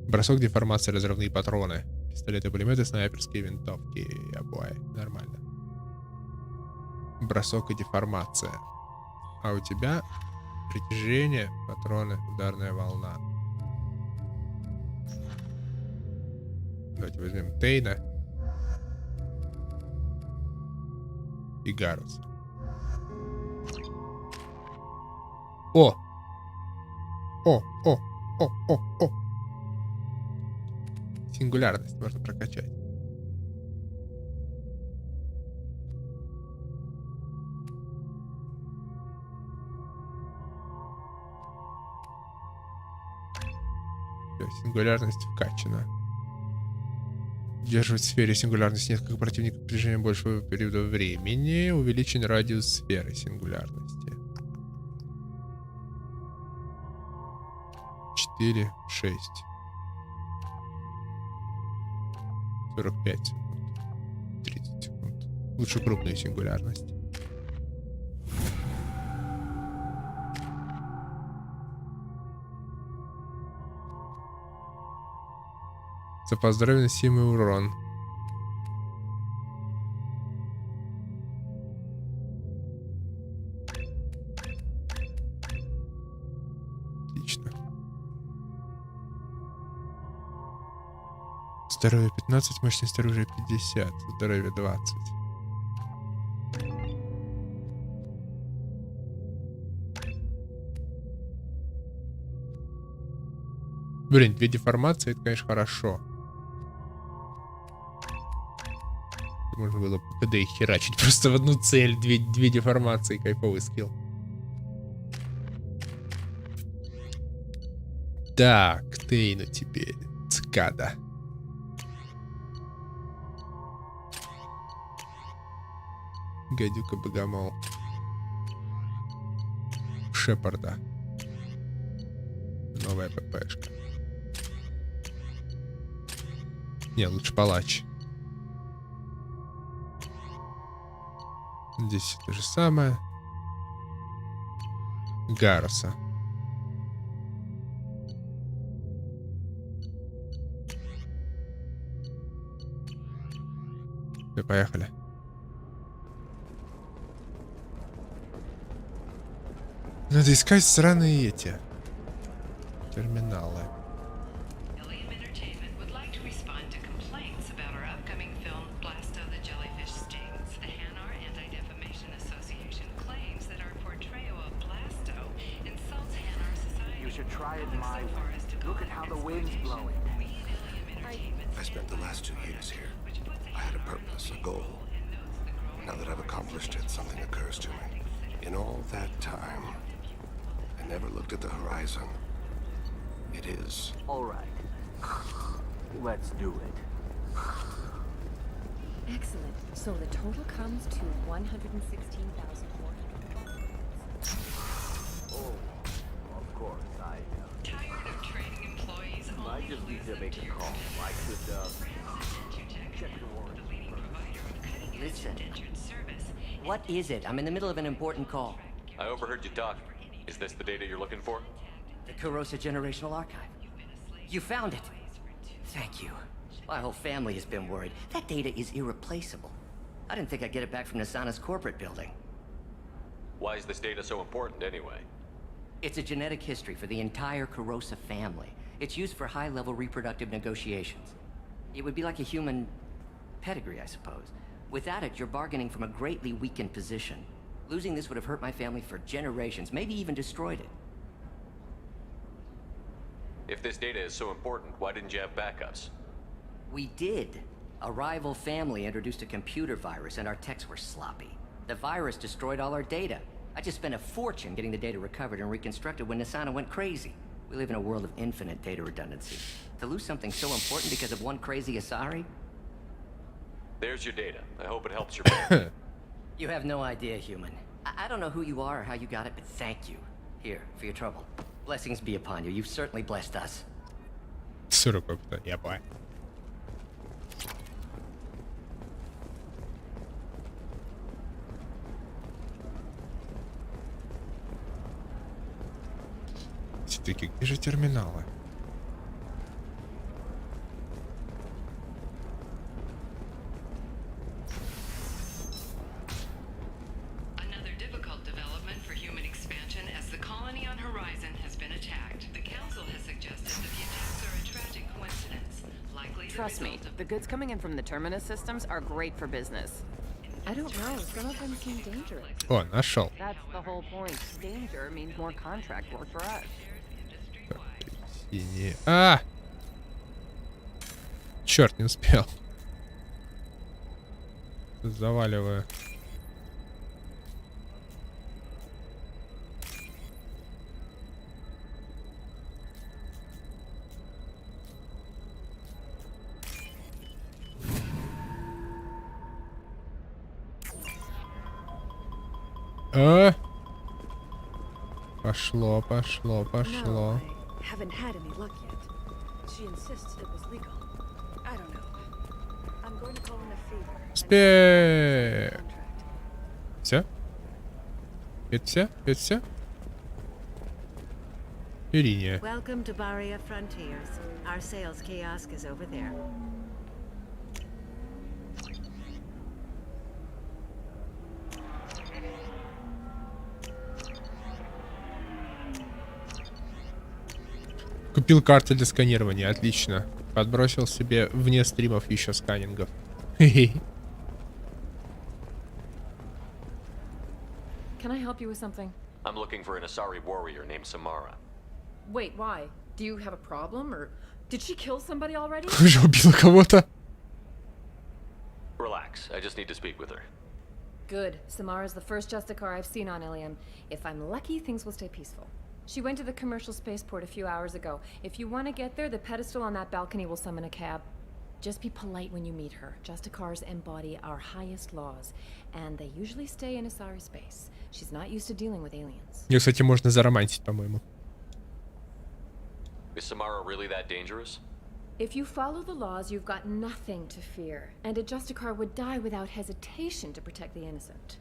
Бросок, деформация, разрывные патроны. Пистолеты, пулеметы, снайперские винтовки. Обои. Нормально. Бросок и деформация. А у тебя притяжение, патроны, ударная волна. Давайте возьмем Тейна. И Гаруса. О! О! Сингулярность можно прокачать. Все, сингулярность вкачана. Удерживать в сфере сингулярности несколько противников в движении большего периода времени. Увеличен радиус сферы сингулярности. 4, 6. 45 секунд. 30 секунд. Лучше крупную сингулярность. Запас здоровья, носимый урон. Отлично. Здоровье 15, мощность оружия 50, здоровье 20. Блин, 2 деформации, это, конечно, хорошо. Можно было по КД их херачить просто в одну цель. 2 деформации, кайфовый скилл. Так, Тейну теперь. Цикада. Гадюка Богомол. Шепарда. Новая ППшка. Не, лучше палач. Здесь то же самое. Гароса. Все, поехали. Надо искать сраные эти терминалы. I spent the last 2 years here. I had a purpose, a goal. Now that I've accomplished it, something occurs to me. In all that time, I never looked at the horizon. It is. All right. Let's do it. Excellent. So the total comes to 116,400. Oh, of course, I tired of training employees. I just need to make a call. I could check the warrant. Listen. What is it? I'm in the middle of an important call. I overheard you talking. Is this the data you're looking for? The Kurosa Generational Archive. You found it. Thank you. My whole family has been worried. That data is irreplaceable. I didn't think I'd get it back from Nasana's corporate building. Why is this data so important anyway? It's a genetic history for the entire Kurosa family. It's used for high-level reproductive negotiations. It would be like a human pedigree, I suppose. Without it, you're bargaining from a greatly weakened position. Losing this would have hurt my family for generations, maybe even destroyed it. If this data is so important, why didn't you have backups? We did. A rival family introduced a computer virus and our techs were sloppy. The virus destroyed all our data. I just spent a fortune getting the data recovered and reconstructed when Nasana went crazy. We live in a world of infinite data redundancy. To lose something so important because of one crazy Asari? There's your data. I hope it helps your family. You have no idea, human. I don't know who you are or how you got it, but thank you. Here, for your trouble. Blessings be upon you. You've certainly blessed us. 40 опыта, я понял. Все-таки где же терминалы? Another difficult development for human expansion as the colony on Horizon has been attacked. The Council has suggested that the attacks are a tragic coincidence. Likely Trust me, the goods coming in from the Terminus systems are great for business. I don't know. Some of them seem dangerous. О, нашел. That's the whole point. Danger means more contract work for us. Синие. А! Черт, не успел. Заваливаю. А! Пошло, пошло, пошло. Haven't had any luck yet. She insists it was legal. I don't know. I'm going to call in a favor. Успех! Все? Это все? Это все? Ириния. Welcome to Barria Frontiers. Our sales kiosk is over there. Купил карты для сканирования, отлично. Подбросил себе вне стримов еще сканингов. Хе-хе. Can I help you with something? I'm looking for an Asari warrior named Samara. Wait, why? Do you have a problem, or did she kill somebody already? Уже убила кого-то. Relax, I just need to speak with her. Good. Samara's the first Justicar I've seen on Ilium. If I'm lucky, things will stay peaceful. She went to the commercial spaceport a few hours ago. If you want to get there, the pedestal on that balcony will summon a cab. Just be polite when you meet her. Justicars embody our highest laws, and they usually stay in Asari space. She's not used to dealing with aliens. Ее, кстати, можно заромантить, по-моему. Is Samara really that dangerous? If you follow the laws, you've got nothing to fear, and a Justicar would die without hesitation to protect the innocent.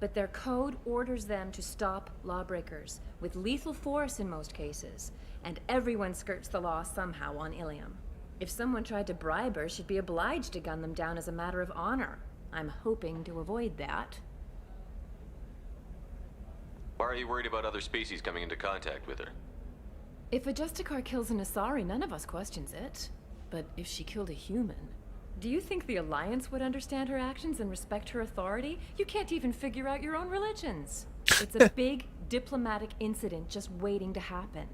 But their code orders them to stop lawbreakers, with lethal force in most cases, and everyone skirts the law somehow on Ilium. If someone tried to bribe her, she'd be obliged to gun them down as a matter of honor. I'm hoping to avoid that. Why are you worried about other species coming into contact with her? If a Justicar kills an Asari, none of us questions it. But if she killed a human, do you think the Alliance would understand her actions and respect her authority? You can't even figure out your own religions. It's a big diplomatic incident just waiting to happen.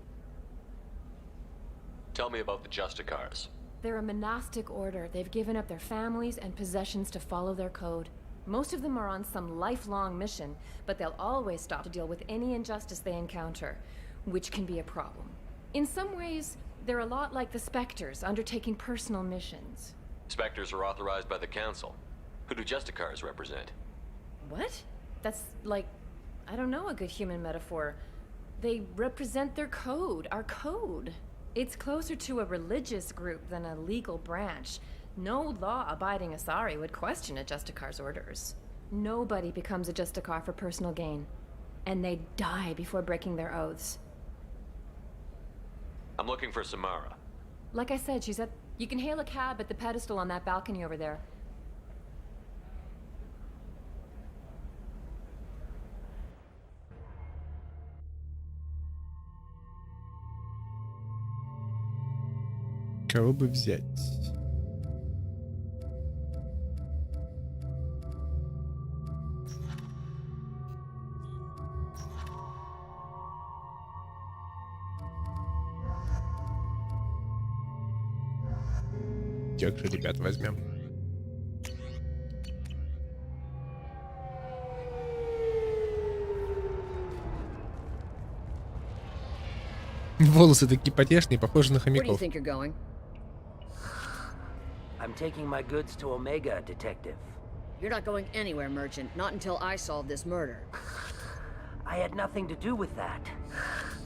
Tell me about the Justicars. They're a monastic order. They've given up their families and possessions to follow their code. Most of them are on some lifelong mission, but they'll always stop to deal with any injustice they encounter, which can be a problem. In some ways, they're a lot like the Spectres, undertaking personal missions. Spectres are authorized by the Council. Who do Justicars represent? What? That's like, I don't know, a good human metaphor. They represent their code, our code. It's closer to a religious group than a legal branch. No law-abiding Asari would question a Justicar's orders. Nobody becomes a Justicar for personal gain. And they die before breaking their oaths. I'm looking for Samara. Like I said, she's at... You can hail a cab at the pedestal on that balcony over there. Кого бы взять? Тех же ребят возьмем. Волосы такие потешные, похожи на хомяков. I'm taking my goods to Omega, Detective. You're not going anywhere, Merchant. Not until I solve this murder. I had nothing to do with that.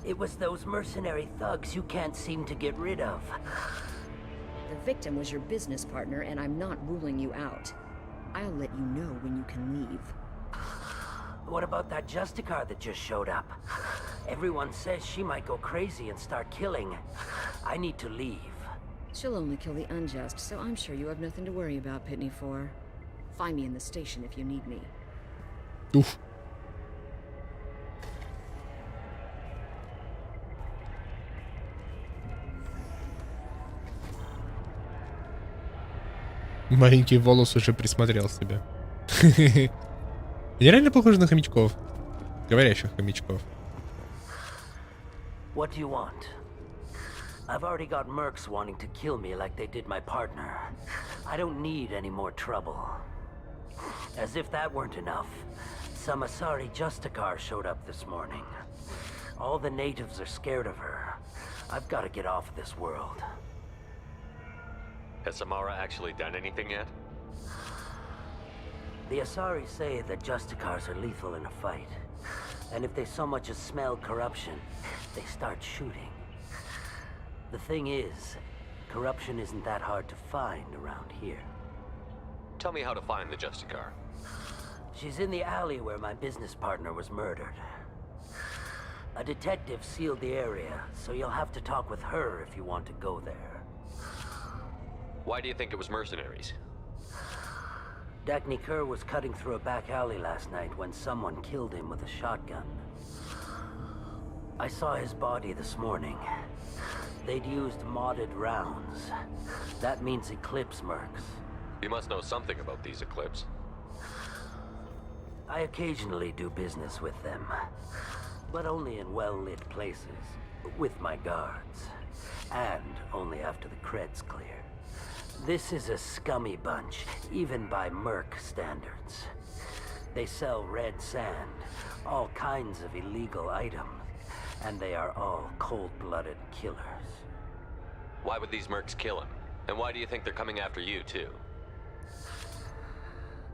It was those mercenary thugs you can't seem to get rid of. The victim was your business partner, and I'm not ruling you out. I'll let you know when you can leave. What about that Justicar that just showed up? Everyone says she might go crazy and start killing. I need to leave. She'll only kill the unjust, so I'm sure you have nothing to worry about, Pitney 4. Find me in the station if you need me. Oof. Маленький волос уже присмотрел себе. Они реально похожи на хомячков. Говорящих хомячков. What do you want? I've already got mercs wanting to kill me like they did my partner. I don't need any more trouble. As if that weren't enough, some Asari Justicar showed up this morning. All the natives are scared of her. I've got to get off of this world. Has Samara actually done anything yet? The Asari say that Justicars are lethal in a fight. And if they so much as smell corruption, they start shooting. The thing is, corruption isn't that hard to find around here. Tell me how to find the Justicar. She's in the alley where my business partner was murdered. A detective sealed the area, so you'll have to talk with her if you want to go there. Why do you think it was mercenaries? Dagny Kerr was cutting through a back alley last night when someone killed him with a shotgun. I saw his body this morning. They'd used modded rounds. That means Eclipse mercs. You must know something about these Eclipse. I occasionally do business with them, but only in well-lit places, with my guards, and only after the cred's clear. This is a scummy bunch, even by merc standards. They sell red sand, all kinds of illegal items, and they are all cold-blooded killers. Why would these mercs kill him? And why do you think they're coming after you, too?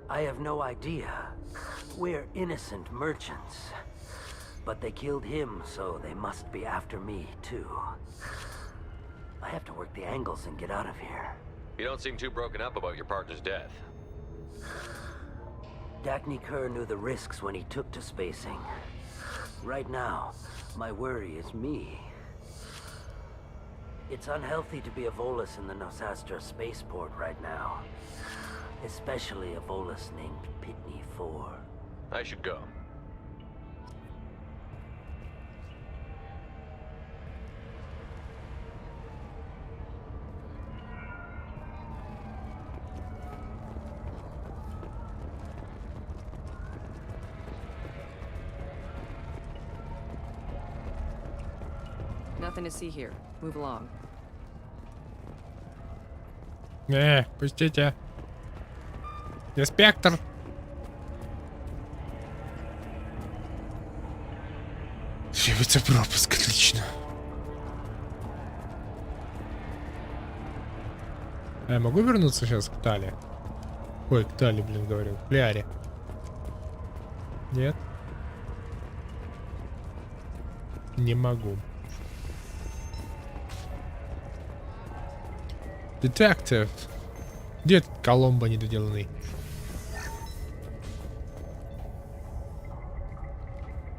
I have no idea. We're innocent merchants. But they killed him, so they must be after me, too. I have to work the angles and get out of here. You don't seem too broken up about your partner's death. Dagny Kerr knew the risks when he took to spacing. Right now, my worry is me. It's unhealthy to be a Volus in the Nosastra spaceport right now. Especially a Volus named Pitney 4. I should go. Nothing to see here. Move along. Пустите. Инспектор. Требуется пропуск, отлично. А я могу вернуться сейчас к Тали? Ой, к Тали, блин, говорю. К Ляре. Нет? Не могу. Детектив. Где этот Коломбо недоделанный?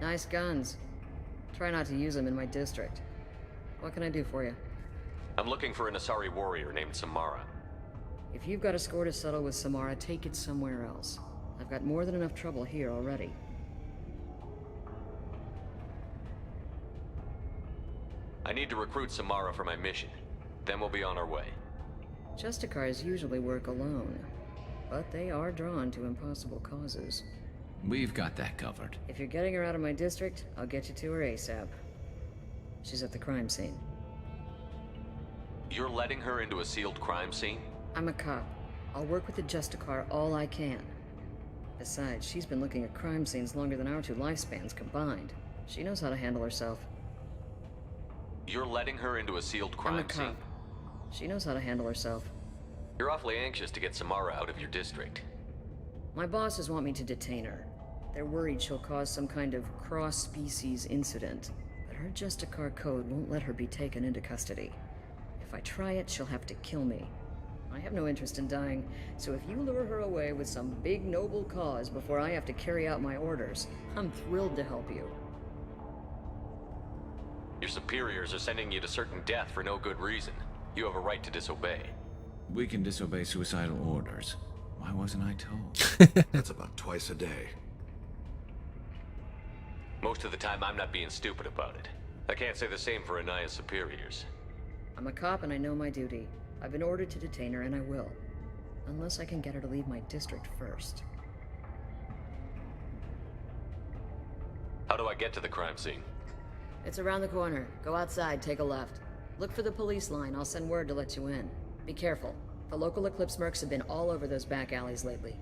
Nice guns. Try not to use them in my district. What can I do for you? I'm looking for an Asari warrior named Samara. If you've got a score to settle with Samara, take it somewhere else. I've got more than enough trouble here already. I need to recruit Samara for my mission. Then we'll be on our way. Justicars usually work alone, but they are drawn to impossible causes. We've got that covered. If you're getting her out of my district, I'll get you to her ASAP. She's at the crime scene. You're letting her into a sealed crime scene? I'm a cop. I'll work with the Justicar all I can. Besides, she's been looking at crime scenes longer than our two lifespans combined. She knows how to handle herself. You're letting her into a sealed crime I'm a cop. scene? She knows how to handle herself. You're awfully anxious to get Samara out of your district. My bosses want me to detain her. They're worried she'll cause some kind of cross-species incident, but her Justicar code won't let her be taken into custody. If I try it, she'll have to kill me. I have no interest in dying, so if you lure her away with some big noble cause before I have to carry out my orders, I'm thrilled to help you. Your superiors are sending you to certain death for no good reason. You have a right to disobey. We can disobey suicidal orders. Why wasn't I told? That's about twice a day. Most of the time, I'm not being stupid about it. I can't say the same for Anaya's superiors. I'm a cop and I know my duty. I've been ordered to detain her and I will. Unless I can get her to leave my district first. How do I get to the crime scene? It's around the corner. Go outside, take a left. Look for the police line. I'll send word to let you in. Be careful. The local Eclipse mercs have been all over those back alleys lately.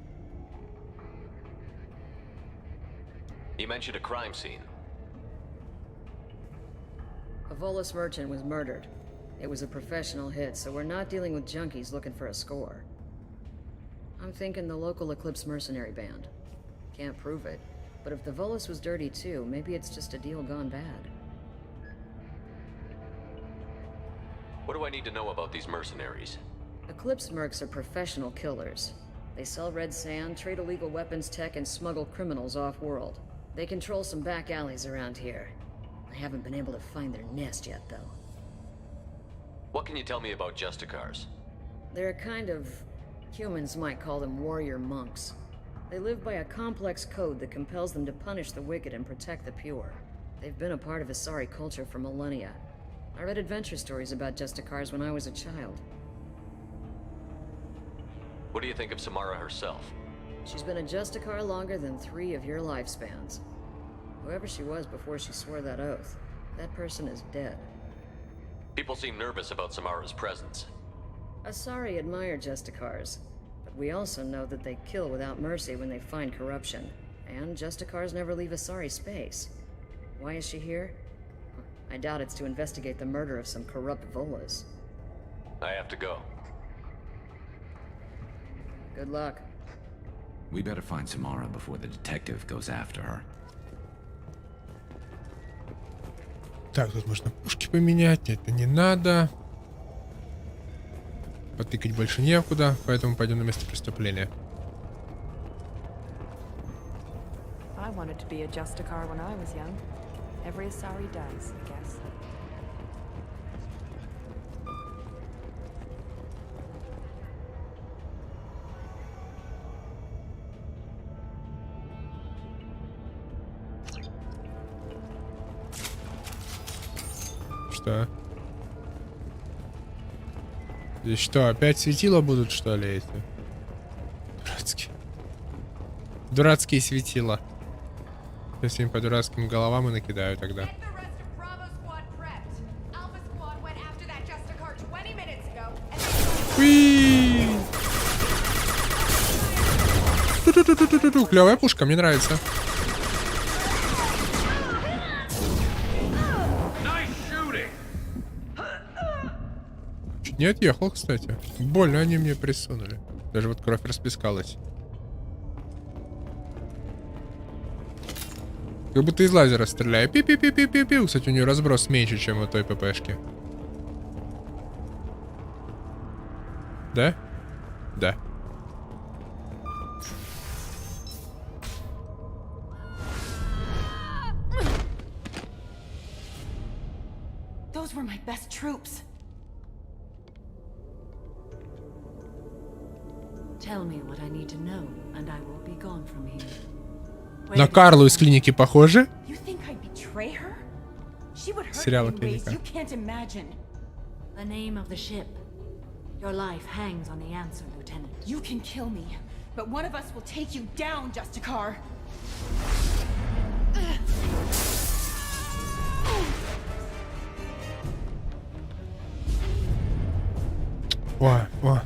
You mentioned a crime scene. A Volus merchant was murdered. It was a professional hit, so we're not dealing with junkies looking for a score. I'm thinking the local Eclipse mercenary band. Can't prove it, but if the Volus was dirty too, maybe it's just a deal gone bad. What do I need to know about these mercenaries? Eclipse mercs are professional killers. They sell red sand, trade illegal weapons tech, and smuggle criminals off-world. They control some back alleys around here. I haven't been able to find their nest yet, though. What can you tell me about Justicars? They're a kind of... humans might call them warrior monks. They live by a complex code that compels them to punish the wicked and protect the pure. They've been a part of Asari culture for millennia. I read adventure stories about Justicars when I was a child. What do you think of Samara herself? She's been a Justicar longer than 3 of your lifespans. Whoever she was before she swore that oath, that person is dead. People seem nervous about Samara's presence. Asari admire Justicars, but we also know that they kill without mercy when they find corruption. And Justicars never leave Asari space. Why is she here? I doubt it's to investigate the murder of some corrupt Volas. I have to go. Good luck. We better find Samara before the detective goes after her. Так, тут можно пушки поменять, это не надо. Потыкать больше некуда, поэтому пойдем на место преступления. I wanted to be a Justicar when I was young. Every Asari does, I guess. Что? Здесь что, опять светила будут, что ли, эти? Дурацкие. Дурацкие светила. Сейчас им по дурацким головам и накидаю тогда. Уи! Ту-ту-ту-ту-ту-ту. Клевая пушка, мне нравится. Чуть не отъехал, кстати. Больно они мне присунули. Даже вот кровь расплескалась. Как будто из лазера стреляю. Пи-пи-пи-пи-пи-пи. Кстати, у нее разброс меньше, чем у той ППшки. Да? Да. Those were my best troops. Tell me what I need to know, and I will be gone from here. На Карлу из клиники похоже? You think I'd betray her? She would hurt Сериала me in ways «Клиника». you can't imagine. The name of the ship. Your life hangs on the answer, Lieutenant. You can kill me, but one of us will take you down, Justicar. О.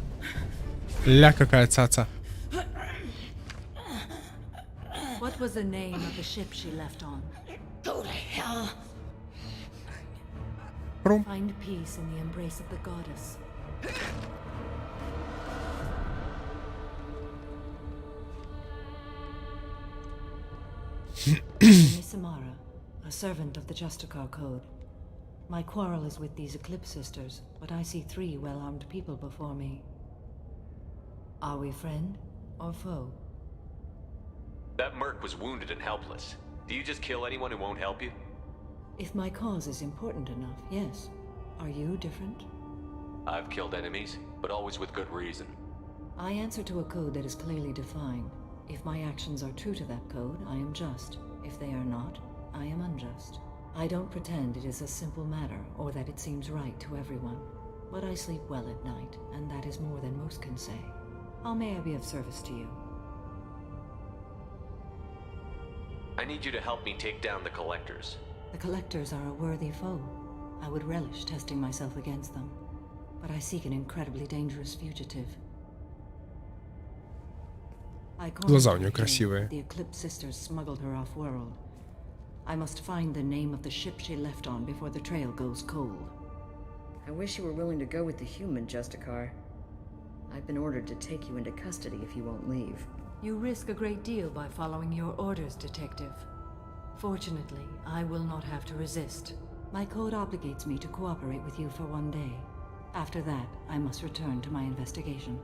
Ля какая цаца. What was the name of the ship she left on? Go to hell. Find peace in the embrace of the goddess. Samara, a servant of the Justicar Code. My quarrel is with these Eclipse sisters, but I see 3 well-armed people before me. Are we friend or foe? That merc was wounded and helpless. Do you just kill anyone who won't help you? If my cause is important enough, yes. Are you different? I've killed enemies, but always with good reason. I answer to a code that is clearly defined. If my actions are true to that code, I am just. If they are not, I am unjust. I don't pretend it is a simple matter, or that it seems right to everyone. But I sleep well at night, and that is more than most can say. How may I be of service to you? I need you to help me take down the Collectors. The Collectors are a worthy foe. I would relish testing myself against them. But I seek an incredibly dangerous fugitive. Глаза у нее красивые. The Eclipse sisters smuggled her off-world. I must find the name of the ship she left on before the trail goes cold. I wish you were willing to go with the human, Justicar. I've been ordered to take you into custody if you won't leave. You risk a great deal by following your orders, Detective. Fortunately, I will not have to resist. My code obligates me to cooperate with you for 1 day. After that, I must return to my investigation.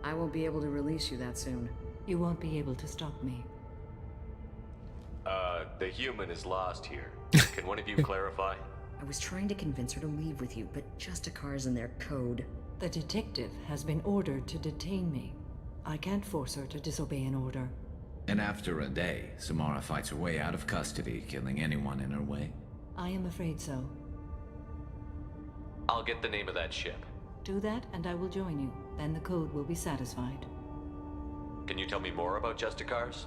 I won't be able to release you that soon. You won't be able to stop me. The human is lost here. Can one of you clarify? I was trying to convince her to leave with you, but Justicar's in their code. The detective has been ordered to detain me. I can't force her to disobey an order. And after a day, Samara fights her way out of custody, killing anyone in her way? I am afraid so. I'll get the name of that ship. Do that and I will join you. Then the code will be satisfied. Can you tell me more about Justicars?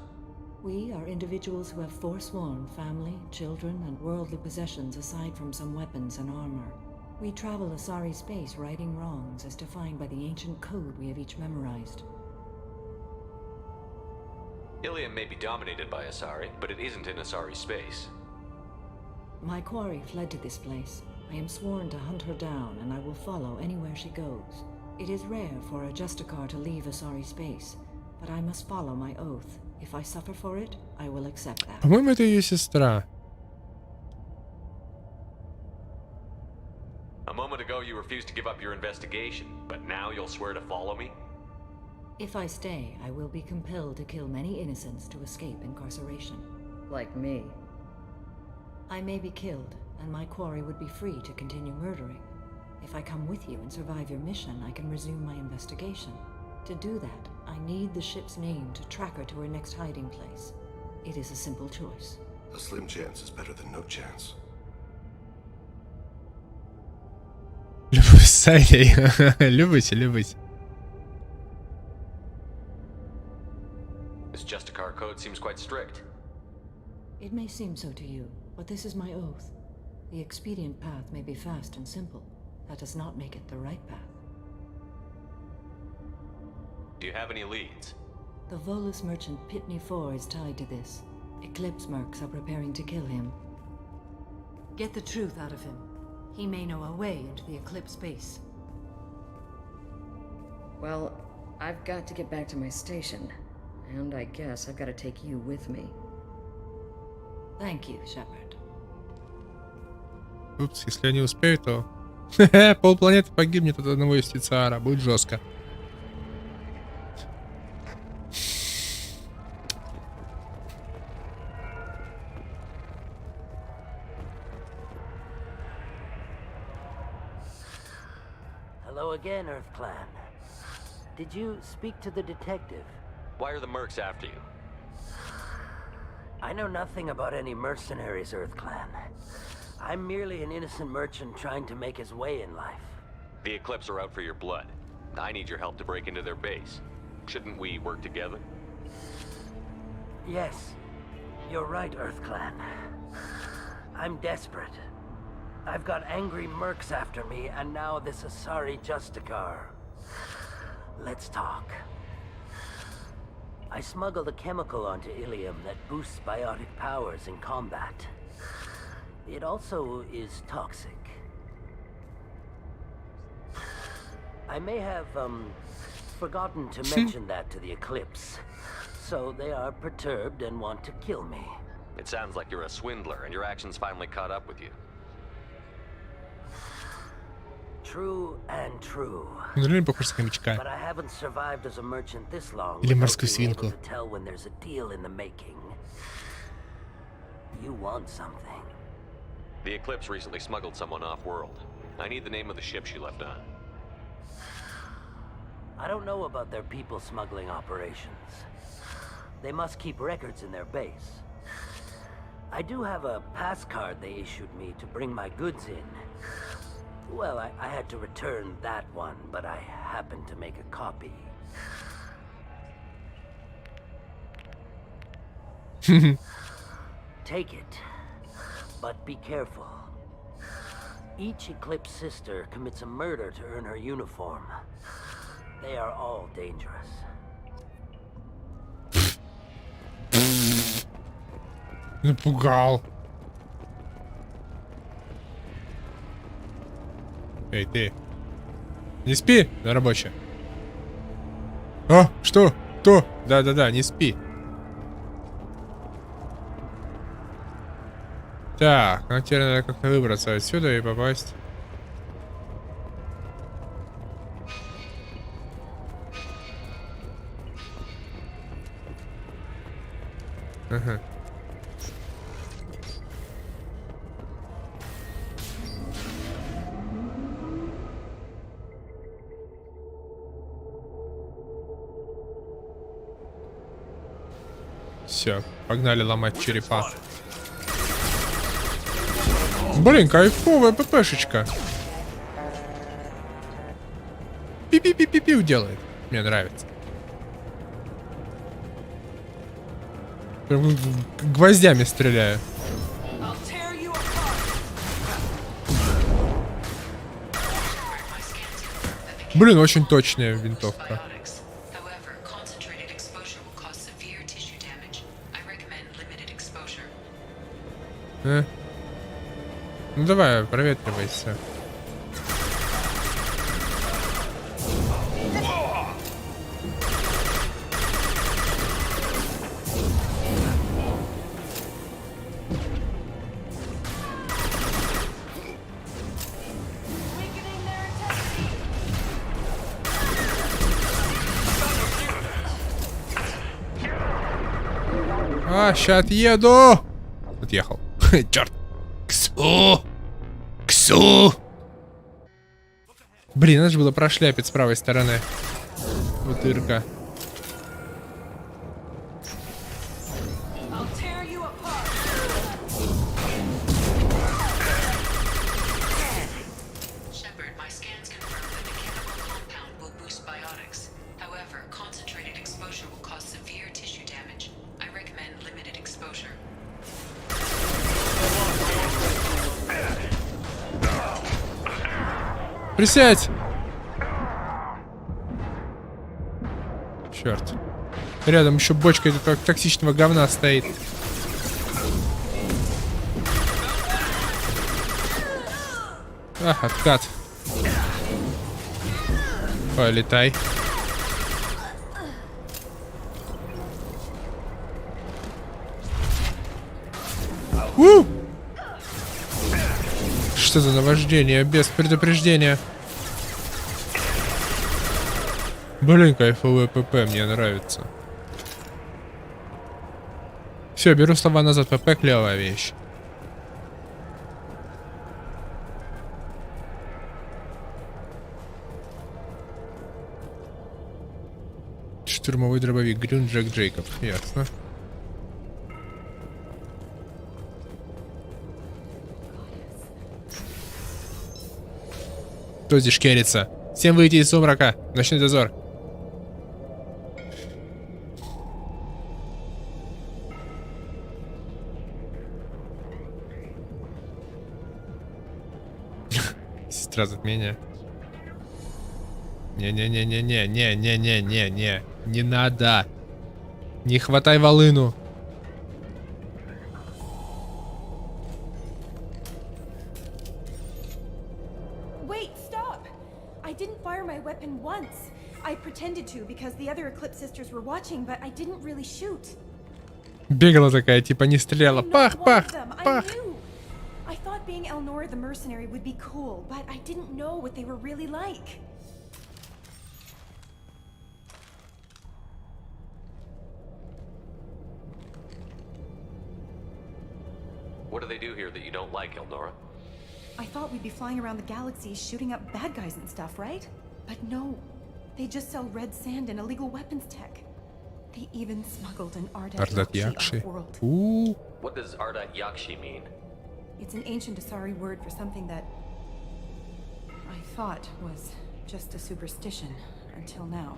We are individuals who have forsworn family, children, and worldly possessions aside from some weapons and armor. We travel Asari space righting wrongs as defined by the ancient code we have each memorized. Ilium may be dominated by Asari, but it isn't in Asari space. My quarry fled to this place. I am sworn to hunt her down, and I will follow anywhere she goes. It is rare for a Justicar to leave Asari space, but I must follow my oath. If I suffer for it, I will accept that. По-моему, это ее сестра. A moment ago you refused to give up your investigation, but now you'll swear to follow me? If I stay, I will be compelled to kill many innocents to escape incarceration. Like me. I may be killed, and my quarry would be free to continue murdering. If I come with you and survive your mission, I can resume my investigation. To do that, I need the ship's name to track her to her next hiding place. It is a simple choice. A slim chance is better than no chance. Любите, любите. This Justicar code seems quite strict. It may seem so to you, but this is my oath. The expedient path may be fast and simple. That does not make it the right path. Do you have any leads? The Volus merchant Pitney 4 is tied to this. Eclipse mercs are preparing to kill him. Get the truth out of him. He may know a way into the Eclipse base. Well, I've got to get back to my station. And I guess I've got to take you with me. Thank you, Shepard. Упс, если я не успею, то полпланеты погибнет от одного истициара. Будет жестко. Hello again, Earth Clan. Did you speak to the detective? Why are the mercs after you? I know nothing about any mercenaries, Earth Clan. I'm merely an innocent merchant trying to make his way in life. The Eclipse are out for your blood. I need your help to break into their base. Shouldn't we work together? Yes, you're right, Earth Clan. I'm desperate. I've got angry mercs after me, and now this Asari Justicar. Let's talk. I smuggled a chemical onto Ilium that boosts biotic powers in combat. It also is toxic. I may have, forgotten to mention that to the Eclipse. So they are perturbed and want to kill me. It sounds like you're a swindler, and your actions finally caught up with you. True and true. Реально похож на хомячка. But I haven't survived as a merchant this long Или without морскую being able свинку. to tell when there's a deal in the making. You want something. The Eclipse recently smuggled someone off-world. I need the name of the ship she left on. I don't know about their people smuggling operations. They must keep records in their base. I do have a pass card they issued me to bring my goods in. Well, I had to return that one, but I happened to make a copy. Take it, but be careful. Each Eclipse sister commits a murder to earn her uniform. They are all dangerous. Напугал. Эй, ты. Не спи, рабочая. А, что? Кто? Да-да-да, не спи. Так, ну теперь надо как-то выбраться отсюда и попасть. Ага. Все, погнали ломать черепа. Блин, кайфовая ППшечка. Пи-пи-пи-пи-пиу делает. Мне нравится. Прям гвоздями стреляю. Блин, очень точная винтовка. Ну давай, проветривайся. А, ща отъеду! Отъехал. Черт! Ксу! Ксу! Блин, надо же было прошляпить с правой стороны. Бутырка. Присядь! Черт. Рядом еще бочка этого токсичного говна стоит. Ах, откат. Полетай. Что за наваждение без предупреждения? Блин, кайфовый ПП, мне нравится. Все, беру слова назад, ПП клевая вещь. Штурмовой дробовик, Грюн Джек Джейкоб, ясно. Кто здесь шкерится? Всем выйти из сумрака. Ночной дозор. Сестра затмения. Не-не-не-не-не-не-не-не-не-не. Не надо. Не хватай волыну. Бегала такая, типа не стреляла. Пах, пах, пах. I thought being Elnora the mercenary would be cool, but I didn't know what they were really like. What do they do here that you don't like, Elnora? I thought we'd be flying around the galaxy shooting up bad guys and stuff, right? But no. They just sell red sand and illegal weapons tech. They even smuggled an Ardat Yakshi off-world. What does Ardat Yakshi mean? It's an ancient Asari word for something that I thought was just a superstition until now.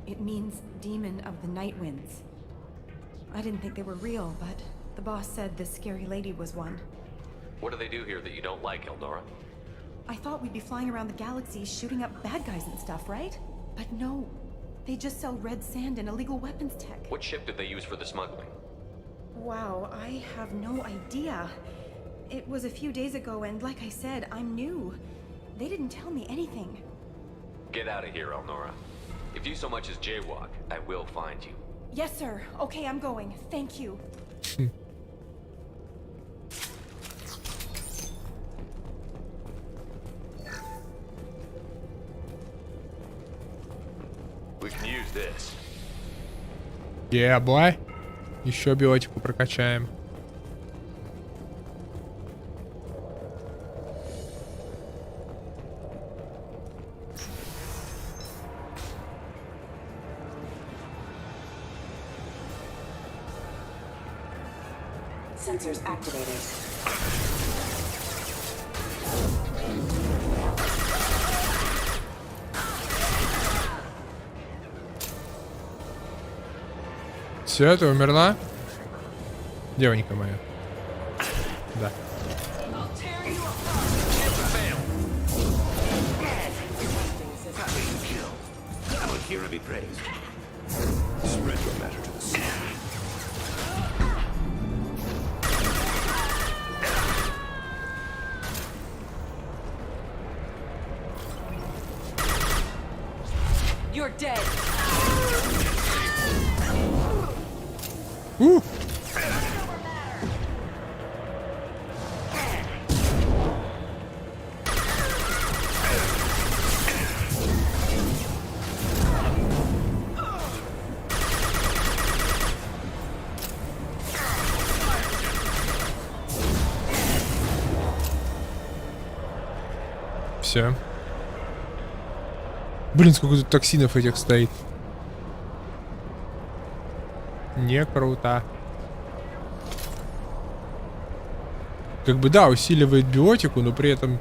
It means demon of the night winds. I didn't think they were real, but the boss said this scary lady was one. What do they do here that you don't like, Elnora? I thought we'd be flying around the galaxy shooting up bad guys and stuff, right? But no. They just sell red sand and illegal weapons tech. What ship did they use for the smuggling? Wow, I have no idea. It was a few days ago, and like I said, I'm new. They didn't tell me anything. Get out of here, Elnora. If you so much as jaywalk, I will find you. Yes, sir. Okay, I'm going. Thank you. We can use this. Yeah, boy. Еще биотику прокачаем. sensors activated. Все, ты умерла? Девонька моя. Да. You're dead. Все. Блин, сколько тут токсинов этих стоит. Не круто. Как бы да, усиливает биотику, но при этом...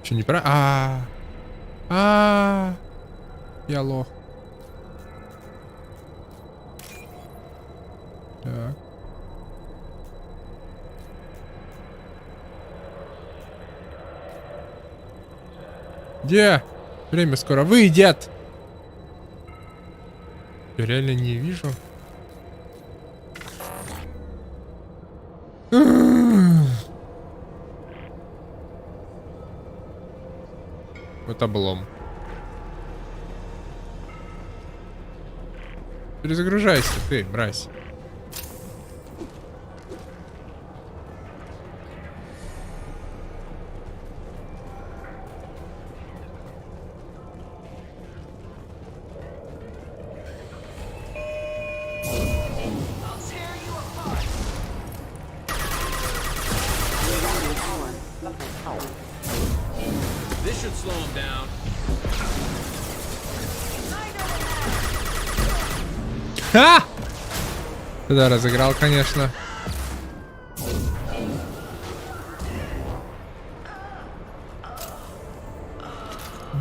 Че, не про... Я лох. Так. Где? Время скоро выйдет. Я реально не вижу. Вот облом. Перезагружайся, ты, мразь. This should slow him down. Ха! Туда разыграл, конечно.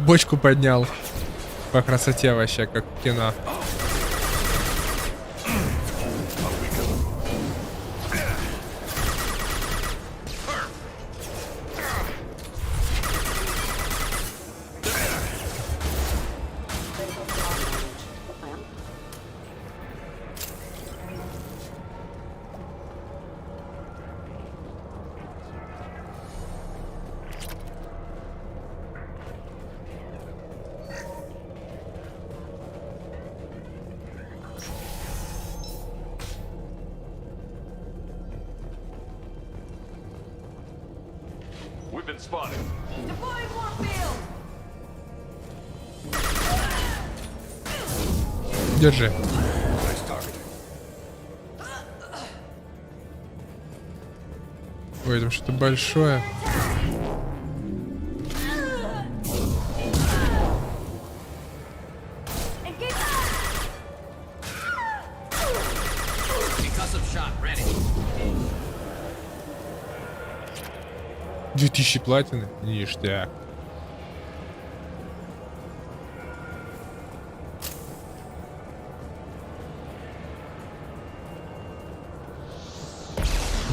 Бочку поднял. По красоте вообще, как в кино. We've been spotted. Deploying warfield. Держи. Ой, там что-то большое. Concussive shot ready. 2000 платины? Ништяк.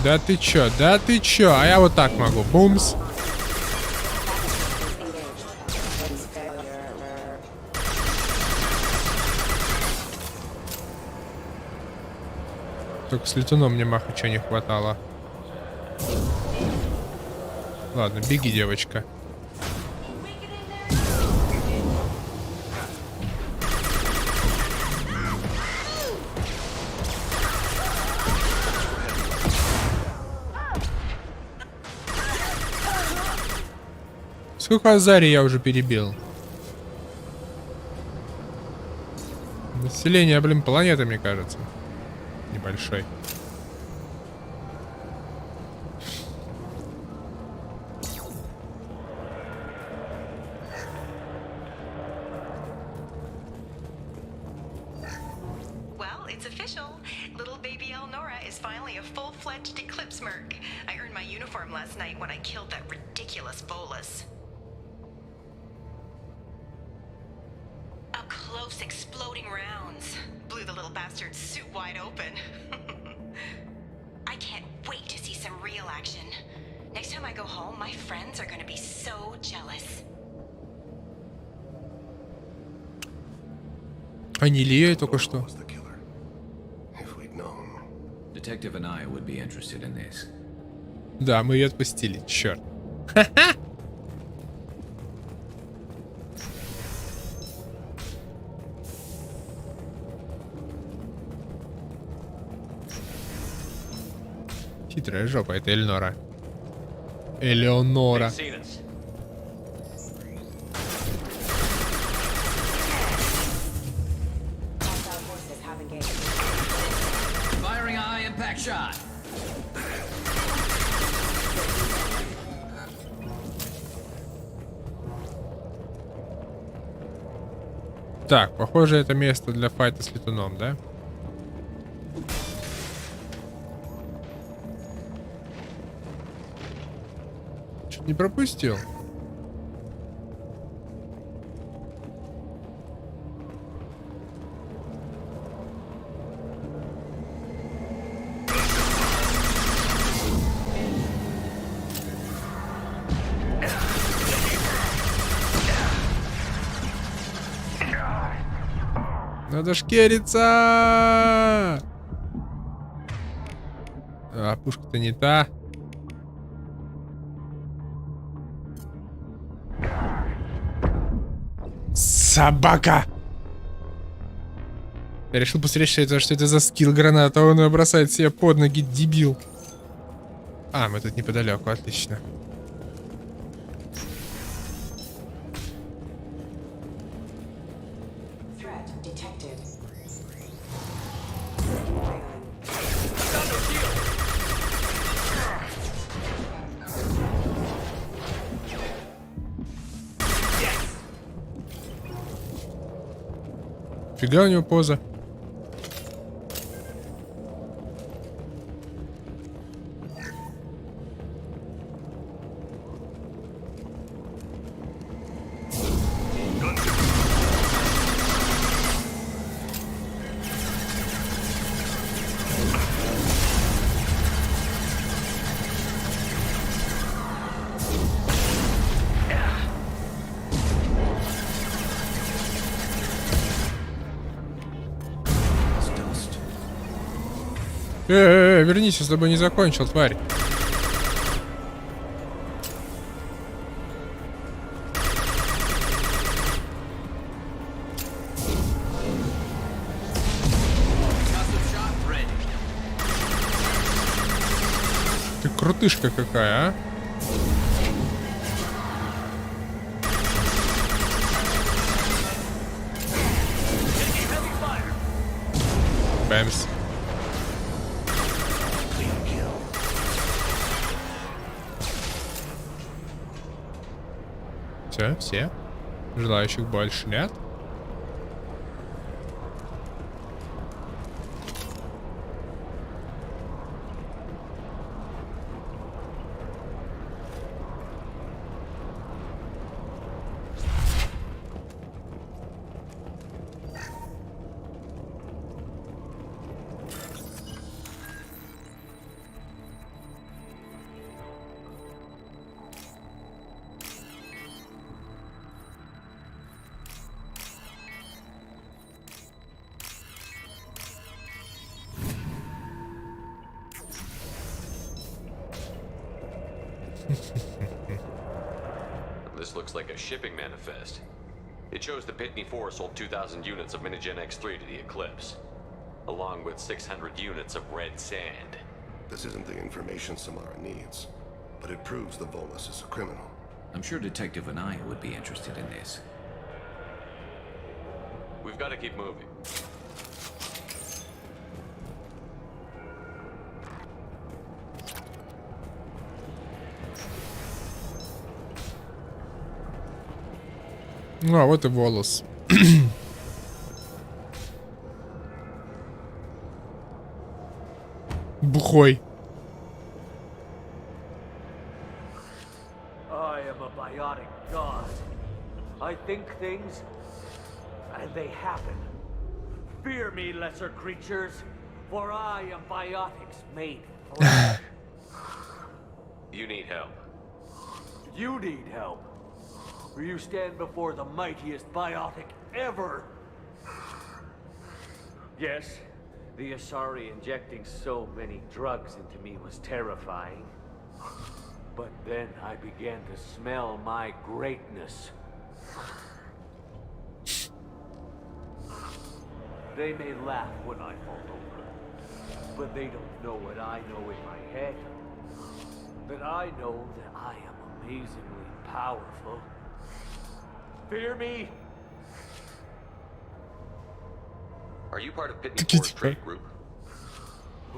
Да ты чё, да ты чё? А я вот так могу. Бумс. Только с летуном мне махача не хватало. Ладно, беги, девочка. Сколько Азари я уже перебил? До Население, блин, планеты, мне кажется. Небольшой. Well, it's official. Little baby Elnora is finally a full-fledged Eclipse merc. I earned my uniform last night when I killed that ridiculous bolus. Up close, exploding rounds. Blew the little bastard's suit wide open. I can't wait to see some real action. Next time I go home, my friends are gonna be so jealous. А не Лия только что. Detective and I would be interested in this. Да, мы ее отпустили, черт. Ха-ха! Хитрая жопа, это Эльнора. Элеонора. Firing a high impact shot. Так, похоже, это место для файта с летуном, да? Чуть не пропустил. Надо шкериться! А, пушка-то не та. Собака! Я решил посмотреть, что это за скилл граната. Он ее бросает себе под ноги, дебил. А, мы тут неподалеку, отлично. Фига у него поза. Вернись, я с тобой не закончил, тварь. Ты крутышка какая, а? Бэмс. Все? Желающих больше нет? This looks like a shipping manifest. It shows the Pitney 4 sold 2,000 units of Minigen X3 to the Eclipse, along with 600 units of red sand. This isn't the information Samara needs, but it proves the Volus is a criminal. I'm sure Detective and I would be interested in this. We've got to keep moving. Ну, а вот и волос. Бухой. I am a biotic god. I think things, and they happen. Fear me, lesser creatures, for I am biotics made flesh. You need help. You need help. For you stand before the mightiest biotic ever. Yes, the Asari injecting so many drugs into me was terrifying. But then I began to smell my greatness. They may laugh when I fall over, but they don't know what I know in my head. That I know that I am amazingly powerful. Fear me? Are you part of Pitney Four's trade group?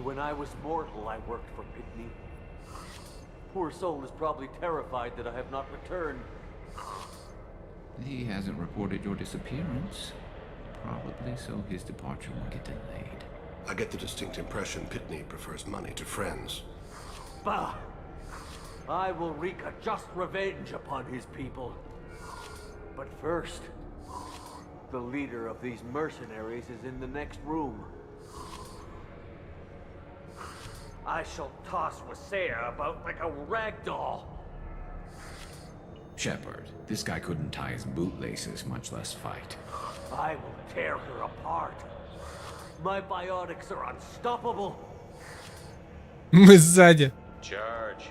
When I was mortal, I worked for Pitney. Poor soul is probably terrified that I have not returned. He hasn't reported your disappearance. Probably so his departure will get delayed. I get the distinct impression Pitney prefers money to friends. Bah! I will wreak a just revenge upon his people. But first, the leader of these mercenaries is in the next room. I shall toss Wasea about like a rag doll. Shepard, this guy couldn't tie his bootlaces, much less fight. I will tear her apart. My biotics are unstoppable. Мы сзади. Charge.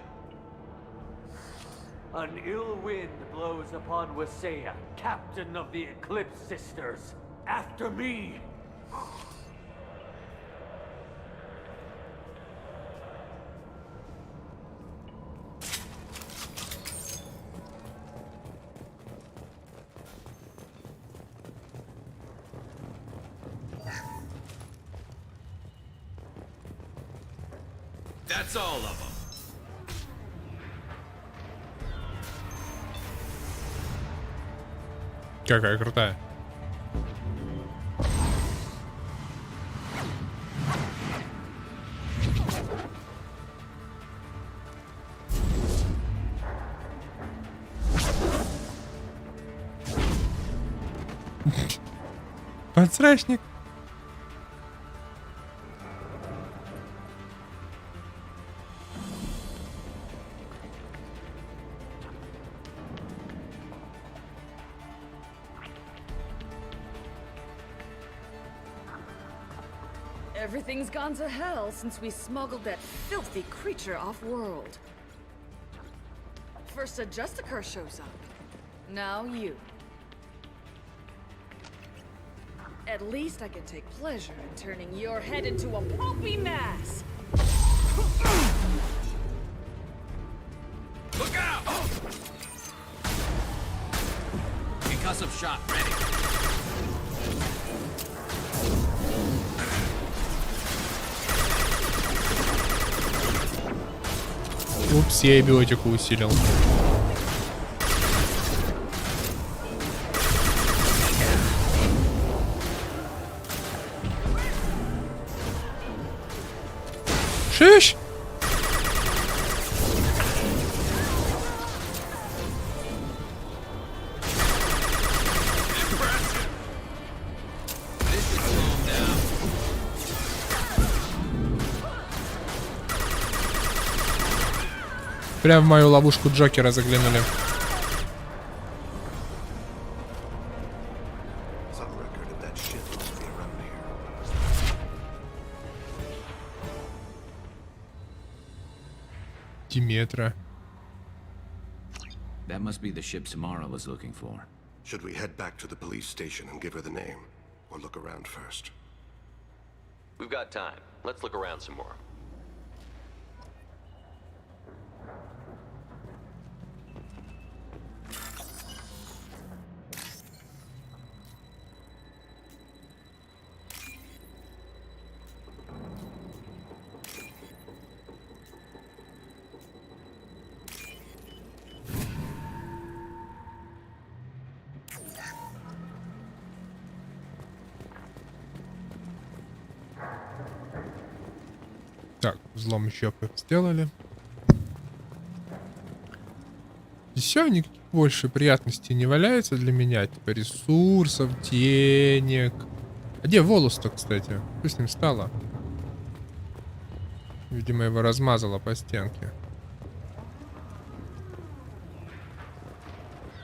An ill wind blows upon Wasea, captain of the Eclipse Sisters. After me! That's all of them. Какая крутая. Подсрачник. Everything's gone to hell since we smuggled that filthy creature off-world. First a Justicar shows up. Now you. At least I can take pleasure in turning your head into a pulpy mass. Look out! Concussive shot ready. Упс, я и биотику усилил. Шиш! Прям в мою ловушку Джокера заглянули. Диметра. That must be the ship Samara was looking for. Should we head back to the police station and give her the name? Or look around first? We've got time. Let's look around some more. Так, взлом еще сделали. И все, никаких больше приятностей не валяется для меня. Типа ресурсов, денег. А где волос-то, кстати? Что с ним стало? Видимо, его размазало по стенке.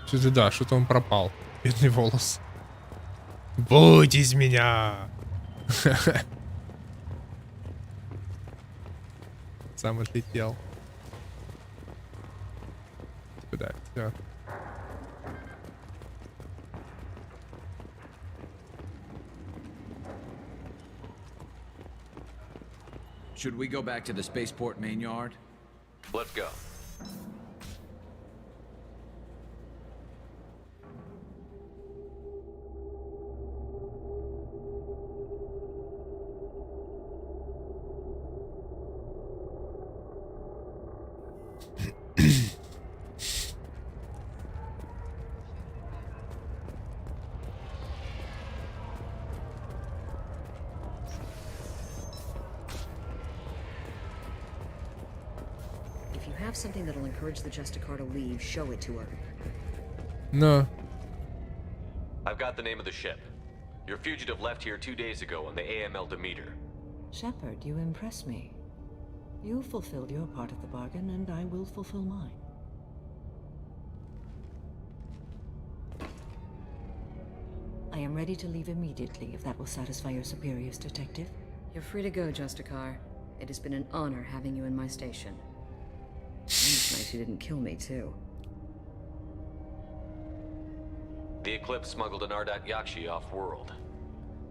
Что-то да, что-то он пропал. Бедный волос. Будь из меня! Сам отлетел. Да, все. Should we go back to the spaceport main yard? Let's go. If you have something that'll encourage the Justicar to leave, show it to her. No. I've got the name of the ship. Your fugitive left here 2 days ago on the AML Demeter. Shepard, you impress me. You fulfilled your part of the bargain, and I will fulfill mine. I am ready to leave immediately, if that will satisfy your superiors, Detective. You're free to go, Justicar. It has been an honor having you in my station. It's nice you didn't kill me, too. The Eclipse smuggled an Ardat Yakshi off-world.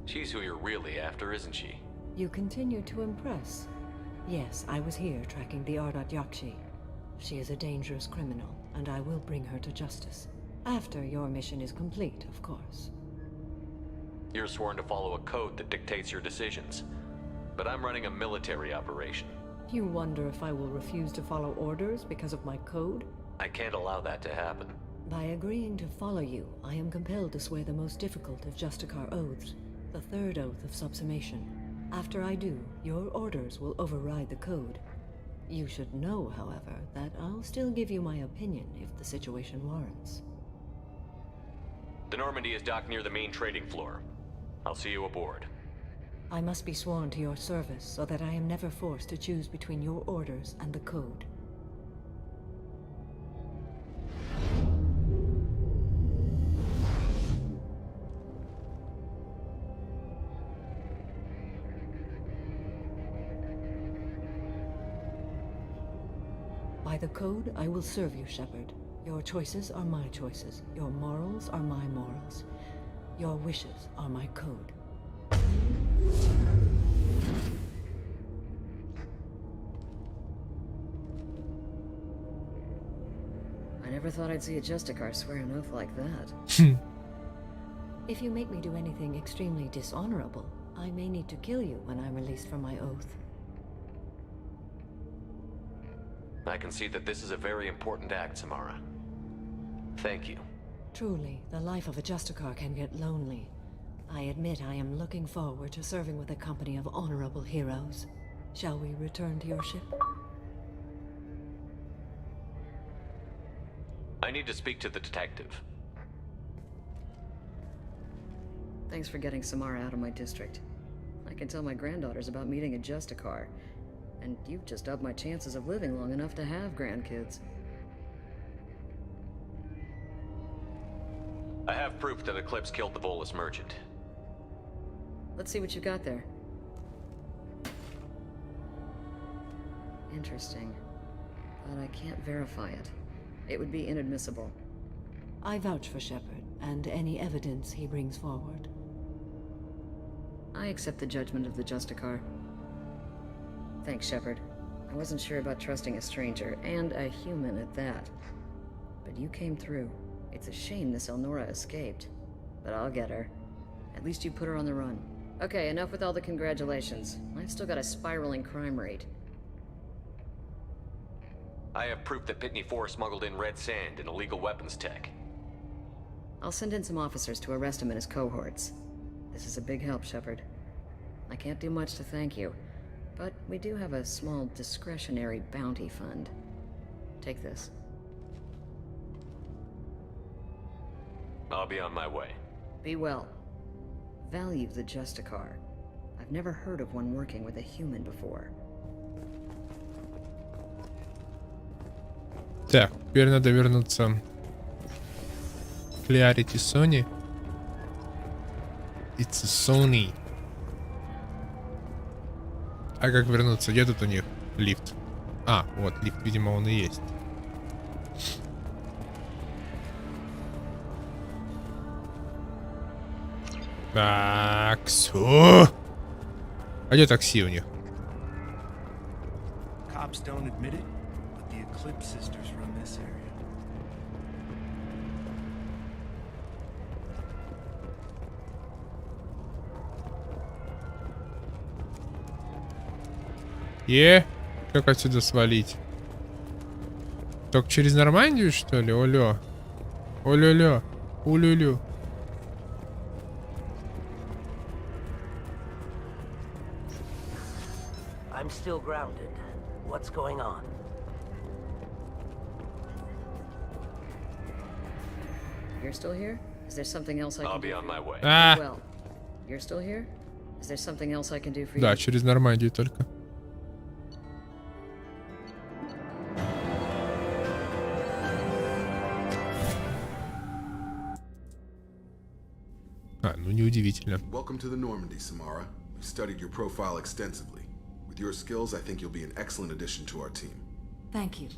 She's who you're really after, isn't she? You continue to impress. Yes, I was here tracking the Ardat Yakshi. She is a dangerous criminal, and I will bring her to justice. After your mission is complete, of course. You're sworn to follow a code that dictates your decisions. But I'm running a military operation. You wonder if I will refuse to follow orders because of my code? I can't allow that to happen. By agreeing to follow you, I am compelled to swear the most difficult of Justicar oaths, the third oath of subsumation. After I do, your orders will override the code. You should know, however, that I'll still give you my opinion if the situation warrants. The Normandy is docked near the main trading floor. I'll see you aboard. I must be sworn to your service so that I am never forced to choose between your orders and the code. By the code, I will serve you, Shepard. Your choices are my choices. Your morals are my morals. Your wishes are my code. I never thought I'd see a Justicar swear an oath like that. If you make me do anything extremely dishonorable, I may need to kill you when I'm released from my oath. I can see that this is a very important act, Samara. Thank you. Truly, the life of a Justicar can get lonely. I admit I am looking forward to serving with a company of honorable heroes. Shall we return to your ship? I need to speak to the detective. Thanks for getting Samara out of my district. I can tell my granddaughters about meeting a Justicar. And you've just upped my chances of living long enough to have grandkids. I have proof that Eclipse killed the Volus merchant. Let's see what you got there. Interesting. But I can't verify it. It would be inadmissible. I vouch for Shepard, and any evidence he brings forward. I accept the judgment of the Justicar. Thanks, Shepard. I wasn't sure about trusting a stranger, and a human at that. But you came through. It's a shame this Elnora escaped. But I'll get her. At least you put her on the run. Okay, enough with all the congratulations. I've still got a spiraling crime rate. I have proof that Pitney 4 smuggled in red sand and illegal weapons tech. I'll send in some officers to arrest him and his cohorts. This is a big help, Shepard. I can't do much to thank you, but we do have a small discretionary bounty fund. Take this. I'll be on my way. Be well. Value the Justicar. I've never heard of one working with a human before. Так, теперь надо вернуться к Clarity Sony. It's Sony. А как вернуться? Где тут у них лифт? А, вот лифт, видимо, он и есть. Такси. А где такси у них? Cops don't admit it, but the Eclipse sisters run this area. Как отсюда свалить? Только через Нормандию, что ли? Олё. Олё-лё. Улю-лю. I'm still grounded. What's going on? You're still here? Is there something else I can do? I'll be on my way. Well, you're still here? Is there something else I can do for you? Да, через Нормандию только. Ну неудивительно. Welcome to the Normandy, Samara. We've studied your profile extensively. With your skills, I think you'll be an excellent addition to our team. Thank you.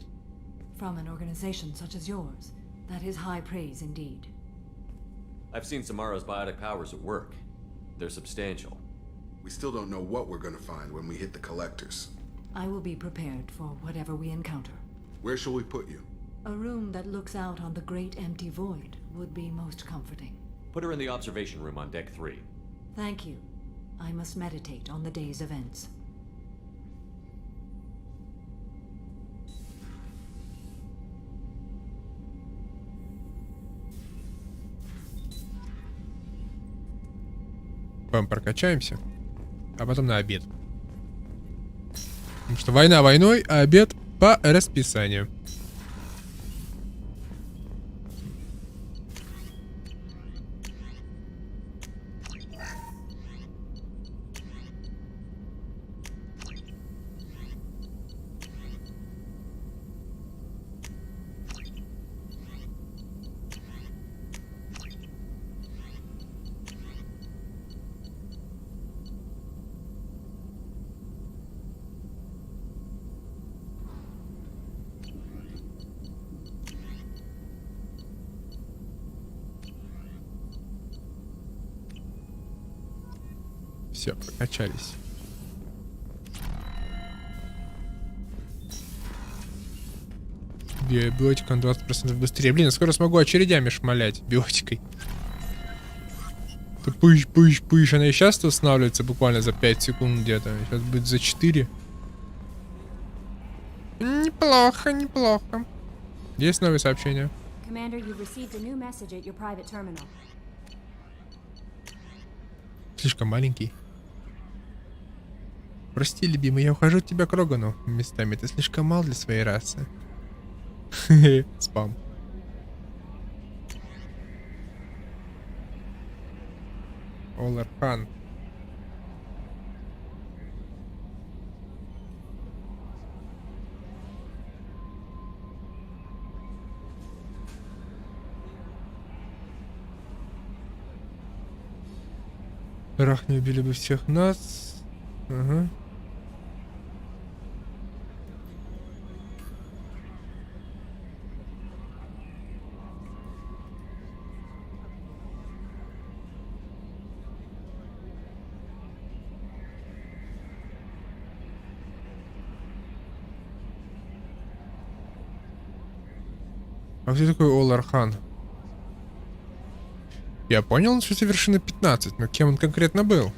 From an organization such as yours, that is high praise indeed. I've seen Samara's biotic powers at work. They're substantial. We still don't know what we're gonna find when we hit the collectors. I will be prepared for whatever we encounter. Where shall we put you? A room that looks out on the great empty void would be most comforting. Put her in the observation room on deck 3. Thank you. I must meditate on the day's events. Прокачаемся, а потом на обед. Потому что война войной, а обед по расписанию. Все, прокачались. Биотика на 20% быстрее. Блин, я скоро смогу очередями шмалять биотикой. Пыщ. Она и сейчас устанавливается буквально за 5 секунд где-то. Сейчас будет за 4. Неплохо. Есть новые сообщения? Слишком маленький. Прости, любимый, я ухожу от тебя к Рогану. Местами ты слишком мал для своей расы. Спам. Олархан. Рах не убили бы всех нас. Ага. А кто такой Олархан? Я понял, он что вершина 15, но кем он конкретно был?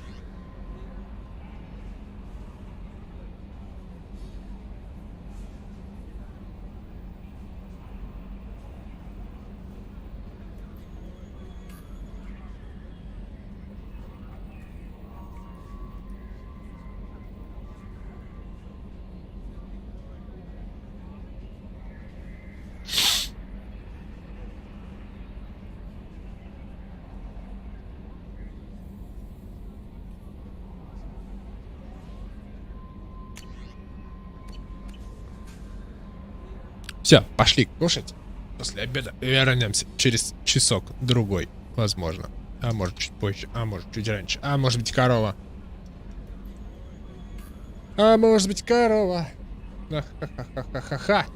Все, пошли кушать. После обеда вернемся через часок-другой, возможно. А может чуть позже, а может чуть раньше. А может быть корова. А может быть корова. Ха-ха-ха-ха-ха-ха.